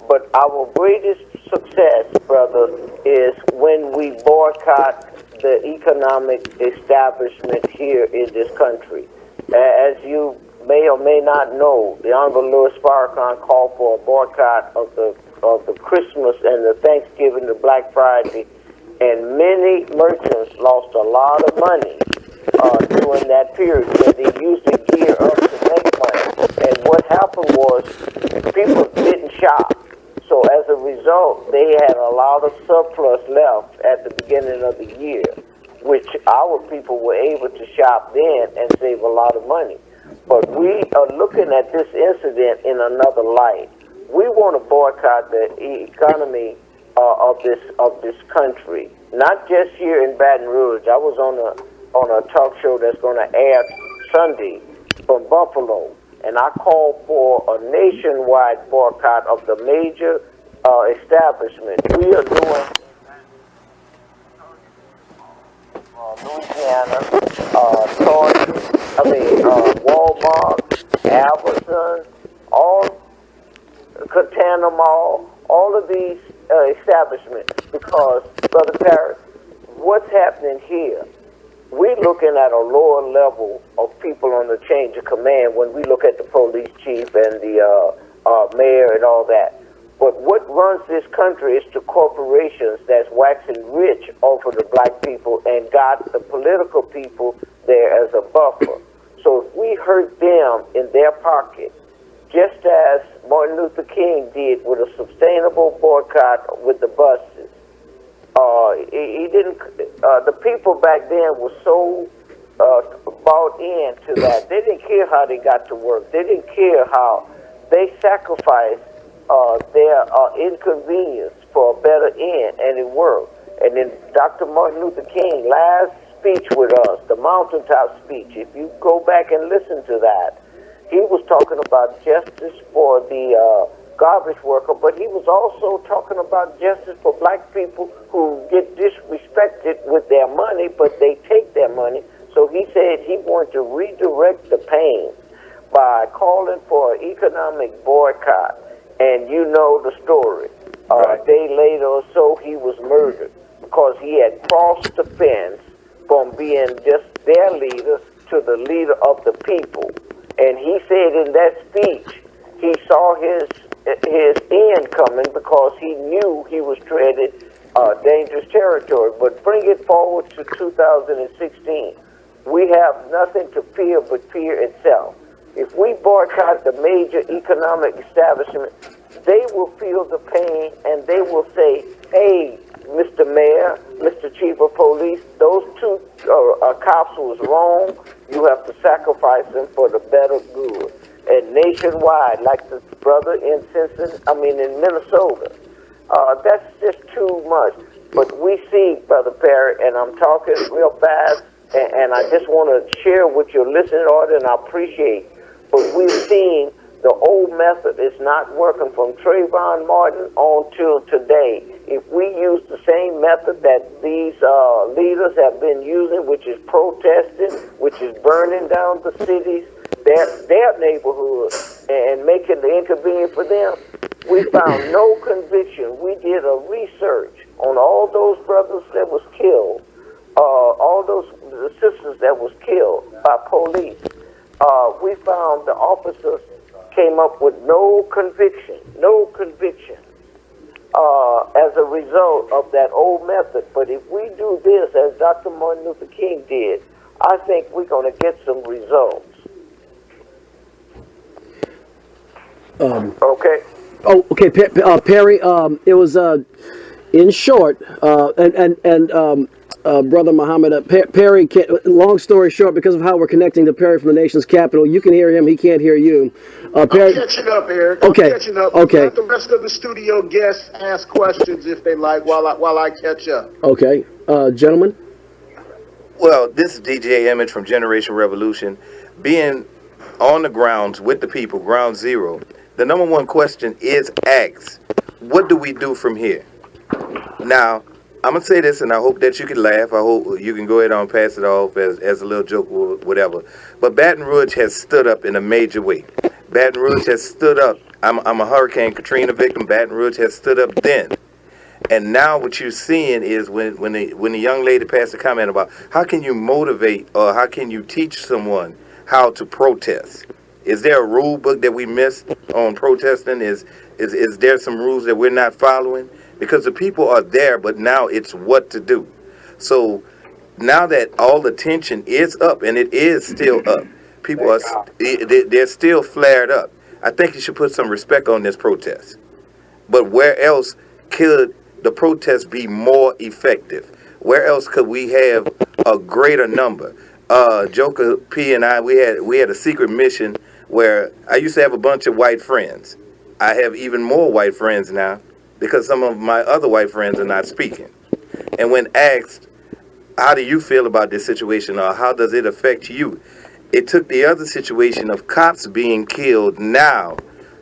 but our greatest success, brother, is when we boycott the economic establishment here in this country. As you may or may not know, the Honorable Louis Farrakhan called for a boycott of the Christmas and the Thanksgiving, the Black Friday, and many merchants lost a lot of money during that period where they used to gear up to make money. And what happened was people didn't shop. So as a result, they had a lot of surplus left at the beginning of the year, which our people were able to shop then and save a lot of money. But we are looking at this incident in another light. We want to boycott the economy of this country, not just here in Baton Rouge. I was on a talk show that's going to air Sunday from Buffalo, and I called for a nationwide boycott of the major establishments. We are doing Louisiana, Walmart, Albertson, Catana Mall, all of these establishments, because, Brother Paris, what's happening here? We're looking at a lower level of people on the chain of command when we look at the police chief and the mayor and all that. But what runs this country is the corporations that's waxing rich over the black people and got the political people there as a buffer. So if we hurt them in their pocket, just as Martin Luther King did with a sustainable boycott with the buses, he didn't. The people back then were so bought into that. They didn't care how they got to work. They didn't care how they sacrificed their inconvenience for a better end, and it worked. And then Dr. Martin Luther King last speech with us, the mountaintop speech. If you go back and listen to that, he was talking about justice for the garbage worker, but he was also talking about justice for black people who get disrespected with their money, but they take their money. So he said he wanted to redirect the pain by calling for an economic boycott. And you know the story. A day later or so, he was murdered because he had crossed the fence from being just their leader to the leader of the people. And he said in that speech, he saw his his end coming because he knew he was treading dangerous territory. But bring it forward to 2016. We have nothing to fear but fear itself. If we boycott the major economic establishment, they will feel the pain and they will say, hey, Mr. Mayor, Mr. Chief of Police, those two cops was wrong. You have to sacrifice them for the better good. And nationwide, like the brother in in Minnesota, that's just too much. But we see, Brother Perry, and I'm talking real fast, and I just want to share with your listening audience, and I appreciate. But we've seen the old method is not working from Trayvon Martin on till today. If we use the same method that these leaders have been using, which is protesting, which is burning down the cities, their neighborhoods, and making the inconvenient for them, we found no conviction. We did a research on all those brothers that was killed, all those the sisters that was killed by police. We found the officers came up with no conviction as a result of that old method. But if we do this as Dr. Martin Luther King did, I think we're going to get some results. Okay. Oh, okay, Perry. It was in short, Brother Muhammad, Perry. Long story short, because of how we're connecting to Perry from the nation's capital, you can hear him, he can't hear you. Perry, I'm catching up, Eric. Okay. I'm catching up. Okay. Let the rest of the studio guests ask questions if they like while I catch up. Okay, gentlemen. Well, this is DJ Emmett from Generation Revolution. Being on the grounds with the people, ground zero, the number one question is asked, what do we do from here? Now, I'm going to say this, and I hope that you can laugh. I hope you can go ahead and pass it off as a little joke or whatever. But Baton Rouge has stood up in a major way. Baton Rouge has stood up. I'm a Hurricane Katrina victim. Baton Rouge has stood up then. And now what you're seeing is when the young lady passed a comment about how can you motivate or how can you teach someone how to protest? Is there a rule book that we missed on protesting? Is there some rules that we're not following? Because the people are there, but now it's what to do. So now that all the tension is up, and it is still up, people are they're still flared up. I think you should put some respect on this protest. But where else could the protest be more effective? Where else could we have a greater number? Joker P and I, we had a secret mission where I used to have a bunch of white friends. I have even more white friends now because some of my other white friends are not speaking. And when asked, how do you feel about this situation or how does it affect you? It took the other situation of cops being killed now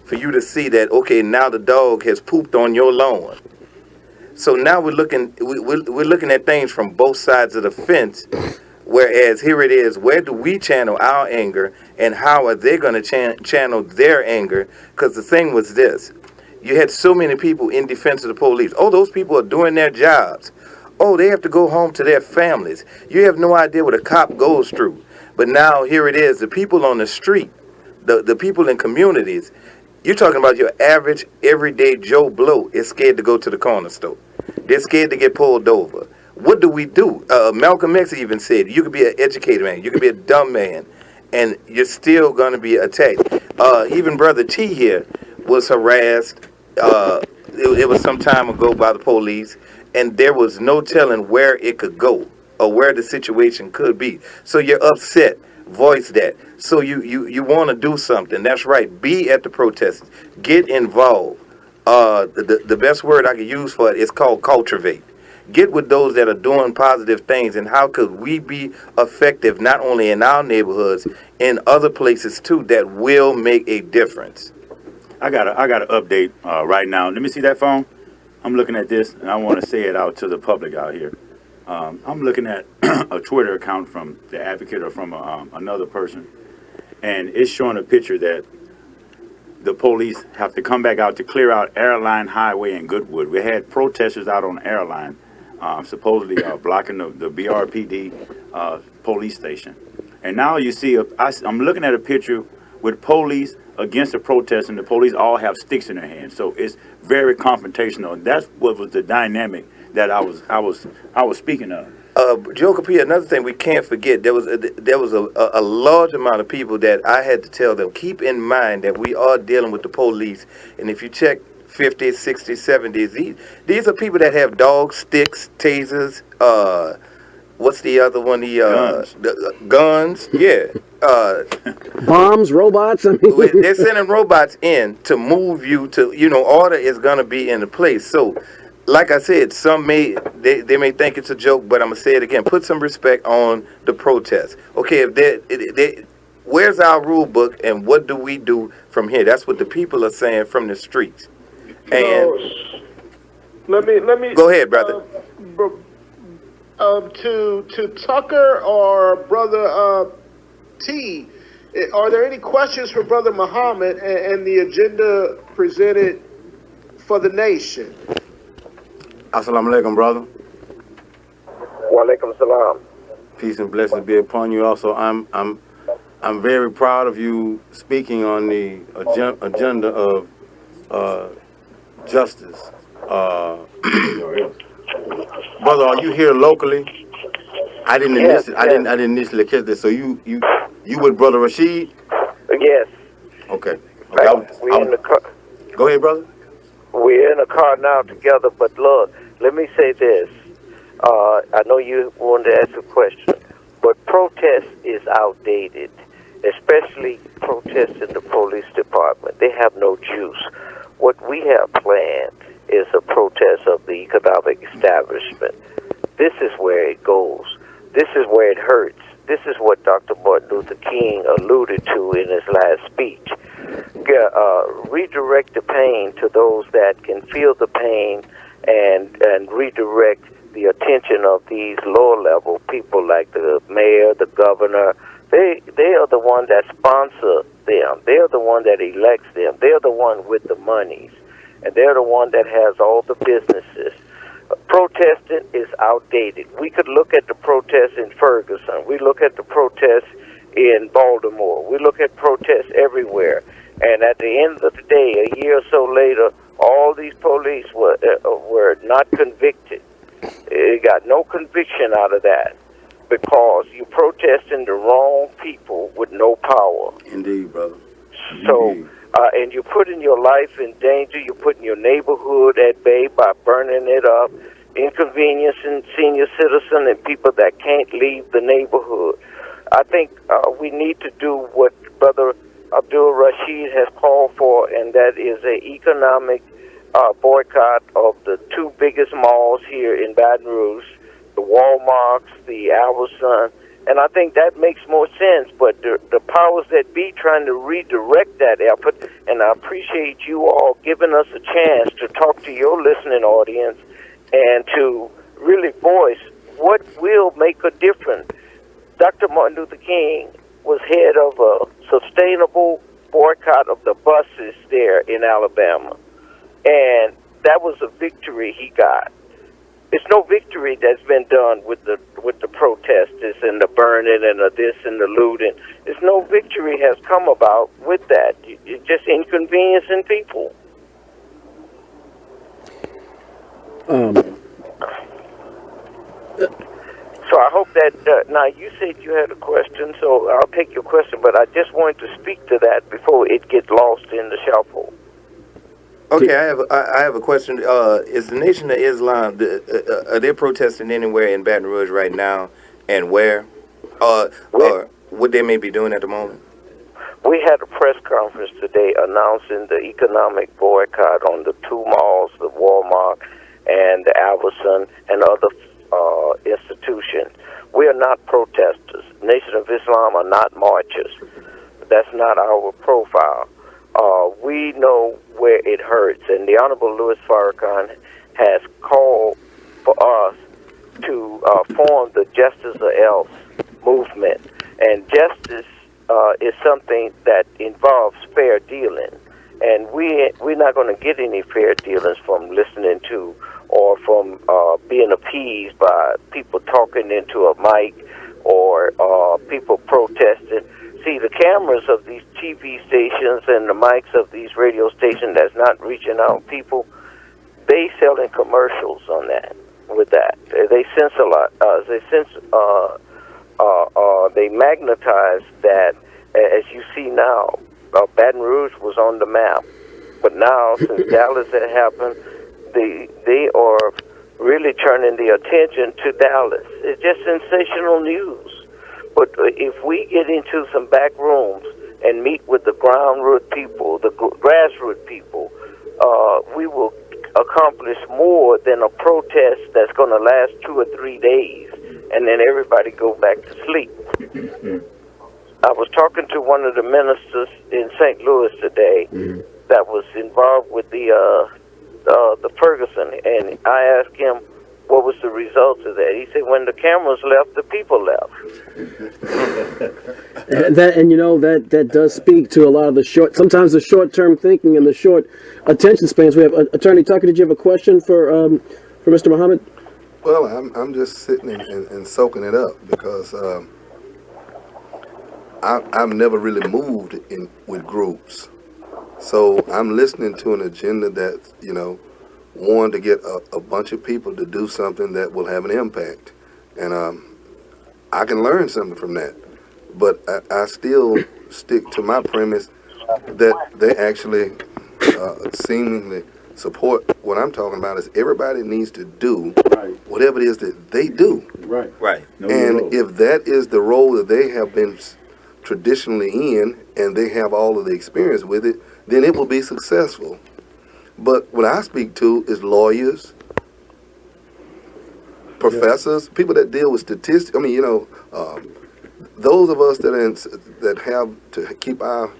for you to see that, okay, now the dog has pooped on your lawn. So now we're looking at things from both sides of the fence. Whereas here it is, where do we channel our anger and how are they going to channel their anger? Because the thing was this. You had so many people in defense of the police. Oh, those people are doing their jobs. Oh, they have to go home to their families. You have no idea what a cop goes through. But now here it is, the people on the street, the people in communities, you're talking about your average, everyday Joe Blow is scared to go to the corner store. They're scared to get pulled over. What do we do? Malcolm X even said, you could be an educated man, you could be a dumb man, and you're still going to be attacked. Even Brother T here was harassed. It was some time ago by the police, and there was no telling where it could go or where the situation could be. So you're upset. Voice that. So you want to do something. That's right. Be at the protest. Get involved. The best word I could use for it is called cultivate. Get with those that are doing positive things, and how could we be effective not only in our neighborhoods, in other places too, that will make a difference. I got an update right now. Let me see that phone. I'm looking at this, and I want to say it out to the public out here. I'm looking at a Twitter account from the advocate or from another person, and it's showing a picture that the police have to come back out to clear out Airline Highway in Goodwood. We had protesters out on Airline, supposedly blocking the BRPD police station. And now you see, I'm looking at a picture with police against the protest, and the police all have sticks in their hands. So it's very confrontational. And that's what was the dynamic that I was speaking of. Joe Capri, another thing we can't forget, there was a large amount of people that I had to tell them, keep in mind that we are dealing with the police, and if you check 50s, 60s, 70s, these are people that have dogs, sticks, tasers, what's the other one? Guns, yeah. Bombs, robots. I mean, they're sending robots in to move you to, order is going to be in the place. So, like I said, some they may think it's a joke, but I'm gonna say it again. Put some respect on the protest. Okay, if where's our rule book, and what do we do from here? That's what the people are saying from the streets. And let me go ahead, brother. To Tucker or Brother T, are there any questions for Brother Muhammad and the agenda presented for the nation? Assalamu alaikum, brother. Wa alaikum salam. Peace and blessings be upon you. Also, I'm very proud of you speaking on the agenda of justice. Brother, are you here locally? I didn't initially catch this. So you with Brother Rashid? Yes. Okay. We're in the car. Go ahead, brother. We're in a car now together, but look, let me say this. I know you wanted to ask a question, but protest is outdated, especially protests in the police department. They have no juice. What we have planned is a protest of the economic establishment. This is where it goes. This is where it hurts. This is what Dr. Martin Luther King alluded to in his last speech. Redirect the pain to those that can feel the pain, and redirect the attention of these lower level people like the mayor, the governor. They are the one that sponsor them. They are the one that elects them. They're the one with the monies, and they're the one that has all the businesses. Protesting is outdated. We could look at the protests in Ferguson. We look at the protests in Baltimore. We look at protests everywhere. And at the end of the day, a year or so later, all these police were not convicted. It got no conviction out of that because you're protesting the wrong people with no power. Indeed, brother. So, and you're putting your life in danger. You're putting your neighborhood at bay by burning it up, inconveniencing senior citizens and people that can't leave the neighborhood. I think we need to do what Brother Abdul Rashid has called for, and that is an economic boycott of the two biggest malls here in Baton Rouge, the Walmarts, the Albertson, and I think that makes more sense. But the powers that be trying to redirect that effort, and I appreciate you all giving us a chance to talk to your listening audience and to really voice what will make a difference. Dr. Martin Luther King was head of a sustainable boycott of the buses there in Alabama. And that was a victory he got. It's no victory that's been done with the protesters and the burning and the this and the looting. There's no victory has come about with that. It's just inconveniencing people. So I hope that, now you said you had a question, so I'll take your question, but I just wanted to speak to that before it gets lost in the shuffle. Okay, I have a question. Is the Nation of Islam, are they protesting anywhere in Baton Rouge right now, and where? Or what they may be doing at the moment? We had a press conference today announcing the economic boycott on the two malls, the Walmart and the Albertson and other institutions. We are not protesters. Nation of Islam are not marchers. That's not our profile. We know where it hurts, and the Honorable Louis Farrakhan has called for us to form the Justice or Else movement. And justice is something that involves fair dealing. And we're not going to get any fair dealings from listening to or from being appeased by people talking into a mic or people protesting. See, the cameras of these TV stations and the mics of these radio stations that's not reaching out people, they selling commercials on that. With that, they sense a lot. They magnetize that. As you see now, Baton Rouge was on the map, but now since Dallas had happened, they are really turning the attention to Dallas. It's just sensational news. But if we get into some back rooms and meet with the ground root people, the grassroots people, we will accomplish more than a protest that's going to last 2 or 3 days, and then everybody go back to sleep. I was talking to one of the ministers in St. Louis today that was involved with the Ferguson, and I asked him what was the result of that. He said, when the cameras left, the people left. That does speak to a lot of the sometimes the short-term thinking and the short attention spans. We have Attorney Tucker. Did you have a question for Mr. Muhammad? Well, I'm just sitting and soaking it up because I've never really moved with groups, so I'm listening to an agenda that wanted to get a bunch of people to do something that will have an impact. And I can learn something from that. But I still stick to my premise that they actually seemingly support what I'm talking about is everybody needs to do whatever it is that they do. Right. And if that is the role that they have been traditionally in and they have all of the experience with it, then it will be successful. But what I speak to is lawyers, professors, people that deal with statistics. I mean, those of us that have to keep our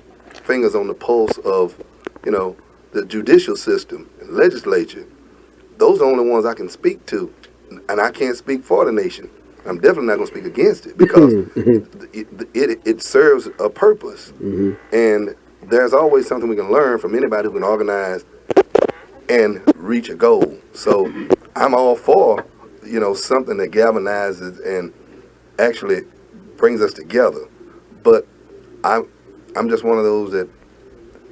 fingers on the pulse of, the judicial system, and legislature. Those are the only ones I can speak to, and I can't speak for the nation. I'm definitely not going to speak against it because it serves a purpose, and there's always something we can learn from anybody who can organize and reach a goal. So I'm all for, something that galvanizes and actually brings us together. But I'm just one of those that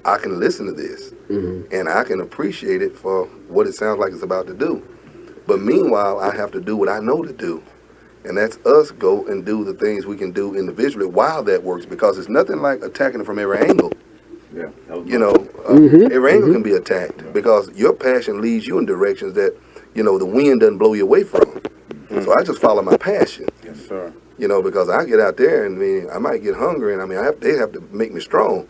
I can listen to this and I can appreciate it for what it sounds like it's about to do. But meanwhile, I have to do what I know to do. And that's us go and do the things we can do individually while that works, because it's nothing like attacking it from every angle. Yeah, every angle can be attacked because your passion leads you in directions that, the wind doesn't blow you away from. So I just follow my passion. Yes, sir. Because I get out there and I might get hungry, and they have to make me strong.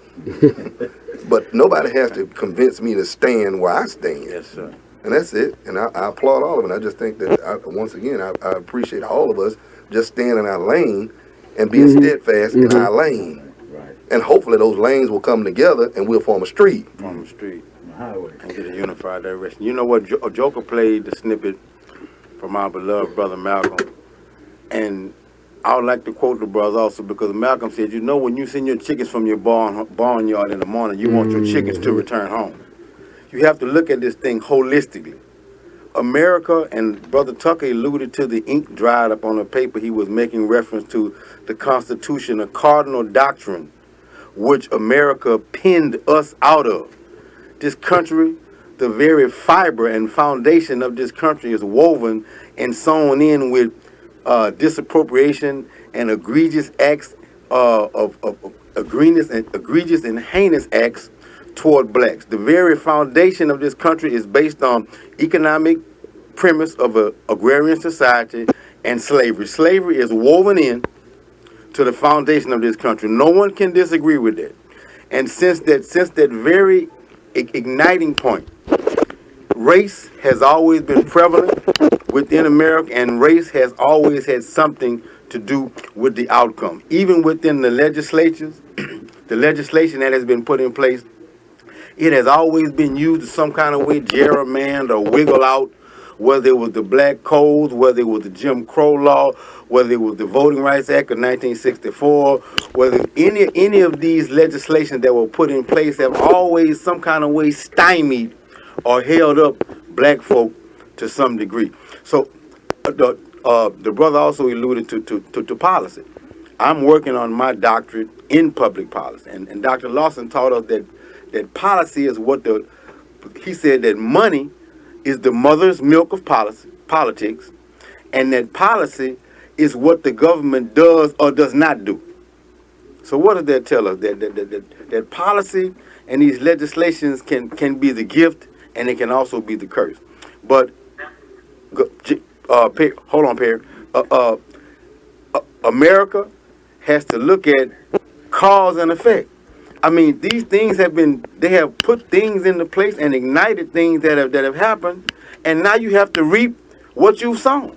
But nobody has to convince me to stand where I stand. Yes, sir. And that's it. And I applaud all of it. I just think that, once again, I appreciate all of us just staying in our lane and being steadfast in our lane. Right. And hopefully those lanes will come together and we'll form a street. A highway. And get a unified direction. You know what? Joker played the snippet from our beloved brother Malcolm. And I would like to quote the brother also, because Malcolm said, when you send your chickens from your barnyard in the morning, you want your chickens to return home. You have to look at this thing holistically. America, and Brother Tucker alluded to the ink dried up on the paper. He was making reference to the Constitution, a cardinal doctrine, which America pinned us out of. This country, the very fiber and foundation of this country is woven and sewn in with disappropriation and egregious acts of egregious and heinous acts toward blacks. The very foundation of this country is based on economic premise of an agrarian society and slavery. Slavery is woven in to the foundation of this country. No one can disagree with that. And since that very igniting point, race has always been prevalent within America, and race has always had something to do with the outcome. Even within the legislatures, the legislation that has been put in place, it has always been used in some kind of way, gerrymander or wiggle out, whether it was the Black Codes, whether it was the Jim Crow law, whether it was the Voting Rights Act of 1964, whether any of these legislations that were put in place have always some kind of way stymied or held up black folk to some degree. So the brother also alluded to policy. I'm working on my doctorate in public policy. And Dr. Lawson taught us that policy is he said that money is the mother's milk of politics, and that policy is what the government does or does not do. So what does that tell us? That policy and these legislations can be the gift, and it can also be the curse. But hold on, Perry. America has to look at cause and effect. I mean, these things they have put things into place and ignited things that have happened, and now you have to reap what you've sown.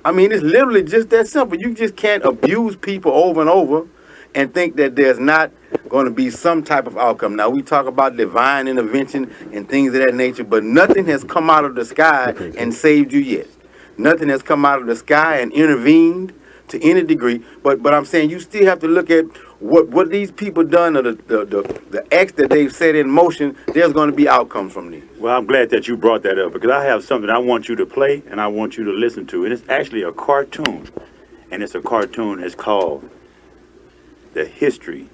I mean, it's literally just that simple. You just can't abuse people over and over and think that there's not going to be some type of outcome. Now, we talk about divine intervention and things of that nature, but nothing has come out of the sky and saved you yet. Nothing has come out of the sky and intervened to any degree. But I'm saying you still have to look at what these people done, or the acts that they've set in motion. There's going to be outcomes from these. Well, I'm glad that you brought that up, because I have something I want you to play and I want you to listen to. And it's actually a cartoon. And it's a cartoon. It's called The History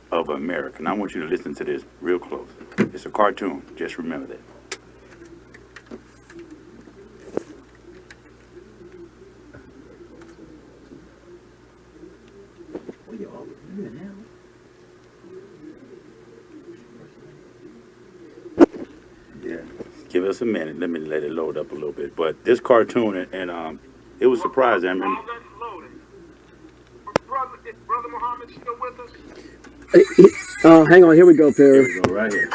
of America. And I want you to listen to this real close. It's a cartoon. Just remember that. Yeah, give us a minute. Let me let it load up a little bit. But this cartoon, and it was surprising. I mean, Brother Muhammad still with us? Hang on, here we go, Perry. Here we go, right here.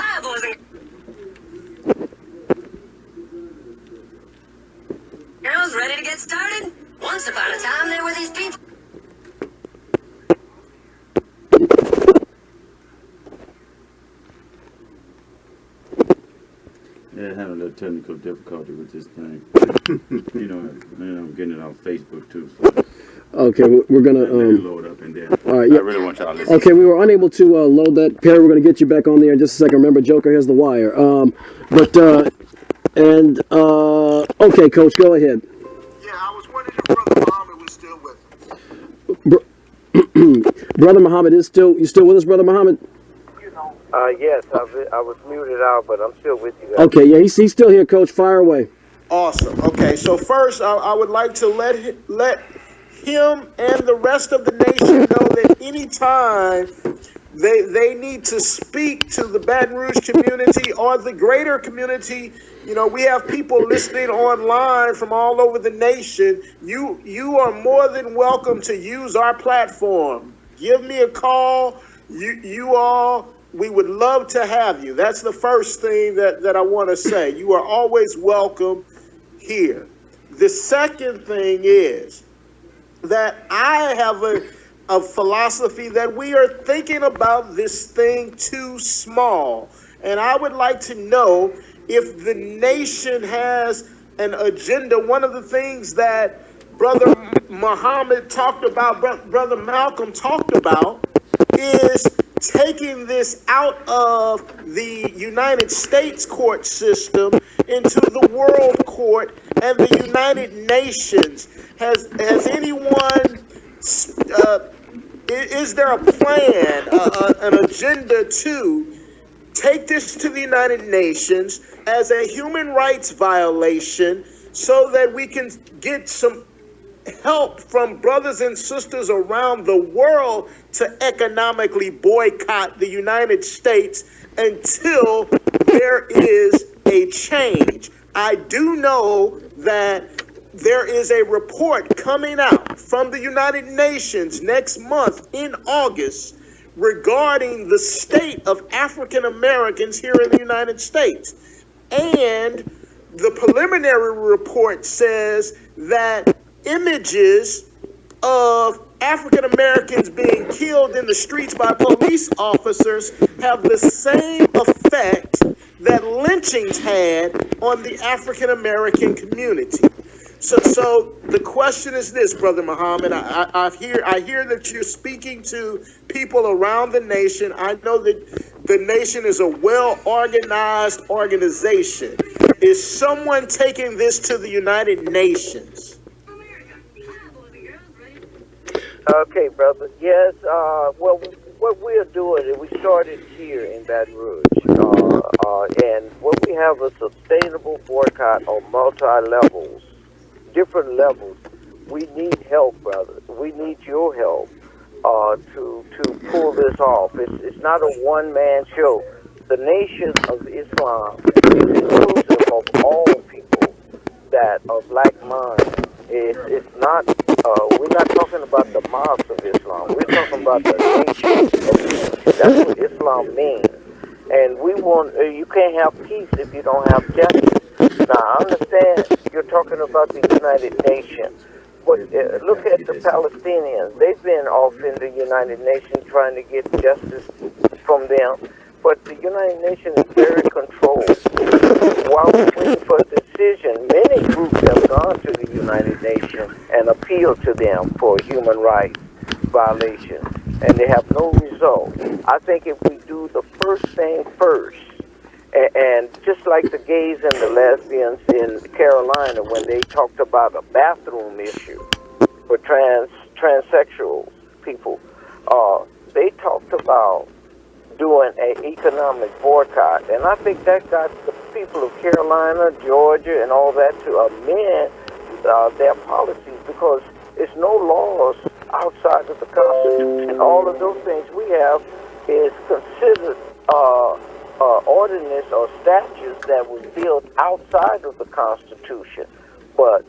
Girls ready to get started? Once upon a time, there were these people. Yeah, having a little technical difficulty with this thing. You know, and I'm getting it on Facebook too. So. Okay, we're gonna load up and then. All right, yeah. I really want y'all to listen. Okay, we were unable to load that. Perry, we're gonna get you back on there in just a second. Remember, Joker has the wire. Okay, Coach, go ahead. Yeah, I was wondering if Brother Muhammad was still with us. Brother Muhammad you still with us, Brother Muhammad? Yes, I was muted out, but I'm still with you guys. Okay, yeah, he's still here, Coach. Fire away. Awesome. Okay, so first I would like to let him and the rest of the nation know that anytime they need to speak to the Baton Rouge community or the greater community, you know, we have people listening online from all over the nation. You are more than welcome to use our platform. Give me a call. You all, we would love to have you. That's the first thing that I want to say. You are always welcome here. The second thing is that I have a philosophy that we are thinking about this thing too small. And I would like to know if the nation has an agenda. One of the things that Brother Muhammad talked about, Brother Malcolm talked about, is taking this out of the United States court system into the world court and the United Nations. Has anyone, is there a plan, an agenda to take this to the United Nations as a human rights violation so that we can get some help from brothers and sisters around the world to economically boycott the United States until there is a change? I do know that there is a report coming out from the United Nations next month in August regarding the state of African Americans here in the United States. And the preliminary report says that images of African Americans being killed in the streets by police officers have the same effect that lynchings had on the African American community. So the question is this, Brother Muhammad. I hear that you're speaking to people around the nation. I know that the nation is a well-organized organization. Is someone taking this to the United Nations? Okay, brother. Yes. Well, what we're doing is we started here in Baton Rouge, and when we have a sustainable boycott on multi-levels, different levels, we need help, brother. We need your help to pull this off. It's not a one-man show. The Nation of Islam is inclusive of all people that are black mind. It's not. We're not talking about the mosque of Islam. We're talking about the nation of Islam. That's what Islam means. And we want. You can't have peace if you don't have justice. Now, I understand you're talking about the United Nations. But look at the Palestinians. They've been off in the United Nations trying to get justice from them. But the United Nations is very controlled. While we're waiting for a decision, many groups have gone to the United Nations and appealed to them for human rights violations, and they have no result. I think if we do the first thing first, and just like the gays and the lesbians in Carolina when they talked about a bathroom issue for transsexual people, they talked about doing an economic boycott. And I think that got the people of Carolina, Georgia, and all that to amend their policies, because it's no laws outside of the Constitution. All of those things we have is considered ordinance or statutes that was built outside of the Constitution. But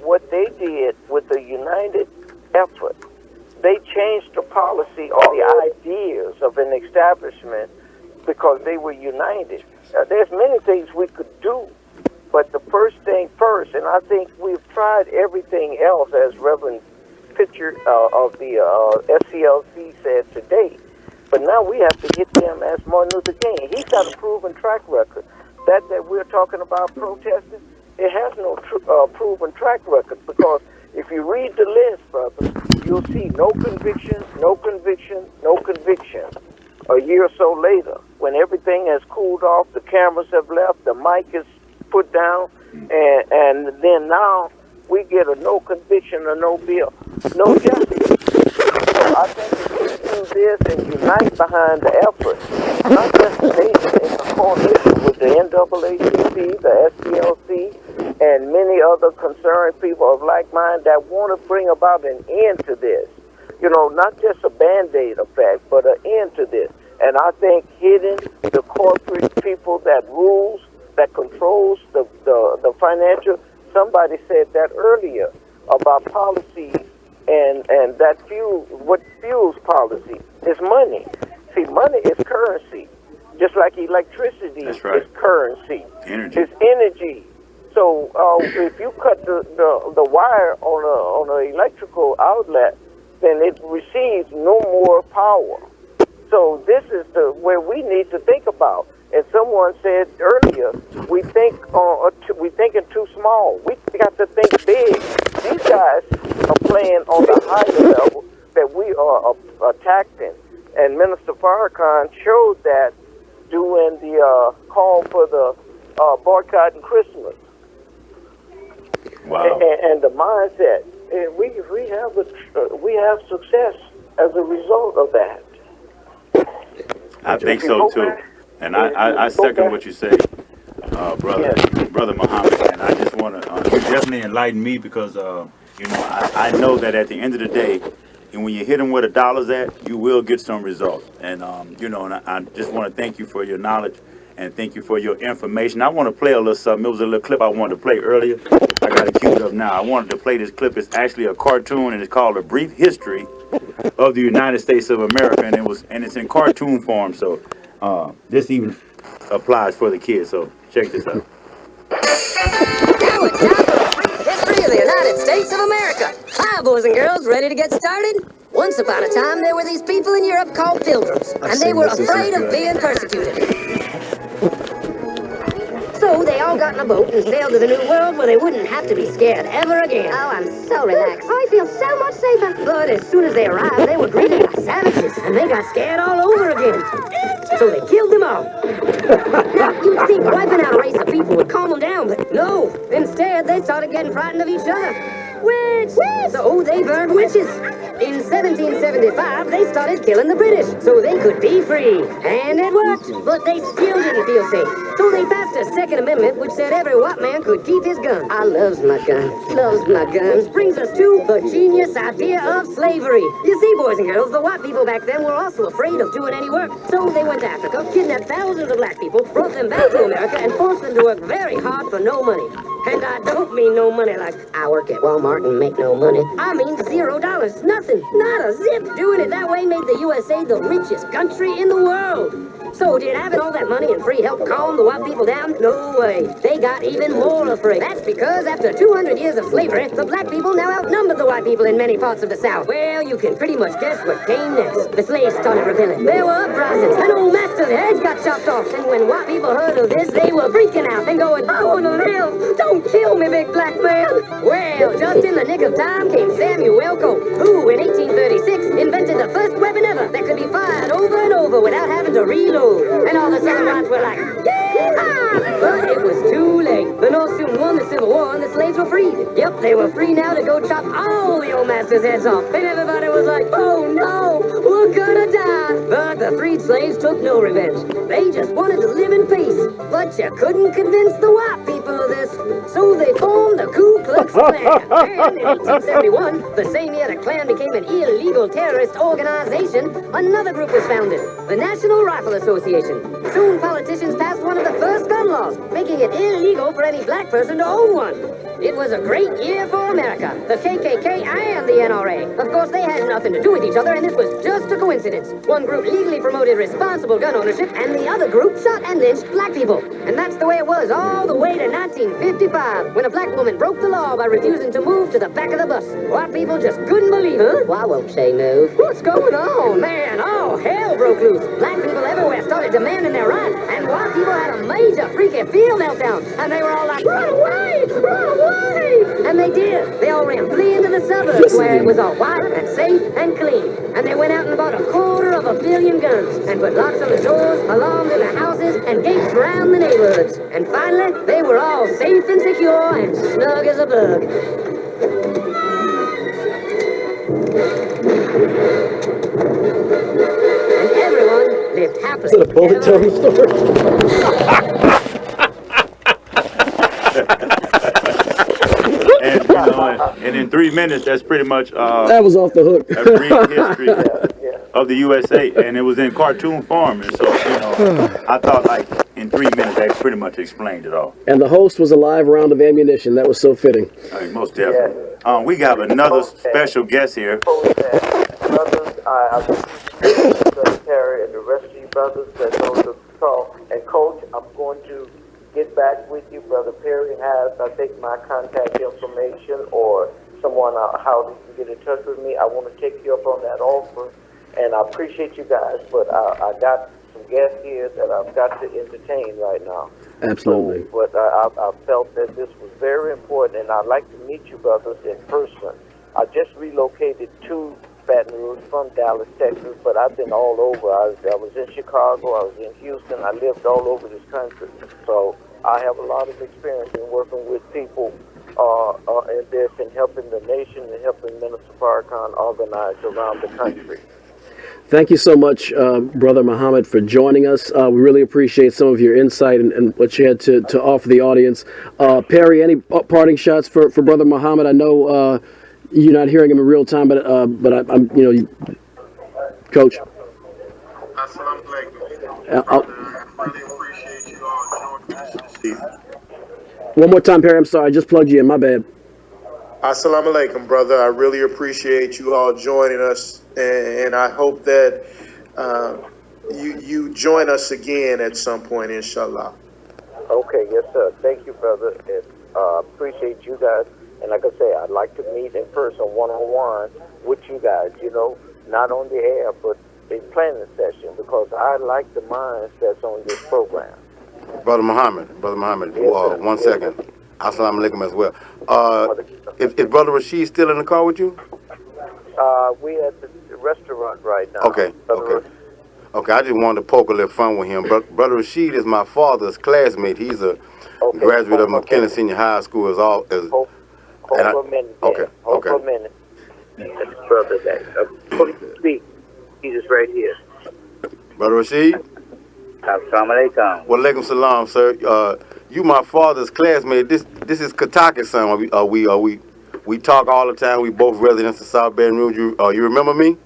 what they did with the united effort, they changed the policy or the ideas of an establishment because they were united. There's many things we could do, but the first thing first, and I think we've tried everything else, as Reverend Pitcher of the SCLC said today. But now we have to get them as Martin Luther King. He's got a proven track record. That we're talking about protesting, it has no proven track record, because if you read the list, brother, you'll see no conviction, no conviction, no conviction. A year or so later, when everything has cooled off, the cameras have left, the mic is put down, and then now we get a no conviction or no bill, no justice. So I think if we do this and unite behind the effort, not just the nation, it's a coalition with the NAACP, the SCLC, and many other concerned people of like mind that want to bring about an end to this. You know, not just a Band-Aid effect, but an end to this. And I think hitting the corporate people that rules, that controls the financial, somebody said that earlier about policies, and that what fuels policy is money. See, money is currency, just like electricity is currency. Energy. It's energy. So if you cut the wire on an electrical outlet, then it receives no more power. So this is where we need to think about. As someone said earlier, we thinking too small. We got to think big. These guys are playing on the higher level that we are attacking. And Minister Farrakhan showed that during the call for the boycotting Christmas. Wow. And the mindset. And we have success as a result of that. I think so too. And I second what you say, brother Muhammad. And I just want to you definitely enlighten me, because I know that at the end of the day, and when you hit them where the dollar's at, you will get some results. And and I just want to thank you for your knowledge and thank you for your information. I want to play a little something. It was a little clip I wanted to play earlier. I got it queued up now. I wanted to play this clip. It's actually a cartoon, and it's called A Brief History of the United States of America, and it's in cartoon form. So this even applies for the kids. So check this out. Now it's time for a brief history of the United States of America. Hi, boys and girls, ready to get started? Once upon a time, there were these people in Europe called pilgrims, and they were afraid of being persecuted. So they all got in a boat and sailed to the New World where they wouldn't have to be scared ever again. Oh, I'm so relaxed. I feel so much safer. But as soon as they arrived, they were greeted by savages, and they got scared all over again. So they killed them all. Now, you'd think wiping out a race of people would calm them down, but no. Instead, they started getting frightened of each other. Witch! So they burned witches. In 1775, they started killing the British so they could be free. And it worked, but they still didn't feel safe. So they passed a Second Amendment which said every white man could keep his gun. I loves my gun, loves my gun. Which brings us to the genius idea of slavery. You see, boys and girls, the white people back then were also afraid of doing any work. So they went to Africa, kidnapped thousands of black people, brought them back to America, and forced them to work very hard for no money. And I don't mean no money like I work at Walmart and make no money. I mean $0, nothing, not a zip. Doing it that way made the USA the richest country in the world. So did having all that money and free help calm the white people down? No way. They got even more afraid. That's because after 200 years of slavery, the black people now outnumbered the white people in many parts of the South. Well, you can pretty much guess what came next. The slaves started rebelling. There were uprisings. An old master's heads got chopped off. And when white people heard of this, they were freaking out and going, I want to live. Don't kill me, big black man. Well, just in the nick of time came Samuel Colt, who in 1836 invented the first weapon ever that could be fired over and over without having to reload. And all the Southern whites were like, yeah! But it was too late. The North soon won the Civil War and the slaves were freed. Yep, they were free now to go chop all the old masters' heads off. And everybody was like, oh no, we're gonna die. But the freed slaves took no revenge. They just wanted to live in peace. But you couldn't convince the white people of this. So they formed the Ku Klux Klan. And in 1871, the same year the Klan became an illegal terrorist organization, another group was founded, the National Rifle Association. Soon politicians passed one of the first gun laws, making it illegal for any black person to own one. It was a great year for America, the KKK and the NRA. Of course, they had nothing to do with each other, and this was just a coincidence. One group legally promoted responsible gun ownership, and the other group shot and lynched black people. And that's the way it was all the way to 1955, when a black woman broke the law by refusing to move to the back of the bus. White people just couldn't believe it. Well, I won't say no. What's going on, man? Oh, hell broke loose. Black people everywhere started demanding their rights, and white people had a major freaky field meltdown, and they were all like, run away, run away! And they did. They all ran flee into the suburbs where it was all white and safe and clean. And they went out and bought 250 million guns and put locks on the doors, alarms in the houses, and gates around the neighborhoods. And finally, they were all safe and secure and snug as a bug. And everyone lived happily. Is that a bullet telling story? And in 3 minutes, that's pretty much that was off the hook. a brief history of the USA, and it was in cartoon form. And so, I thought like in 3 minutes, that pretty much explained it all. And the host was a live round of ammunition. That was so fitting. I mean, most definitely. We got another special guest here. Brothers, I appreciate Brother Terry and the rest of you brothers that know the call. And Coach, I'm going to get back with you. Brother Perry has, I think, my contact information or someone how they can get in touch with me. I want to take you up on that offer. And I appreciate you guys, but I got some guests here that I've got to entertain right now. Absolutely. So, but I felt that this was very important, and I'd like to meet you brothers in person. I just relocated to Baton Rouge from Dallas, Texas, but I've been all over. I was in Chicago, I was in Houston, I lived all over this country. So I have a lot of experience in working with people in this and helping the nation and helping Minister Farrakhan organize around the country. Thank you so much, Brother Muhammad, for joining us. We really appreciate some of your insight and what you had to offer the audience. Perry, any parting shots for Brother Muhammad? I know you're not hearing him in real time, but I'm Coach. Assalamu alaikum. I really appreciate you all joining us this evening. One more time, Perry. I'm sorry, I just plugged you in. My bad. Assalamu alaikum, brother. I really appreciate you all joining us, and I hope that you join us again at some point, inshallah. Okay, yes, sir. Thank you, brother. And appreciate you guys. And like I say, I'd like to meet in person, one-on-one, with you guys, not on the air, but in planning session, because I like the minds that's on this program. Brother Muhammad, Yes, 1 second. Assalamu alaikum as well. Is Brother Rashid still in the car with you? We at the restaurant right now. Okay. I just wanted to poke a little fun with him. Brother Rashid is my father's classmate. He's a graduate of McKinney Senior High School. Hold for a minute. Okay. Hold for a minute. brother that police speak. He's just right here. Brother Rashid? Assalamu alaikum. Wa alaikum salam, sir. You my father's classmate. This is Kataki's son. We talk all the time. We both residents of South Baton Rouge. You remember me?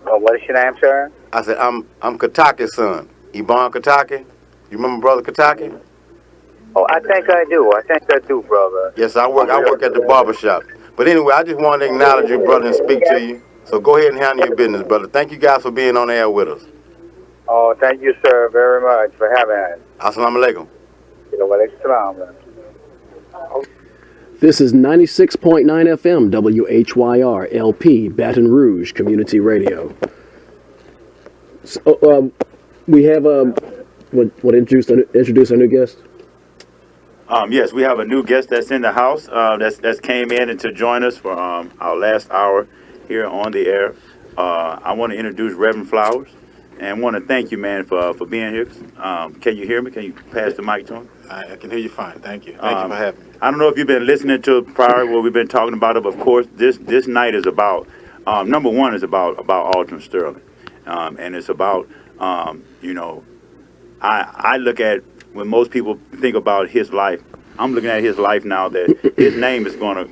What is your name, sir? I said I'm Kataki's son. Ibn Kataki. You remember Brother Kataki? Oh, I think I do, brother. Yes, I work at the barber shop. But anyway, I just wanted to acknowledge you, brother, and speak to you. So go ahead and handle your business, brother. Thank you guys for being on the air with us. Oh, thank you, sir, very much for having us. Assalamu alaikum. This is 96.9 FM WHYR LP Baton Rouge Community Radio. So, we have introduce our new guest. Yes, we have a new guest that's in the house that's came in to join us for our last hour here on the air. I want to introduce Reverend Flowers and want to thank you, man, for being here. Can you hear me? Can you pass the mic to him? I can hear you fine. Thank you. Thank you for having me. I don't know if you've been listening to prior what we've been talking about, but of course, this night is about, number one is about Alton Sterling. And it's about, I look at, when most people think about his life, I'm looking at his life now that his name is gonna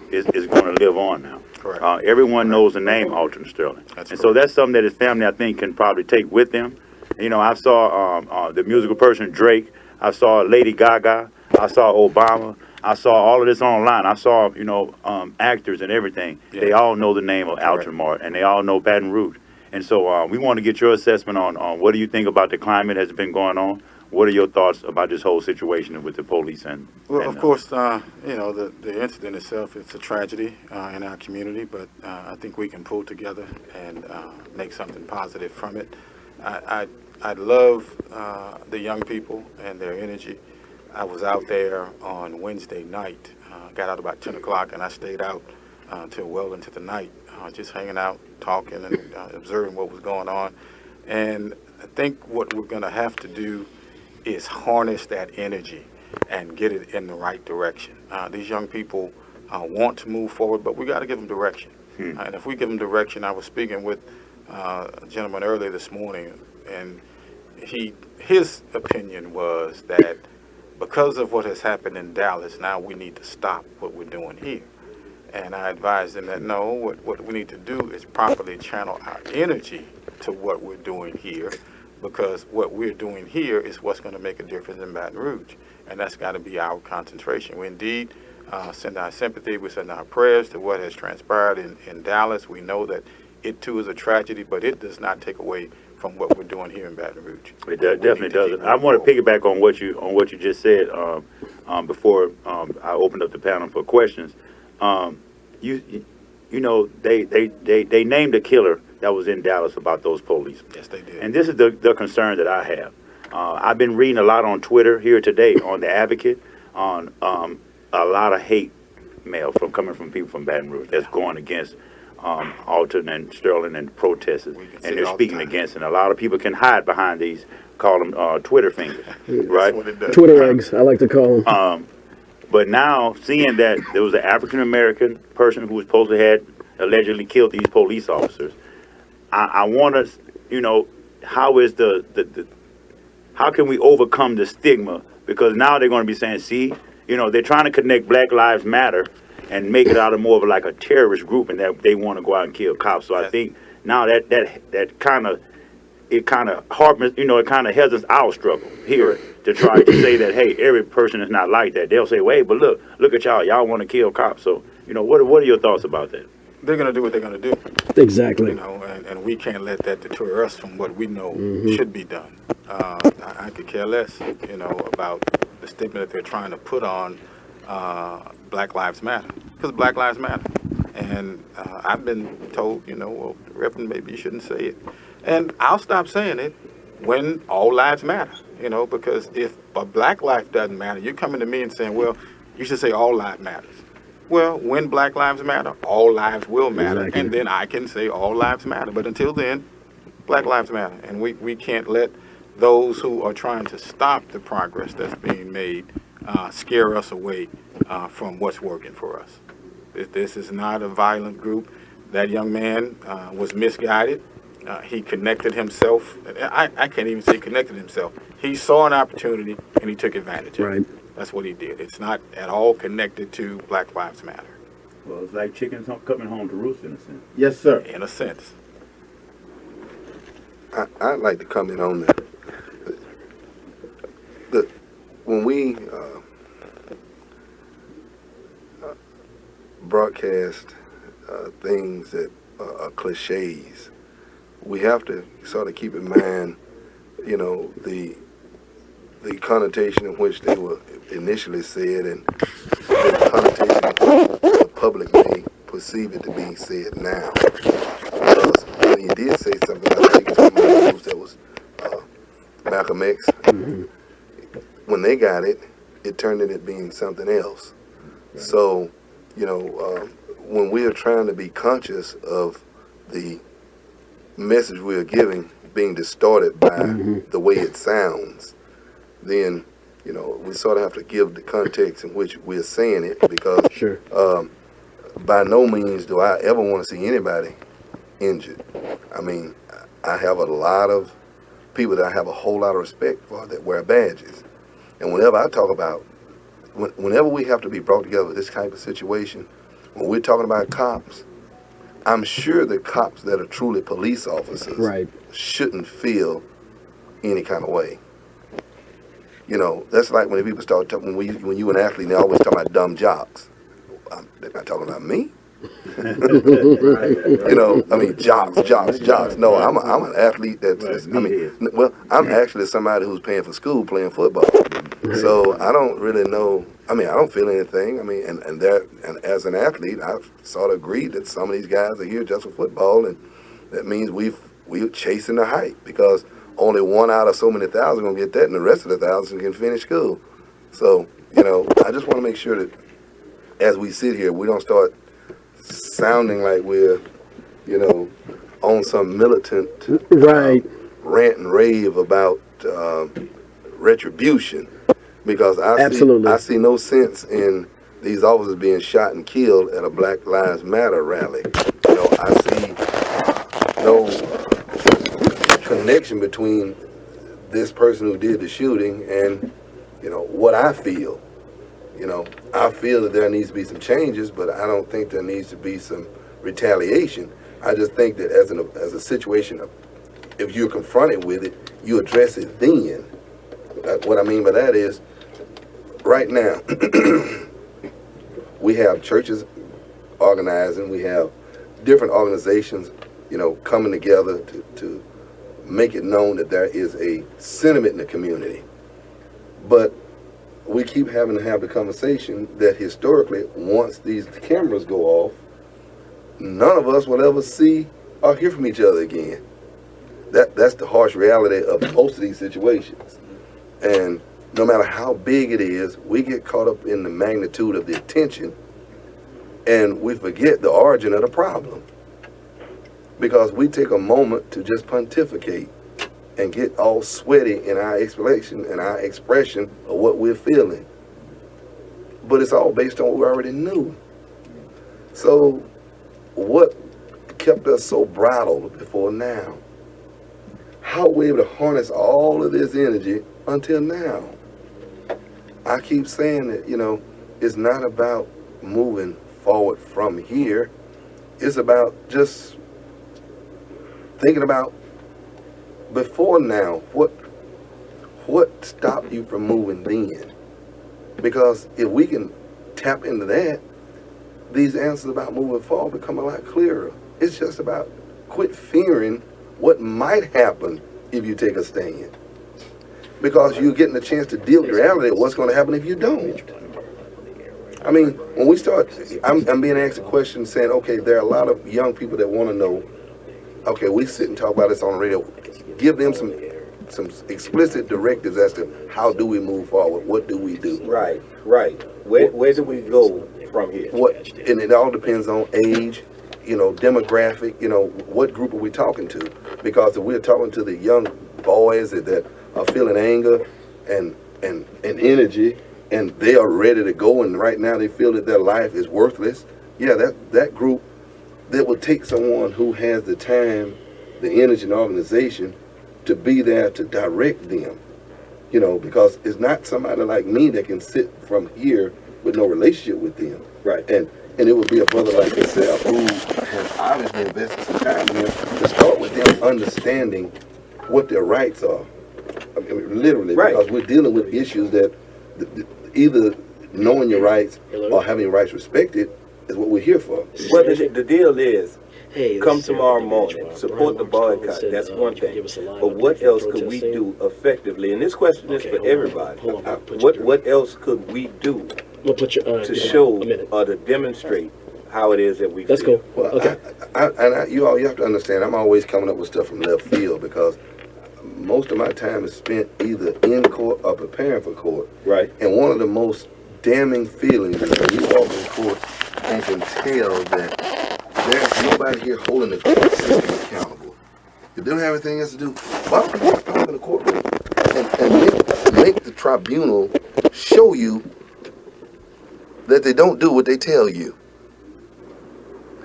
live on now. Correct. Everyone knows the name Alton Sterling. So that's something that his family, I think, can probably take with them. I saw the musical person Drake. I saw Lady Gaga. I saw Obama. I saw all of this online. I saw, actors and everything. Yeah. They all know the name of Alton Martin, and they all know Baton Rouge. And so we want to get your assessment on what do you think about the climate that's been going on? What are your thoughts about this whole situation with the police Of course, the incident itself, it's a tragedy in our community, but I think we can pull together and make something positive from it. I love the young people and their energy. I was out there on Wednesday night, got out about 10 o'clock, and I stayed out till well into the night, just hanging out, talking, and observing what was going on. And I think what we're going to have to do is harness that energy and get it in the right direction. These young people want to move forward, but we got to give them direction. And if we give them direction, I was speaking with a gentleman earlier this morning, and his opinion was that because of what has happened in Dallas, now we need to stop what we're doing here. And I advised him that no, what we need to do is properly channel our energy to what we're doing here, because what we're doing here is what's going to make a difference in Baton Rouge. And that's got to be our concentration. We indeed send our sympathy, we send our prayers to what has transpired in Dallas. We know that it too is a tragedy, but it does not take away from what we're doing here in Baton Rouge. It definitely doesn't. I want to piggyback on what you just said before I opened up the panel for questions. They named a killer that was in Dallas about those police. Yes, they did. And this is the concern that I have. I've been reading a lot on Twitter here today on The Advocate on a lot of hate mail coming from people from Baton Rouge that's going against Alton and Sterling and protesters, and they're speaking against it. And a lot of people can hide behind these, call them Twitter fingers, right? Twitter eggs, I like to call them. But now, seeing that there was an African-American person who was supposed to have allegedly killed these police officers, I want to, how is how can we overcome the stigma? Because now they're going to be saying, see, they're trying to connect Black Lives Matter and make it out of more of like a terrorist group, and that they want to go out and kill cops. So I think now that kind of hardens, it kind of hesitates our struggle here to try to say that, hey, every person is not like that. They'll say, wait, but look at y'all want to kill cops. So what are your thoughts about that? They're going to do what they're going to do. Exactly. And we can't let that deter us from what we know should be done. I could care less, about the stigma that they're trying to put on Black Lives Matter, because Black Lives Matter. And I've been told, well, Reverend, maybe you shouldn't say it. And I'll stop saying it when all lives matter, because if a Black life doesn't matter, you're coming to me and saying, well, you should say all lives matters. Well, when Black lives matter, all lives will matter. Exactly. And then I can say all lives matter. But until then, Black lives matter. And we can't let those who are trying to stop the progress that's being made scare us away from what's working for us. This is not a violent group. That young man was misguided. He connected himself. I can't even say connected himself. He saw an opportunity and he took advantage of it. That's what he did. It's not at all connected to Black Lives Matter. Well, it's like chickens coming home to roost in a sense. Yes, sir. In a sense. I'd like to comment on that. When we broadcast things that are cliches, we have to sort of keep in mind, you know, the connotation in which they were initially said and the connotation in which the public may perceive it to be said now. Because when he did say something, I think it's one of the groups that was Malcolm X. When they got it, it turned into being something else. So, you know, when we are trying to be conscious of the message we are giving being distorted by the way it sounds, then, you know, we sort of have to give the context in which we're saying it, because by no means do I ever want to see anybody injured. I mean, I have a lot of people that I have a whole lot of respect for that wear badges. And whenever I talk about, whenever we have to be brought together with this type of situation, when we're talking about cops, I'm sure the cops that are truly police officers shouldn't feel any kind of way. You know, that's like when people start talking, when you an athlete, they always talk about dumb jocks. They're not talking about me. You know, I mean, jocks. No, I'm an athlete that's, I mean, well, I'm actually somebody who's paying for school playing football. So I don't really know, I mean, I don't feel anything. I mean, and as an athlete, I've sort of agreed that some of these guys are here just for football, and that means we're chasing the hype, because only 1 out of so many thousand gonna get that, and the rest of the 1,000 can finish school. So, you know, I just want to make sure that as we sit here, we don't start sounding like we're, you know, on some militant rant and rave about retribution, because I see no sense in these officers being shot and killed at a Black Lives Matter rally. You know, I see no connection between this person who did the shooting and, you know, what I feel. You know, I feel that there needs to be some changes, but I don't think there needs to be some retaliation. I just think that as a situation, if you're confronted with it, you address it then. What I mean by that is, right now, we have churches organizing, we have different organizations, you know, coming together to make it known that there is a sentiment in the community. But we keep having to have the conversation that historically, once these cameras go off, none of us will ever see or hear from each other again. That's the harsh reality of most of these situations. And no matter how big it is, we get caught up in the magnitude of the attention, and we forget the origin of the problem. Because we take a moment to just pontificate and get all sweaty in our explanation and our expression of what we're feeling. But it's all based on what we already knew. So what kept us so bridled before now? How were we able to harness all of this energy until now? I keep saying that, you know, it's not about moving forward from here. It's about just thinking about before now, what stopped you from moving then? Because if we can tap into that, these answers about moving forward become a lot clearer. It's just about quit fearing what might happen if you take a stand. Because you're getting a chance to deal with the reality of what's going to happen if you don't. I mean, when we start, I'm being asked a question saying, okay, there are a lot of young people that want to know, okay, we sit and talk about this on the radio. Give them some explicit directives as to how do we move forward, what do we do. Right. Where do we go from here? And it all depends on age, you know, demographic, you know, what group are we talking to? Because if we're talking to the young boys that are feeling anger and energy, and they are ready to go, and right now they feel that their life is worthless, yeah, that group that would take someone who has the time, the energy, and organization to be there to direct them. You know, because it's not somebody like me that can sit from here with no relationship with them. Right. And it would be a brother like yourself who has obviously invested some time in them to start with them understanding what their rights are. I mean, literally, Right. because we're dealing with issues that either knowing your rights or having your rights respected is what we're here for. Well, the deal is, come tomorrow morning, support the boycott. That's one thing. But what else could we do effectively? And this question is for everybody. What else could we do to show or to demonstrate how it is that we feel? Cool. Well, okay. You have to understand, I'm always coming up with stuff from left field because most of my time is spent either in court or preparing for court. Right. And one of the most damning feelings is when you walk in court and can tell that there's nobody here holding the court system accountable. If they don't have anything else to do, why don't you come in the courtroom and make the tribunal show you that they don't do what they tell you?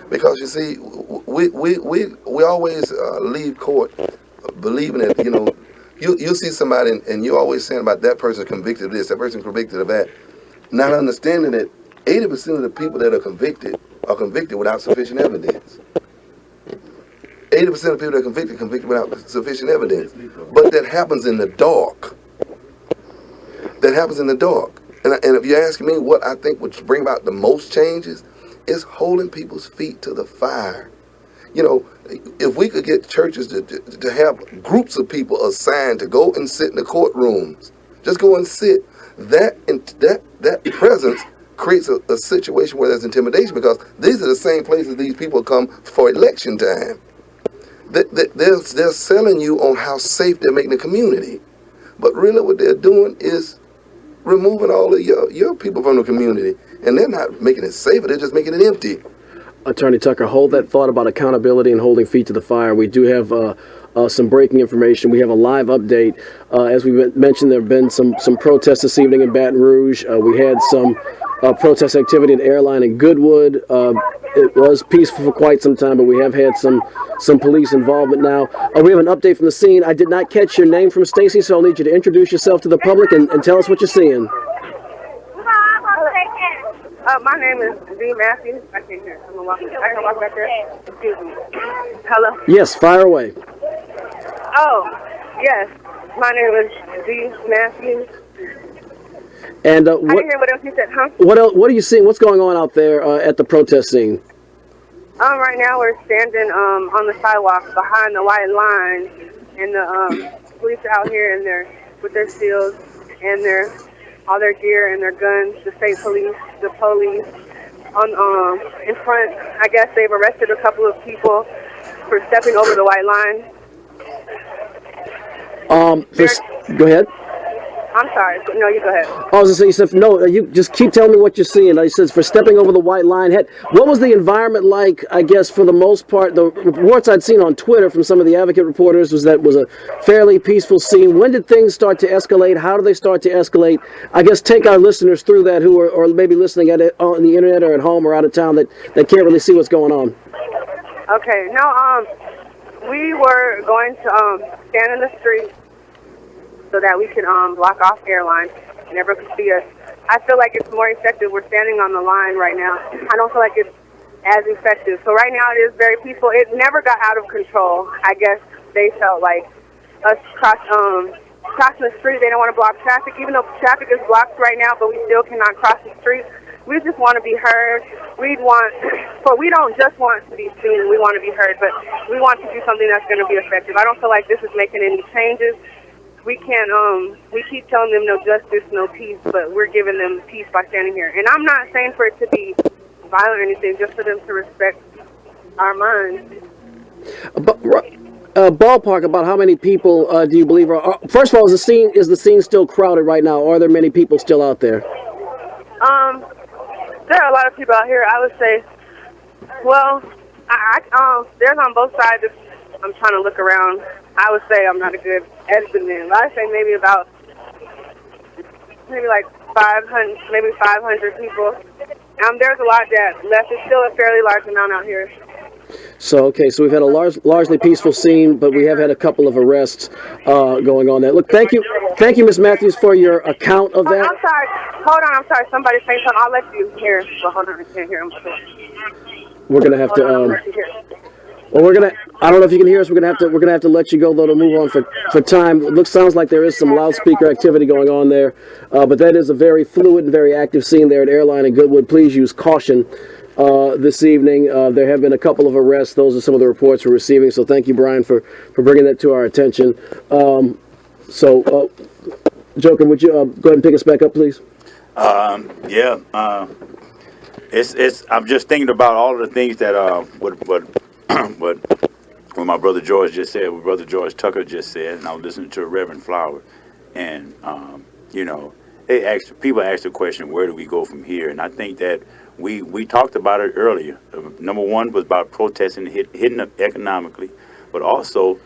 Because you see, we always leave court believing that, you know, you see somebody and you're always saying about that person convicted of this, that person convicted of that, not understanding that 80% of the people that are convicted without sufficient evidence. 80% of people that are convicted without sufficient evidence. But that happens in the dark. That happens in the dark. And if you ask me what I think would bring about the most changes, is holding people's feet to the fire. You know, if we could get churches to have groups of people assigned to go and sit in the courtrooms, just go and sit, that presence creates a situation where there's intimidation, because these are the same places these people come for election time. They're selling you on how safe they're making the community. But really what they're doing is removing all of your people from the community. And they're not making it safer, they're just making it empty. Attorney Tucker, hold that thought about accountability and holding feet to the fire. We do have some breaking information. We have a live update. As we mentioned, there have been some protests this evening in Baton Rouge. We had some protest activity at Airline in Goodwood. It was peaceful for quite some time, but we have had some police involvement now. We have an update from the scene. I did not catch your name from Stacy, so I'll need you to introduce yourself to the public and tell us what you're seeing. My name is D. Matthews. I can't hear. I can walk back there. Excuse me. Hello? Yes, fire away. Oh, yes. My name is D. Matthews. And I didn't hear what else you said, huh? What are you seeing? What's going on out there at the protest scene? Right now we're standing on the sidewalk behind the white line, and the police are out here with their shields and all their gear and their guns. The state police, the police, in front. I guess they've arrested a couple of people for stepping over the white line. Go ahead. I'm sorry. No, you go ahead. I was going to say, you said, no, you just keep telling me what you're seeing. I said, for stepping over the white line. What was the environment like, I guess, for the most part? The reports I'd seen on Twitter from some of the Advocate reporters was that it was a fairly peaceful scene. When did things start to escalate? How do they start to escalate? I guess take our listeners through that who are or maybe listening on the internet or at home or out of town that can't really see what's going on. Okay. No, we were going to stand in the street so that we could block off Airline and everyone could see us. I feel like it's more effective. We're standing on the line right now. I don't feel like it's as effective. So right now it is very peaceful. It never got out of control. I guess they felt like us crossing the street. They don't want to block traffic, even though traffic is blocked right now, but we still cannot cross the street. We just want to be heard. We don't just want to be seen. We want to be heard, but we want to do something that's going to be effective. I don't feel like this is making any changes. We can't, we keep telling them no justice, no peace, but we're giving them peace by standing here. And I'm not saying for it to be violent or anything, just for them to respect our minds. Ballpark, about how many people do you believe are, first of all, is the scene still crowded right now? Or are there many people still out there? There are a lot of people out here. I would say, well, there's on both sides. I'm trying to look around. I would say I'm not a good estimate. I'd say maybe like 500, maybe 500 people. There's a lot that left. It's still a fairly large amount out here. So we've had a largely peaceful scene, but we have had a couple of arrests going on there. Look, thank you, Ms. Matthews, for your account of that. I'm sorry. Hold on. I'm sorry. Somebody's saying something. I'll let you hear. Well, hold on. I can't hear him. We're gonna have to. Well, I don't know if you can hear us. We're gonna have to let you go though to move on for time. Sounds like there is some loudspeaker activity going on there, but that is a very fluid and very active scene there at Airline in Goodwood. Please use caution this evening. There have been a couple of arrests. Those are some of the reports we're receiving. So thank you, Brian, for bringing that to our attention. Joker, would you go ahead and pick us back up, please? I'm just thinking about all of the things that what my brother George just said, what Brother George Tucker just said, and I was listening to Reverend Flower, and people ask the question, where do we go from here? And I think that we talked about it earlier. Number one was about protesting, hitting them economically, but also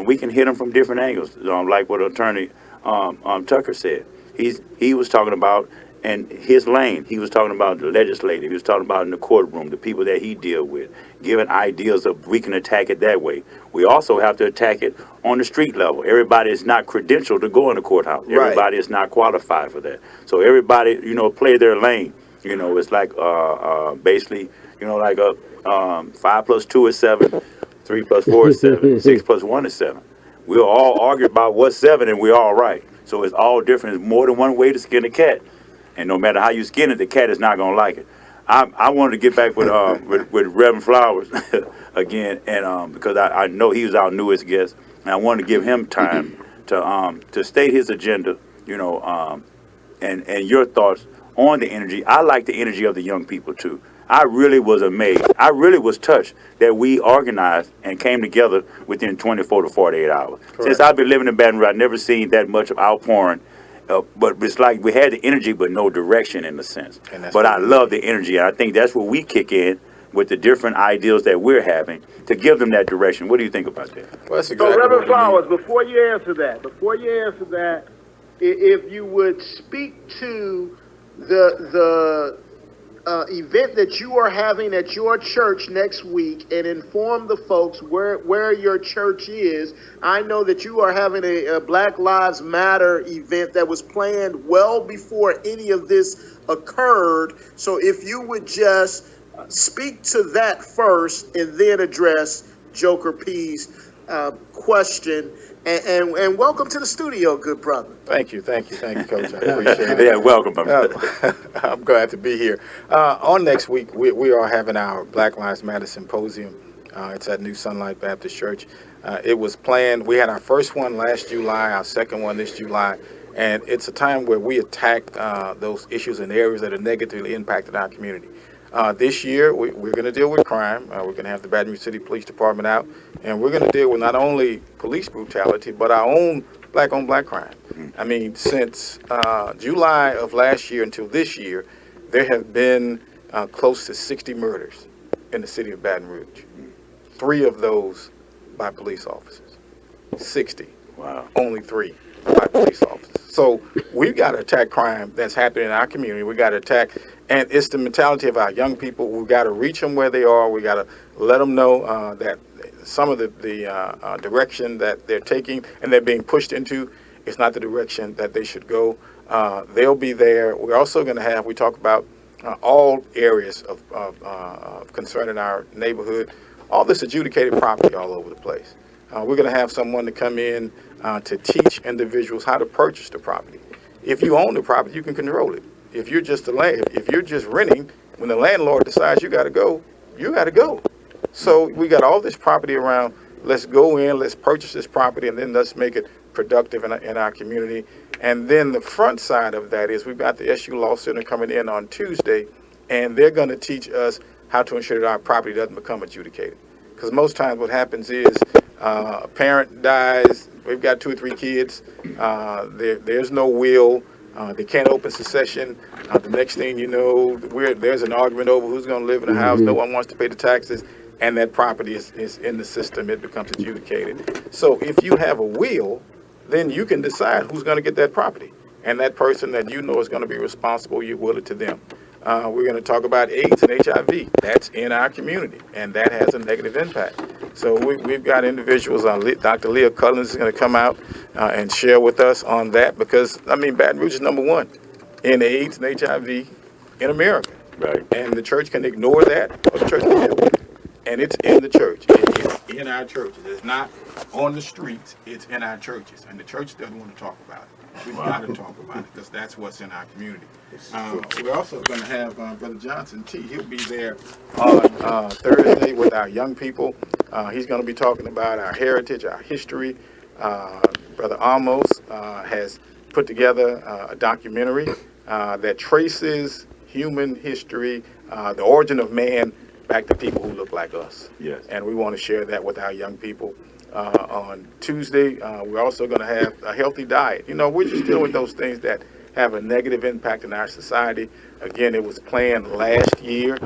we can hit them from different angles, like what Attorney Tucker said. He was talking about, and his lane, he was talking about the legislative, he was talking about in the courtroom, the people that he deal with, giving ideas of we can attack it that way. We also have to attack it on the street level. Everybody is not credentialed to go in the courthouse. Right. Everybody is not qualified for that. So everybody, play their lane. It's like basically, like 5 + 2 is 7, 3 + 4 is 7, 6 + 1 is 7. We'll all argue about what's 7 and we're all right. So it's all different. There's more than one way to skin a cat. And no matter how you skin it, the cat is not going to like it. I wanted to get back with Reverend Flowers again, and because I know he was our newest guest, and I wanted to give him time to state his agenda, and your thoughts on the energy. I like the energy of the young people too. I really was amazed. I really was touched that we organized and came together within 24 to 48 hours. Correct. Since I've been living in Baton Rouge, I've never seen that much of outpouring. But it's like we had the energy but no direction in a sense. But I love the energy, and I think that's where we kick in with the different ideals that we're having to give them that direction. What do you think about that? Well, that's exactly Reverend Flowers, before you answer that, if you would speak to the event that you are having at your church next week and inform the folks where your church is. I know that you are having a Black Lives Matter event that was planned well before any of this occurred. So if you would just speak to that first and then address Joker P's question. And welcome to the studio, good brother. Thank you, Coach. I appreciate it. Yeah, welcome. I'm glad to be here. On next week, we are having our Black Lives Matter Symposium. It's at New Sunlight Baptist Church. It was planned. We had our first one last July, our second one this July. And it's a time where we attack those issues and areas that have negatively impacted our community. This year, we're going to deal with crime. We're going to have the Baton Rouge City Police Department out, and we're going to deal with not only police brutality, but our own black-on-black crime. I mean, since July of last year until this year, there have been close to 60 murders in the city of Baton Rouge. 3 of those by police officers. 60. Wow. Only 3 by police officers. So we've got to attack crime that's happening in our community. We got to attack, and it's the mentality of our young people. We've got to reach them where they are. We got to let them know that some of the direction that they're taking and they're being pushed into is not the direction that they should go. They'll be there. We're also going to have, we talk about all areas of concern in our neighborhood, all this adjudicated property all over the place. We're going to have someone to come in to teach individuals how to purchase the property. If you own the property, you can control it. If you're just if you're just renting, when the landlord decides you got to go, you got to go. So we got all this property around. Let's go in, let's purchase this property, and then let's make it productive in our community. And then the front side of that is we've got the SU Law Center coming in on Tuesday, and they're going to teach us how to ensure that our property doesn't become adjudicated. Because most times what happens is a parent dies, we've got 2 or 3 kids, there's no will, they can't open succession. The next thing you know, there's an argument over who's going to live in the house, no one wants to pay the taxes, and that property is in the system, it becomes adjudicated. So if you have a will, then you can decide who's going to get that property. And that person that you know is going to be responsible, you will it to them. we're going to talk about AIDS and HIV. That's in our community, and that has a negative impact. So we've got individuals, Dr. Leah Cullins is going to come out and share with us on that because, I mean, Baton Rouge is #1 in AIDS and HIV in America. Right. And the church can ignore that, or the church can deal with it. And it's in the church. It's in our churches. It's not on the streets. It's in our churches. And the church doesn't want to talk about it. We've got to talk about it because that's what's in our community. We're also going to have Brother Johnson T. He'll be there on Thursday with our young people. He's going to be talking about our heritage, our history. Brother Amos has put together a documentary that traces human history, the origin of man, back to people who look like us. Yes. And we want to share that with our young people. On Tuesday, we're also going to have a healthy diet. You know, we're just dealing with those things that have a negative impact in our society. Again, it was planned last year,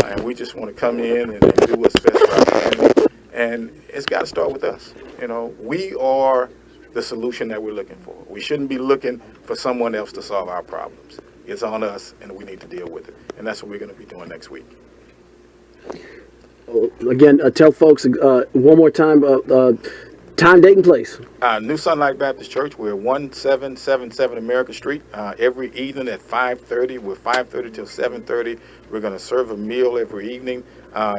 and we just want to come in and do what's best for our family. And it's got to start with us. You know, we are the solution that we're looking for. We shouldn't be looking for someone else to solve our problems. It's on us, and we need to deal with it. And that's what we're going to be doing next week. Again, tell folks one more time, time, date, and place. New Sunlight Baptist Church. We're 1777 America Street. Every evening at 5:30. We're 5:30 till 7:30. We're going to serve a meal every evening.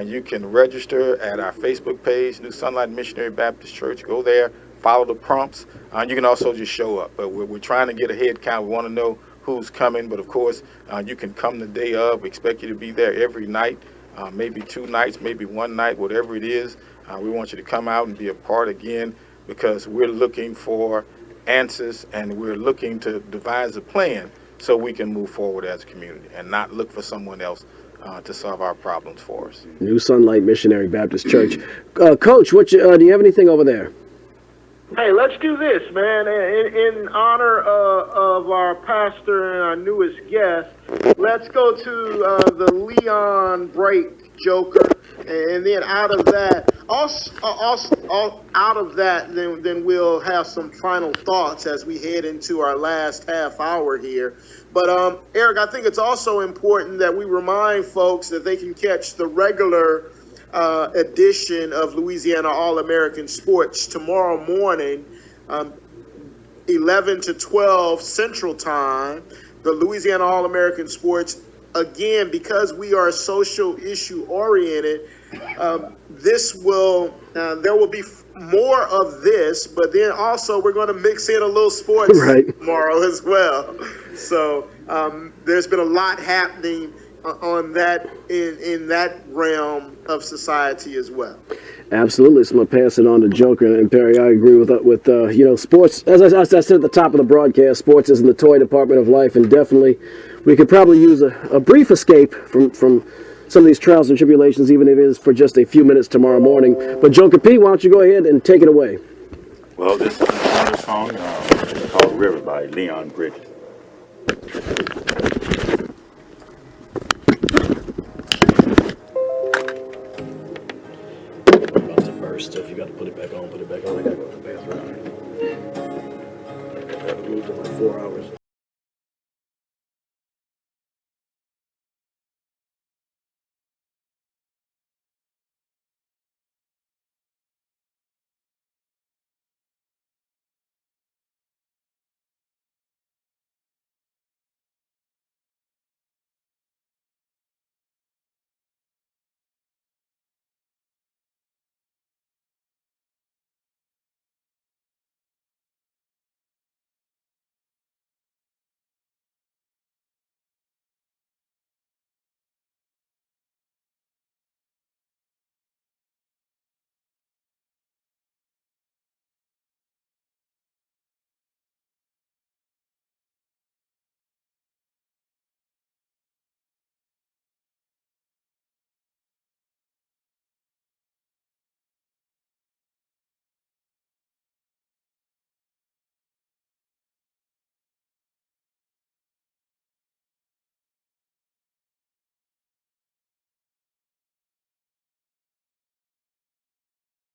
You can register at our Facebook page, New Sunlight Missionary Baptist Church. Go there, follow the prompts. You can also just show up. But we're trying to get a head count. We want to know who's coming. But, of course, you can come the day of. We expect you to be there every night. Maybe 2 nights, maybe 1 night, whatever it is. We want you to come out and be a part again because we're looking for answers and we're looking to devise a plan so we can move forward as a community and not look for someone else to solve our problems for us. New Sunlight Missionary Baptist Church. Coach, do you have anything over there? Hey, let's do this, man. In honor of our pastor and our newest guest, let's go to the Leon break Joker, and then out of that, then we'll have some final thoughts as we head into our last half hour here. But Eric, I think it's also important that we remind folks that they can catch the regular edition of Louisiana All American Sports tomorrow morning, 11 to 12 Central Time. The Louisiana All American Sports, again, because we are social issue oriented, there will be more of this, but then also we're going to mix in a little sports tomorrow as well. So there's been a lot happening on that in that realm of society as well. Absolutely. So I'm going to pass it on to Joker and Perry. I agree with sports. As I said at the top of the broadcast, sports is in the toy department of life, and definitely we could probably use a brief escape from some of these trials and tribulations, even if it is for just a few minutes tomorrow morning. But Joker P, why don't you go ahead and take it away? Well, this is another song called River by Leon Bridges. So if you got to put it back on, put it back on. I got to go to the bathroom. I haven't moved in like 4 hours.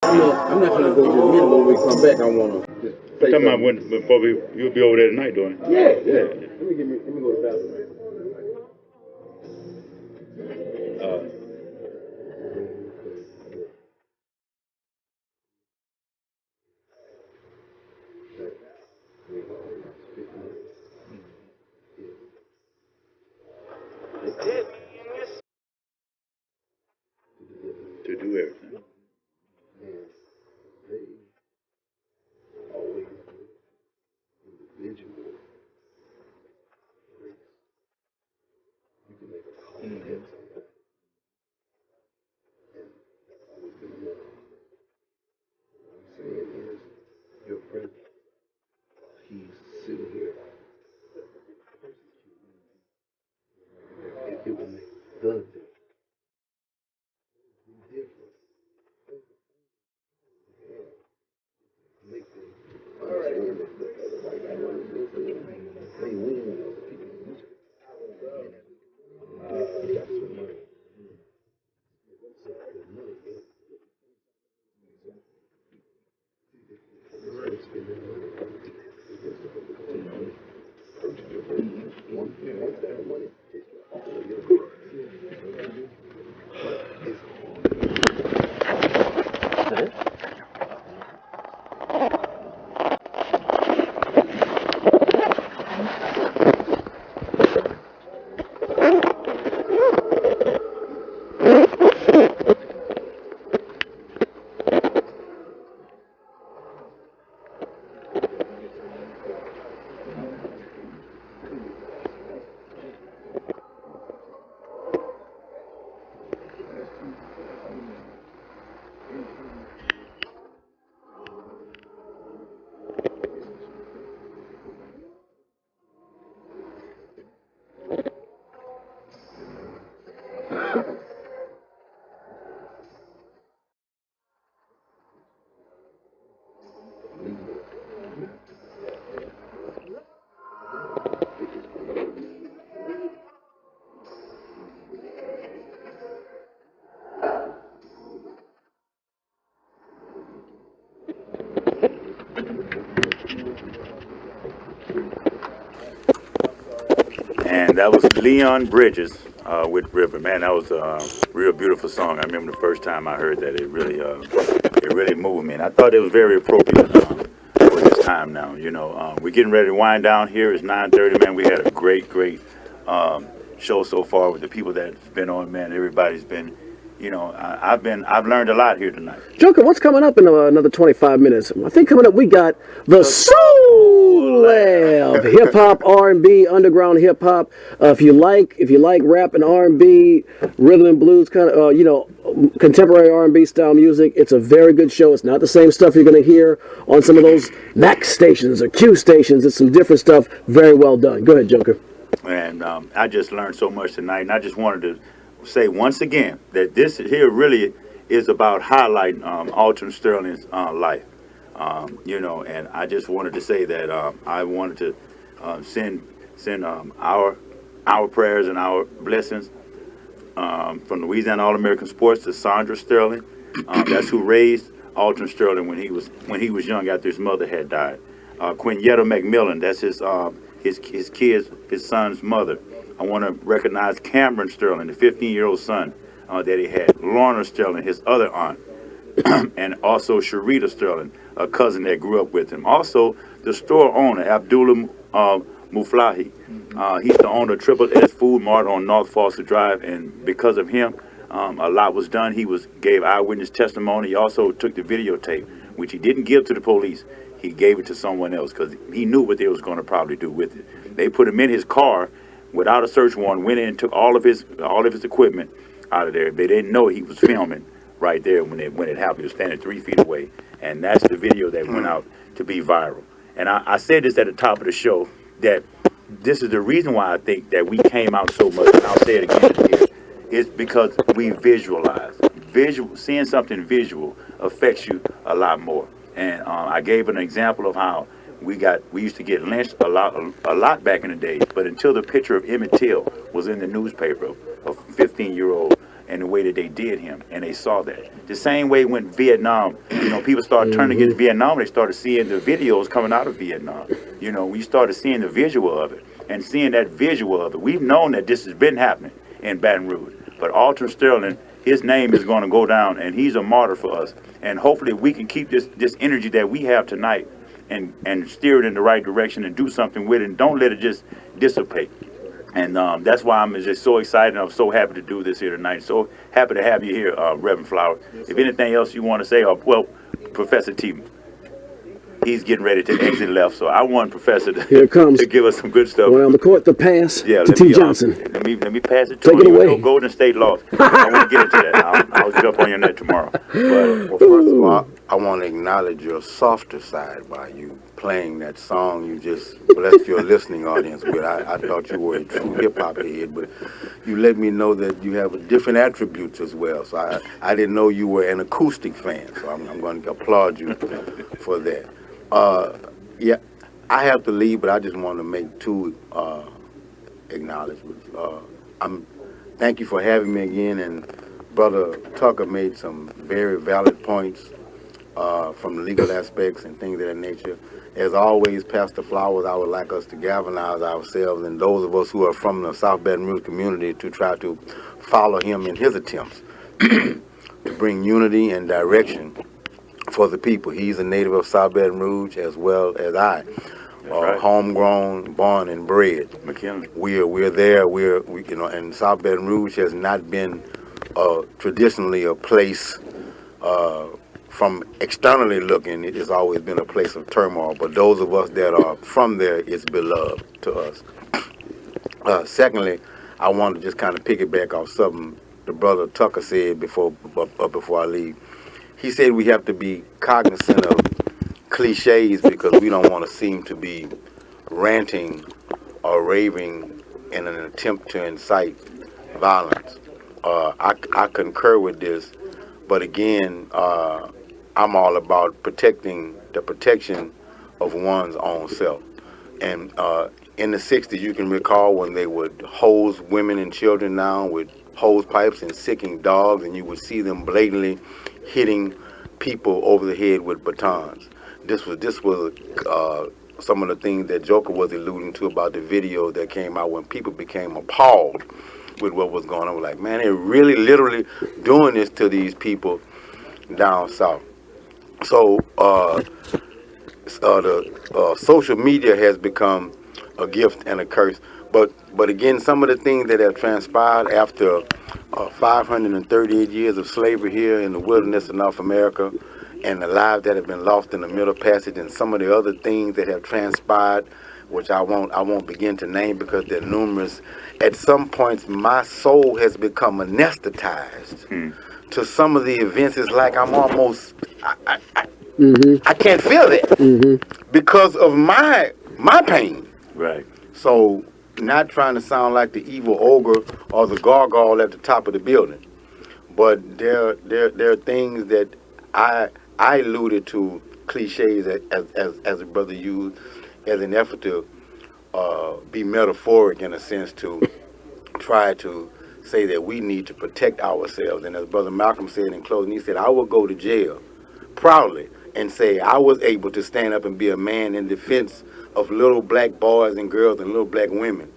I'm not gonna go to the middle when we come back. I wanna. You're talking about before you'll be over there tonight doing it? Yeah. Let me go to the bathroom. And that was Leon Bridges with River. Man, that was a real beautiful song. I remember the first time I heard that. It really moved me. And I thought it was very appropriate for this time now. You know, we're getting ready to wind down here. It's 9:30, man. We had a great show so far with the people that's been on, man. Everybody's been, you know, I've learned a lot here tonight. Joker, what's coming up in another 25 minutes? I think coming up we got the Soul Lab, hip hop, R&B, underground hip hop. If you like rap and R&B, rhythm and blues, kind of contemporary R&B style music, it's a very good show. It's not the same stuff you're going to hear on some of those Max stations or Q stations. It's some different stuff. Very well done. Go ahead, Joker. And I just learned so much tonight, and I just wanted to say once again that this here really is about highlighting Alton Sterling's life. You know, and I just wanted to say that I wanted to send our prayers and our blessings from Louisiana All American Sports to Sandra Sterling. That's who raised Alton Sterling when he was young after his mother had died. Quinyetta McMillan, that's his son's mother. I want to recognize Cameron Sterling, the 15-year-old son that he had. Lorna Sterling, his other aunt. And also Sharita Sterling, a cousin that grew up with him. Also, the store owner, Abdullah Muflahi. He's the owner of Triple S Food Mart on North Foster Drive, and because of him, a lot was done. He gave eyewitness testimony. He also took the videotape, which he didn't give to the police. He gave it to someone else because he knew what they was going to probably do with it. They put him in his car without a search warrant, went in and took all of his equipment out of there. They didn't know he was filming right there when it happened. He was standing 3 feet away, and that's the video that went out to be viral. And I said this at the top of the show, that this is the reason why I think that we came out so much, and I'll say it again here, is because we visualize. Seeing something visual affects you a lot more. And I gave an example of how we used to get lynched a lot back in the day, but until the picture of Emmett Till was in the newspaper, a 15-year-old, and the way that they did him, and they saw that. The same way when Vietnam, you know, people started turning against Vietnam, they started seeing the videos coming out of Vietnam. You know, we started seeing the visual of it, and seeing that visual of it. We've known that this has been happening in Baton Rouge, but Alton Sterling, his name is going to go down, and he's a martyr for us. And hopefully we can keep this energy that we have tonight and steer it in the right direction and do something with it, and don't let it just dissipate. And that's why I'm just so excited. I'm so happy to do this here tonight. So happy to have you here, Reverend Flower. If anything else you want to say, well, Professor T, he's getting ready to exit left. So I want Professor to give us some good stuff. Around the court, the pass to T. Johnson. Let me pass it to him. Take it away. Golden State lost. I want to get into that. I'll jump on your net tomorrow. But, well, first of all, I want to acknowledge your softer side by you playing that song you just blessed your listening audience with. I thought you were a true hip-hop head, but you let me know that you have different attributes as well. So I didn't know you were an acoustic fan, so I'm going to applaud you for that. Yeah, I have to leave, but I just want to make two acknowledgments. Thank you for having me again, and Brother Tucker made some very valid points from the legal aspects and things of that nature. As always, Pastor Flowers, I would like us to galvanize ourselves and those of us who are from the South Baton Rouge community to try to follow him in his attempts to bring unity and direction for the people. He's a native of South Baton Rouge as well as I. Right. Homegrown, born and bred. McKinley. We're there. We and South Baton Rouge has not been traditionally a place from externally looking. It has always been a place of turmoil. But those of us that are from there, it's beloved to us. Secondly, I want to just kind of piggyback off something the brother Tucker said before I leave. He said we have to be cognizant of cliches because we don't want to seem to be ranting or raving in an attempt to incite violence. I concur with this, but again, I'm all about protecting the protection of one's own self. And in the 60s, you can recall when they would hose women and children down with hose pipes and sicking dogs, and you would see them blatantly hitting people over the head with batons. This was some of the things that Joker was alluding to about the video that came out when people became appalled with what was going on. Like, man, they're really literally doing this to these people down south. So the social media has become a gift and a curse. But again, some of the things that have transpired after 538 years of slavery here in the wilderness of North America, and the lives that have been lost in the Middle Passage, and some of the other things that have transpired, which I won't begin to name because they're numerous. At some points, my soul has become anesthetized to some of the events. It's like I'm almost I can't feel it because of my pain. Right. So, not trying to sound like the evil ogre or the gargoyle at the top of the building, but there are things that I alluded to, cliches as a brother used, as an effort to be metaphoric in a sense, to try to say that we need to protect ourselves. And as Brother Malcolm said in closing, he said, I will go to jail proudly and say I was able to stand up and be a man in defense of little black boys and girls and little black women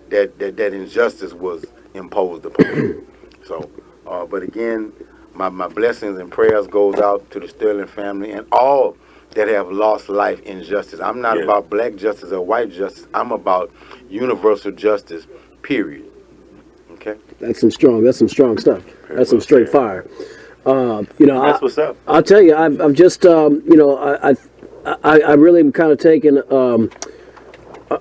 that injustice was imposed upon. So, but again, my blessings and prayers goes out to the Sterling family and all that have lost life in justice. I'm not about black justice or white justice. I'm about universal justice, period. Okay? That's some strong stuff. That's some straight fire. That's what's up. I'll tell you, I've just, I really am kind of taken, I'm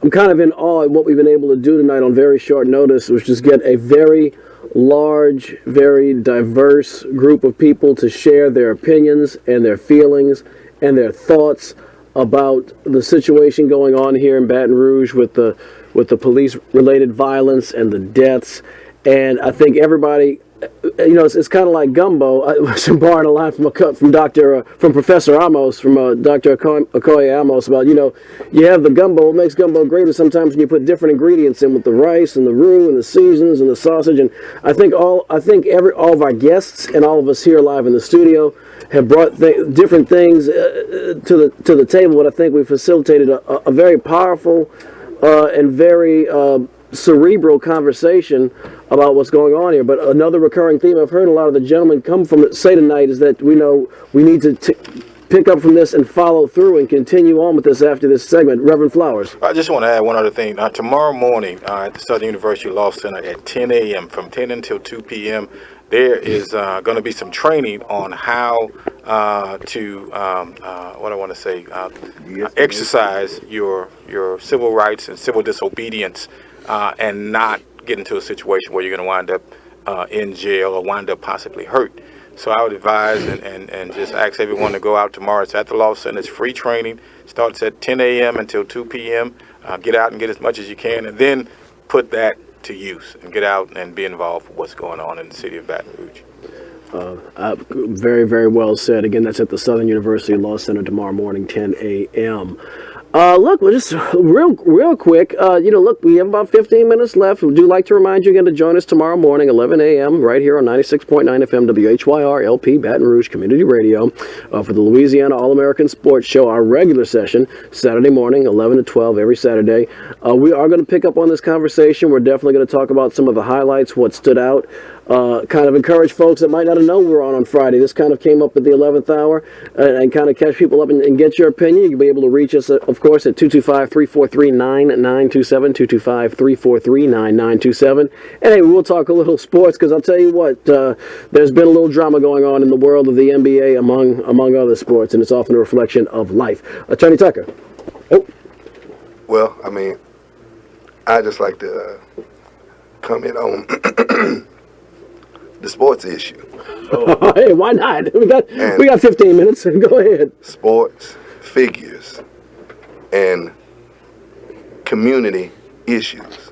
kind of in awe at what we've been able to do tonight on very short notice, which is get a very large, very diverse group of people to share their opinions and their feelings and their thoughts about the situation going on here in Baton Rouge with the police-related violence and the deaths. And I think everybody, it's kind of like gumbo. I was borrowing a line from Professor Amos, from Dr. Okoye Amos, about you have the gumbo. What makes gumbo great is sometimes when you put different ingredients in with the rice and the roux and the seasons and the sausage. And I think all of our guests and all of us here live in the studio have brought different things to the table. But I think we facilitated a very powerful and very cerebral conversation about what's going on here. But another recurring theme I've heard a lot of the gentlemen say tonight is that we need to pick up from this and follow through and continue on with this after this segment. Reverend Flowers. I just want to add one other thing. Tomorrow morning at the Southern University Law Center at 10 a.m. from 10 until 2 p.m., there is going to be some training on how exercise your civil rights and civil disobedience and not get into a situation where you're going to wind up in jail or wind up possibly hurt. So I would advise and just ask everyone to go out tomorrow. It's at the Law Center. It's free training. Starts at 10 a.m. until 2 p.m. Get out and get as much as you can, and then put that to use and get out and be involved with what's going on in the city of Baton Rouge. Very, very well said. Again, that's at the Southern University Law Center tomorrow morning, 10 a.m. Look, we're just real quick. Look, we have about 15 minutes left. We do like to remind you again to join us tomorrow morning, 11 a.m., right here on 96.9 FM WHYR LP Baton Rouge Community Radio for the Louisiana All American Sports Show, our regular session, Saturday morning, 11 to 12 every Saturday. We are going to pick up on this conversation. We're definitely going to talk about some of the highlights, what stood out. Kind of encourage folks that might not have known we were on Friday. This kind of came up at the 11th hour and kind of catch people up and get your opinion. You'll be able to reach us, of course, at 225-343-9927, 225-343-9927. And hey, we'll talk a little sports because I'll tell you what, there's been a little drama going on in the world of the NBA among other sports, and it's often a reflection of life. Attorney Tucker. Oh. Well, I just like to comment on the sports issue. Hey, why not? We got 15 minutes. Go ahead. Sports, figures, and community issues.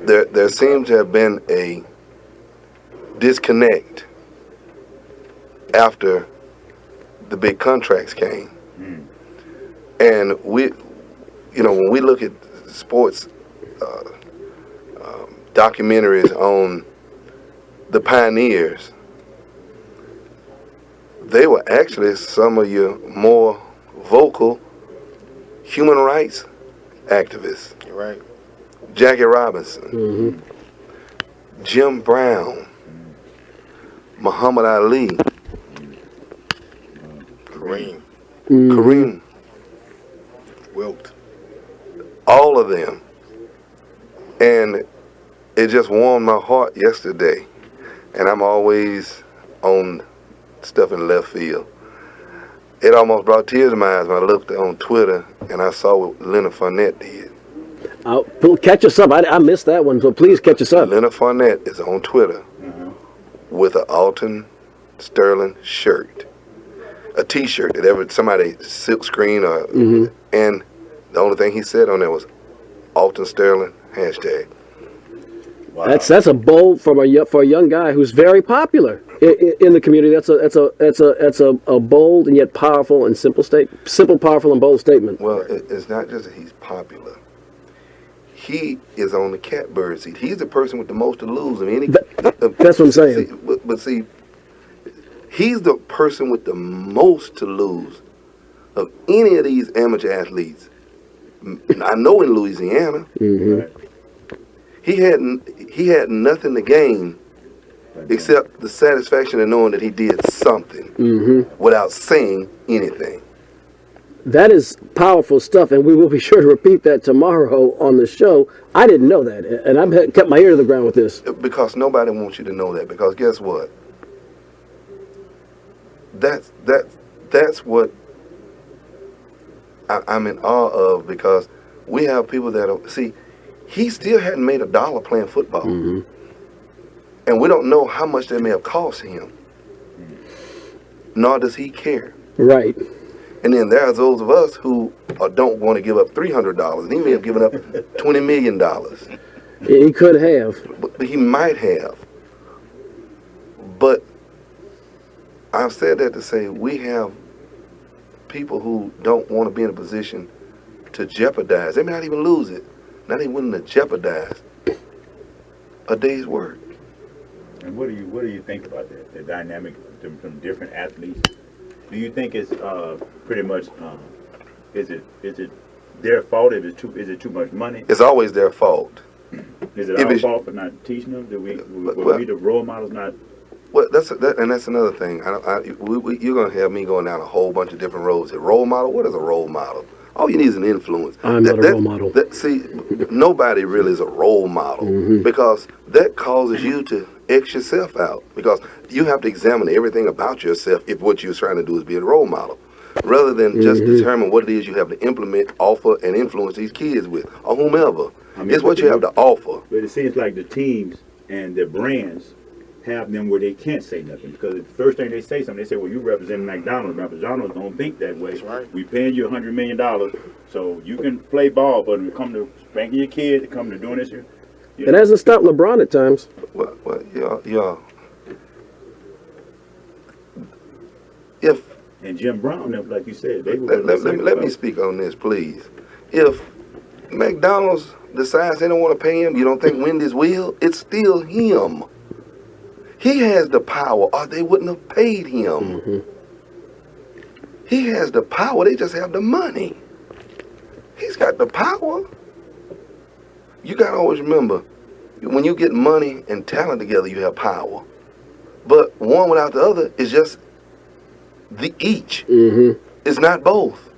There seems to have been a disconnect after the big contracts came. And when we look at sports documentaries on the pioneers, they were actually some of your more vocal human rights activists. Right. Jackie Robinson, Jim Brown, Muhammad Ali, Kareem, Wilt. all of them. And it just warmed my heart yesterday. And I'm always on stuff in left field. It almost brought tears to my eyes when I looked on Twitter and I saw what Leonard Fournette did. Catch us up. I missed that one, so please catch us up. Leonard Fournette is on Twitter with an Alton Sterling shirt, a T-shirt that somebody silk screen and the only thing he said on there was Alton Sterling hashtag. Wow. That's a bold for a young guy who's very popular in the community. That's a bold and yet powerful and simple, powerful and bold statement. Well, it's not just that he's popular. He is on the catbird seat. He's the person with the most to lose. I mean, that's what I'm saying. But see, he's the person with the most to lose of any of these amateur athletes. I know in Louisiana, he had nothing to gain except the satisfaction of knowing that he did something without saying anything. That is powerful stuff, and we will be sure to repeat that tomorrow on the show. I didn't know that, and I've kept my ear to the ground with this. Because nobody wants you to know that, because guess what? That's what I'm in awe of, because we have people that he still hadn't made $1 playing football. And we don't know how much that may have cost him. Nor does he care. Right. And then there's those of us who don't want to give up $300. He may have given up $20 million. He could have. But he might have. But I've said that to say we have people who don't want to be in a position to jeopardize. They may not even lose it. Not even willing to jeopardize a day's work. And what do you think about that? The dynamic from different athletes. Do you think it's pretty much is it their fault? Is it too much money? It's always their fault. Is it our fault for not teaching them? Were we the role models not? Well, that's another thing. You're going to have me going down a whole bunch of different roads. A role model? What is a role model? All you need is an influence. I'm not a role model. See, nobody really is a role model because that causes you to X yourself out, because you have to examine everything about yourself if what you're trying to do is be a role model, rather than just determine what it is you have to implement, offer, and influence these kids with, or whomever. It's what you have to offer. But it seems like the teams and the brands have them where they can't say nothing, because the first thing they say something, they say, well, you represent McDonald's. McDonald's don't think that way. That's right. We paying you $100 million, so you can play ball, but when it comes to spanking your kids, it comes to doing this. It hasn't stopped LeBron at times. Well, y'all. And Jim Brown, like you said, they were. Let me speak on this, please. If McDonald's decides they don't want to pay him, you don't think Wendy's will? It's still him. He has the power, or they wouldn't have paid him. He has the power. They just have the money. He's got the power. You got to always remember, when you get money and talent together, you have power. But one without the other is just the each. It's not both.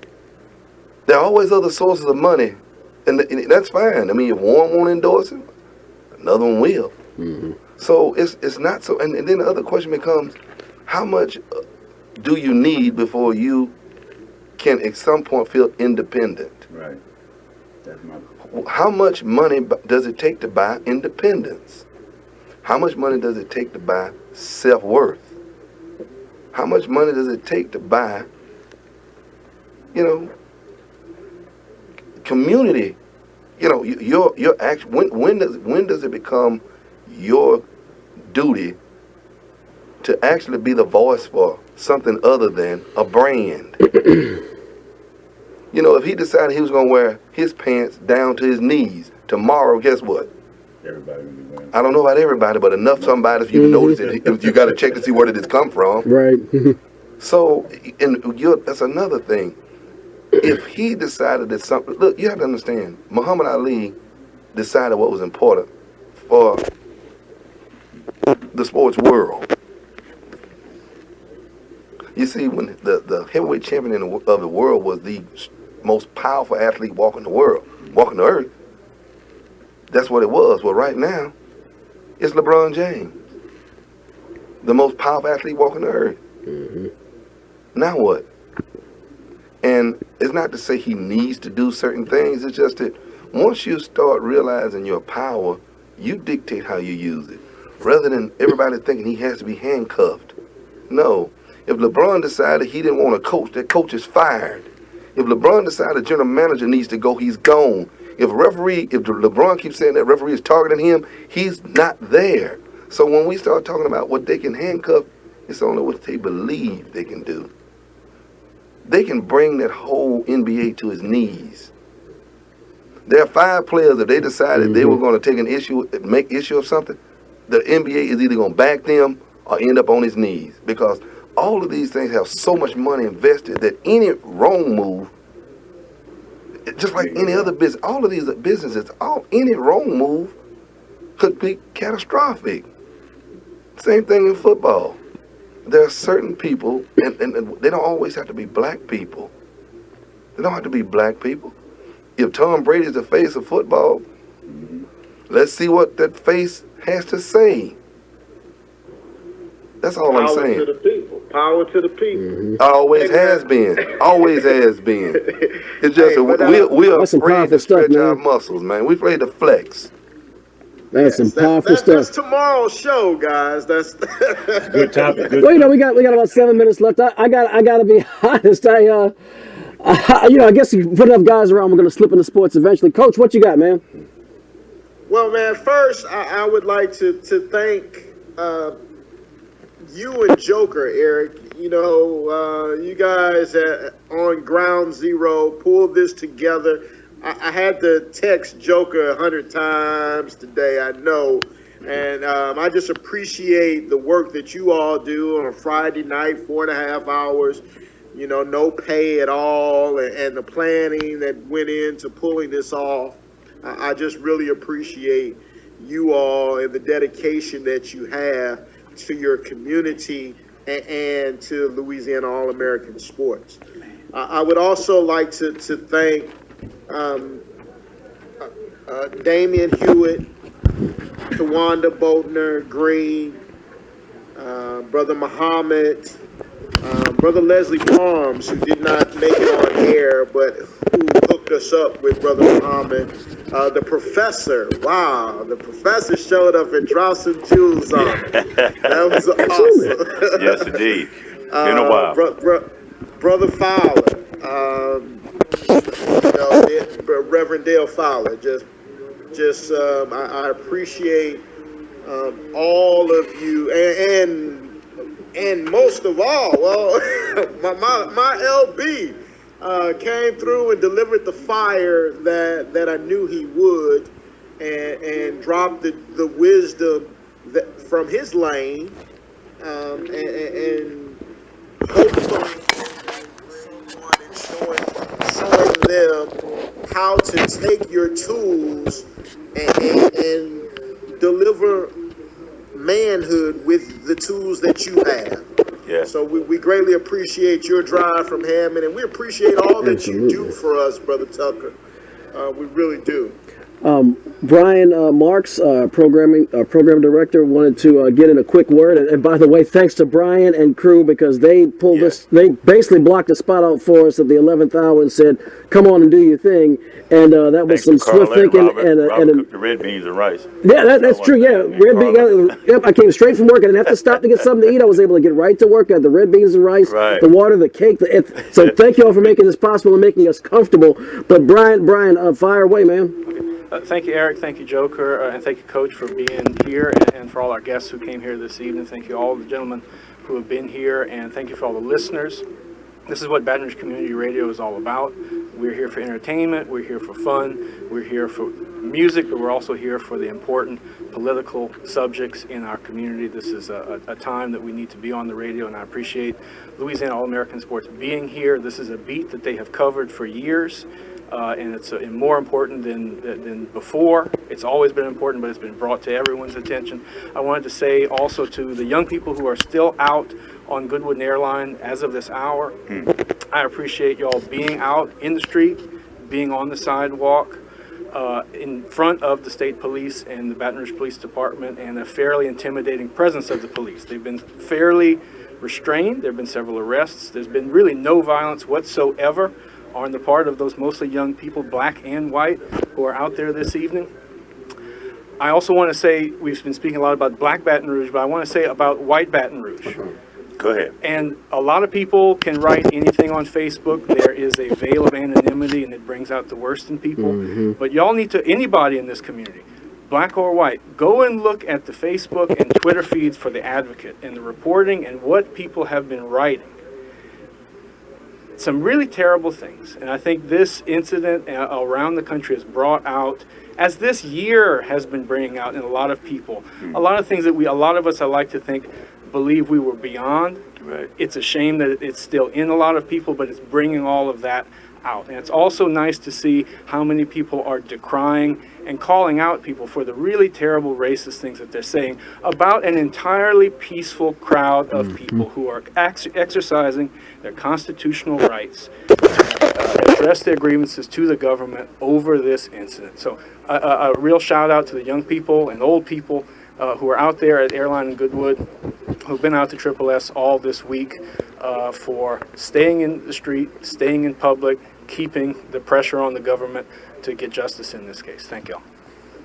There are always other sources of money, and that's fine. I mean, if one won't endorse him, another one will. So it's not so. And then the other question becomes, how much do you need before you can at some point feel independent? Right. That's my. How much money does it take to buy independence? How much money does it take to buy self-worth? How much money does it take to buy, community? Your action. When does it become your duty to actually be the voice for something other than a brand? If he decided he was going to wear his pants down to his knees tomorrow, guess what? Everybody gonna be wearing. I don't know about everybody, but enough somebody if you can notice it. You got to check to see where did this come from. Right. So, that's another thing. if he decided that something, look, you have to understand, Muhammad Ali decided what was important for the sports world. You see, when the heavyweight champion of the world was the most powerful athlete walking the world, walking the earth, that's what it was. Well, right now, it's LeBron James, the most powerful athlete walking the earth. Mm-hmm. Now what? And it's not to say he needs to do certain things. It's just that once you start realizing your power, you dictate how you use it, rather than everybody thinking he has to be handcuffed. No. If LeBron decided he didn't want to coach, that coach is fired. If LeBron decided the general manager needs to go, he's gone. If LeBron keeps saying that referee is targeting him, he's not there. So when we start talking about what they can handcuff, it's only what they believe they can do. They can bring that whole NBA to his knees. There are 5 players, if they decided they were going to take an issue, make issue of something, the NBA is either going to back them or end up on his knees, because all of these things have so much money invested that any wrong move, just like any other business, all of these businesses, any wrong move could be catastrophic. Same thing in football. There are certain people, and they don't always have to be black people. They don't have to be black people. If Tom Brady is the face of football, let's see what that face has to say. That's all I'm saying. Power to the people. Power to the people. Always has been. Always has been. It's just Hey, we're That's some afraid powerful to stuff, stretch our man. muscles, man. We're afraid to flex. That's some powerful That's stuff. tomorrow's show, guys. That's Good topic. Good Well, you know, we got about 7 minutes left. I got to be honest. I guess you put enough guys around, we're going to slip into sports eventually. Coach, what you got, man? Well, man, first, I would like to thank you and Joker, Eric. You know, you guys on Ground Zero pulled this together. I had to text Joker 100 times today, I know. And I just appreciate the work that you all do on a Friday night, 4.5 hours, you know, no pay at all, and the planning that went into pulling this off. I just really appreciate you all and the dedication that you have to your community and to Louisiana All American Sports. I would also like to thank Damian Hewitt, Tawanda Bodner, Green, Brother Muhammad, Brother Leslie Palms, who did not make it on air, but who hooked us up with Brother Muhammad. The professor, wow, the professor showed up and dropped some jewels on it. That was awesome. Yes, indeed. Been a while. Brother Fowler, Reverend Dale Fowler, I appreciate all of you, and most of all, well, my LB came through and delivered the fire that I knew he would, and dropped the wisdom from his lane, and hopefully someone and showing them how to take your tools and deliver manhood with the tools that you have. Yeah. So we greatly appreciate your drive from Hammond, and we appreciate all that you do for us, Brother Tucker. We really do. Brian Marks, program director, wanted to get in a quick word. And by the way, thanks to Brian and crew, because they pulled this. They basically blocked the spot out for us at the 11th hour and said, "Come on and do your thing." And that was some swift thinking. Robert cooked the red beans and rice. Yeah, that's true. Yeah, red beans. Yep, I came straight from work. I didn't have to stop to get something to eat. I was able to get right to work. I had the red beans and rice, the water, the cake. So thank you all for making this possible and making us comfortable. But Brian, fire away, man. Thank you, Eric. Thank you, Joker. And thank you, Coach, for being here, and for all our guests who came here this evening. Thank you, all the gentlemen who have been here, and thank you for all the listeners This is what Baton Rouge Community Radio is all about. We're here for entertainment, we're here for fun, we're here for music, but we're also here for the important political subjects in our community. This is a time that we need to be on the radio, and I appreciate Louisiana All American Sports being here. This is a beat that they have covered for years, and it's more important than before. It's always been important, but it's been brought to everyone's attention. I wanted to say also to the young people who are still out on Goodwood and Airline as of this hour, I appreciate y'all being out in the street, being on the sidewalk, in front of the state police and the Baton Rouge Police Department, and a fairly intimidating presence of the police. They've been fairly restrained. There have been several arrests. There's been really no violence whatsoever on the part of those mostly young people, black and white, who are out there this evening. I also want to say, we've been speaking a lot about black Baton Rouge, but I want to say about white Baton Rouge. Go ahead. And a lot of people can write anything on Facebook. There is a veil of anonymity, and it brings out the worst in people. But y'all need to, anybody in this community, black or white, go and look at the Facebook and Twitter feeds for the Advocate and the reporting and what people have been writing. Some really terrible things. And I think this incident around the country has brought out, as this year has been bringing out in a lot of people, a lot of things that a lot of us, I like to think, believe we were beyond. Right. It's a shame that it's still in a lot of people, but it's bringing all of that out. And it's also nice to see how many people are decrying and calling out people for the really terrible racist things that they're saying about an entirely peaceful crowd of people who are exercising their constitutional rights to address their grievances to the government over this incident. So a real shout out to the young people and old people who are out there at Airline and Goodwood, who've been out to Triple S all this week for staying in the street, staying in public, keeping the pressure on the government to get justice in this case. Thank y'all.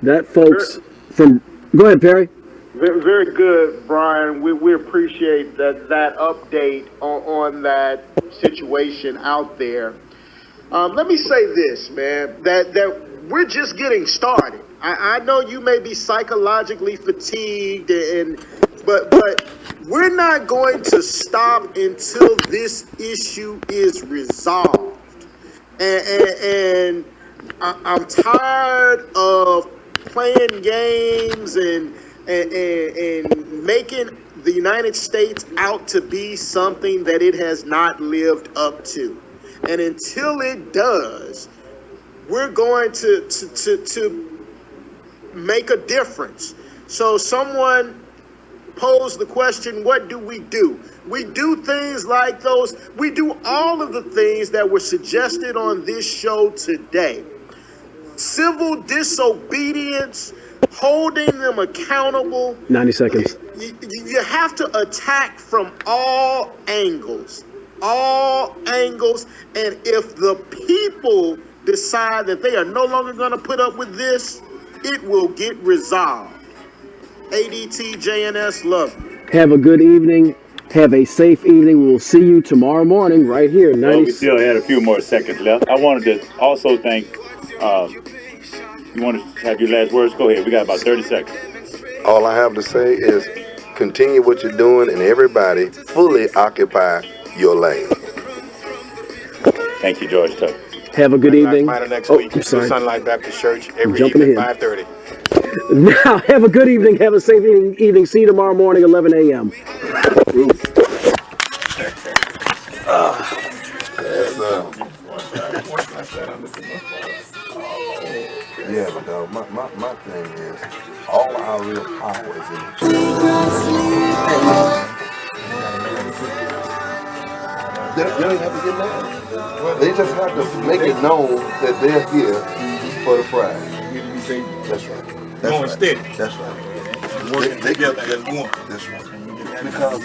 That, folks, go ahead, Perry. Very, very good, Brian. We appreciate that update on that situation out there. Let me say this, man, that we're just getting started. I know you may be psychologically fatigued, but we're not going to stop until this issue is resolved. And I'm tired of playing games and making the United States out to be something that it has not lived up to. And until it does, we're going to make a difference. So someone posed the question, what do? We do things like those. We do all of the things that were suggested on this show today. Civil disobedience, holding them accountable. 90 seconds. You have to attack from all angles. And if the people decide that they are no longer going to put up with this, it will get resolved. ADT, JNS, love you. Have a good evening. Have a safe evening. We'll see you tomorrow morning right here. Well, we still had a few more seconds left. I wanted to also thank, you want to have your last words? Go ahead. We got about 30 seconds. All I have to say is continue what you're doing, and everybody fully occupy your lane. Thank you, George Tucker. Have a good evening. Next week, Sunlight Baptist Church, every evening at 5:30. Now, have a good evening. Have a safe evening. See you tomorrow morning, 11 a.m. Yeah, but my thing is, all our real power is in the church. They don't have to get mad. They just have to make it known that they're here for the prize. That's right. That's right. Steady. That's right. Working together as one. That's right. Because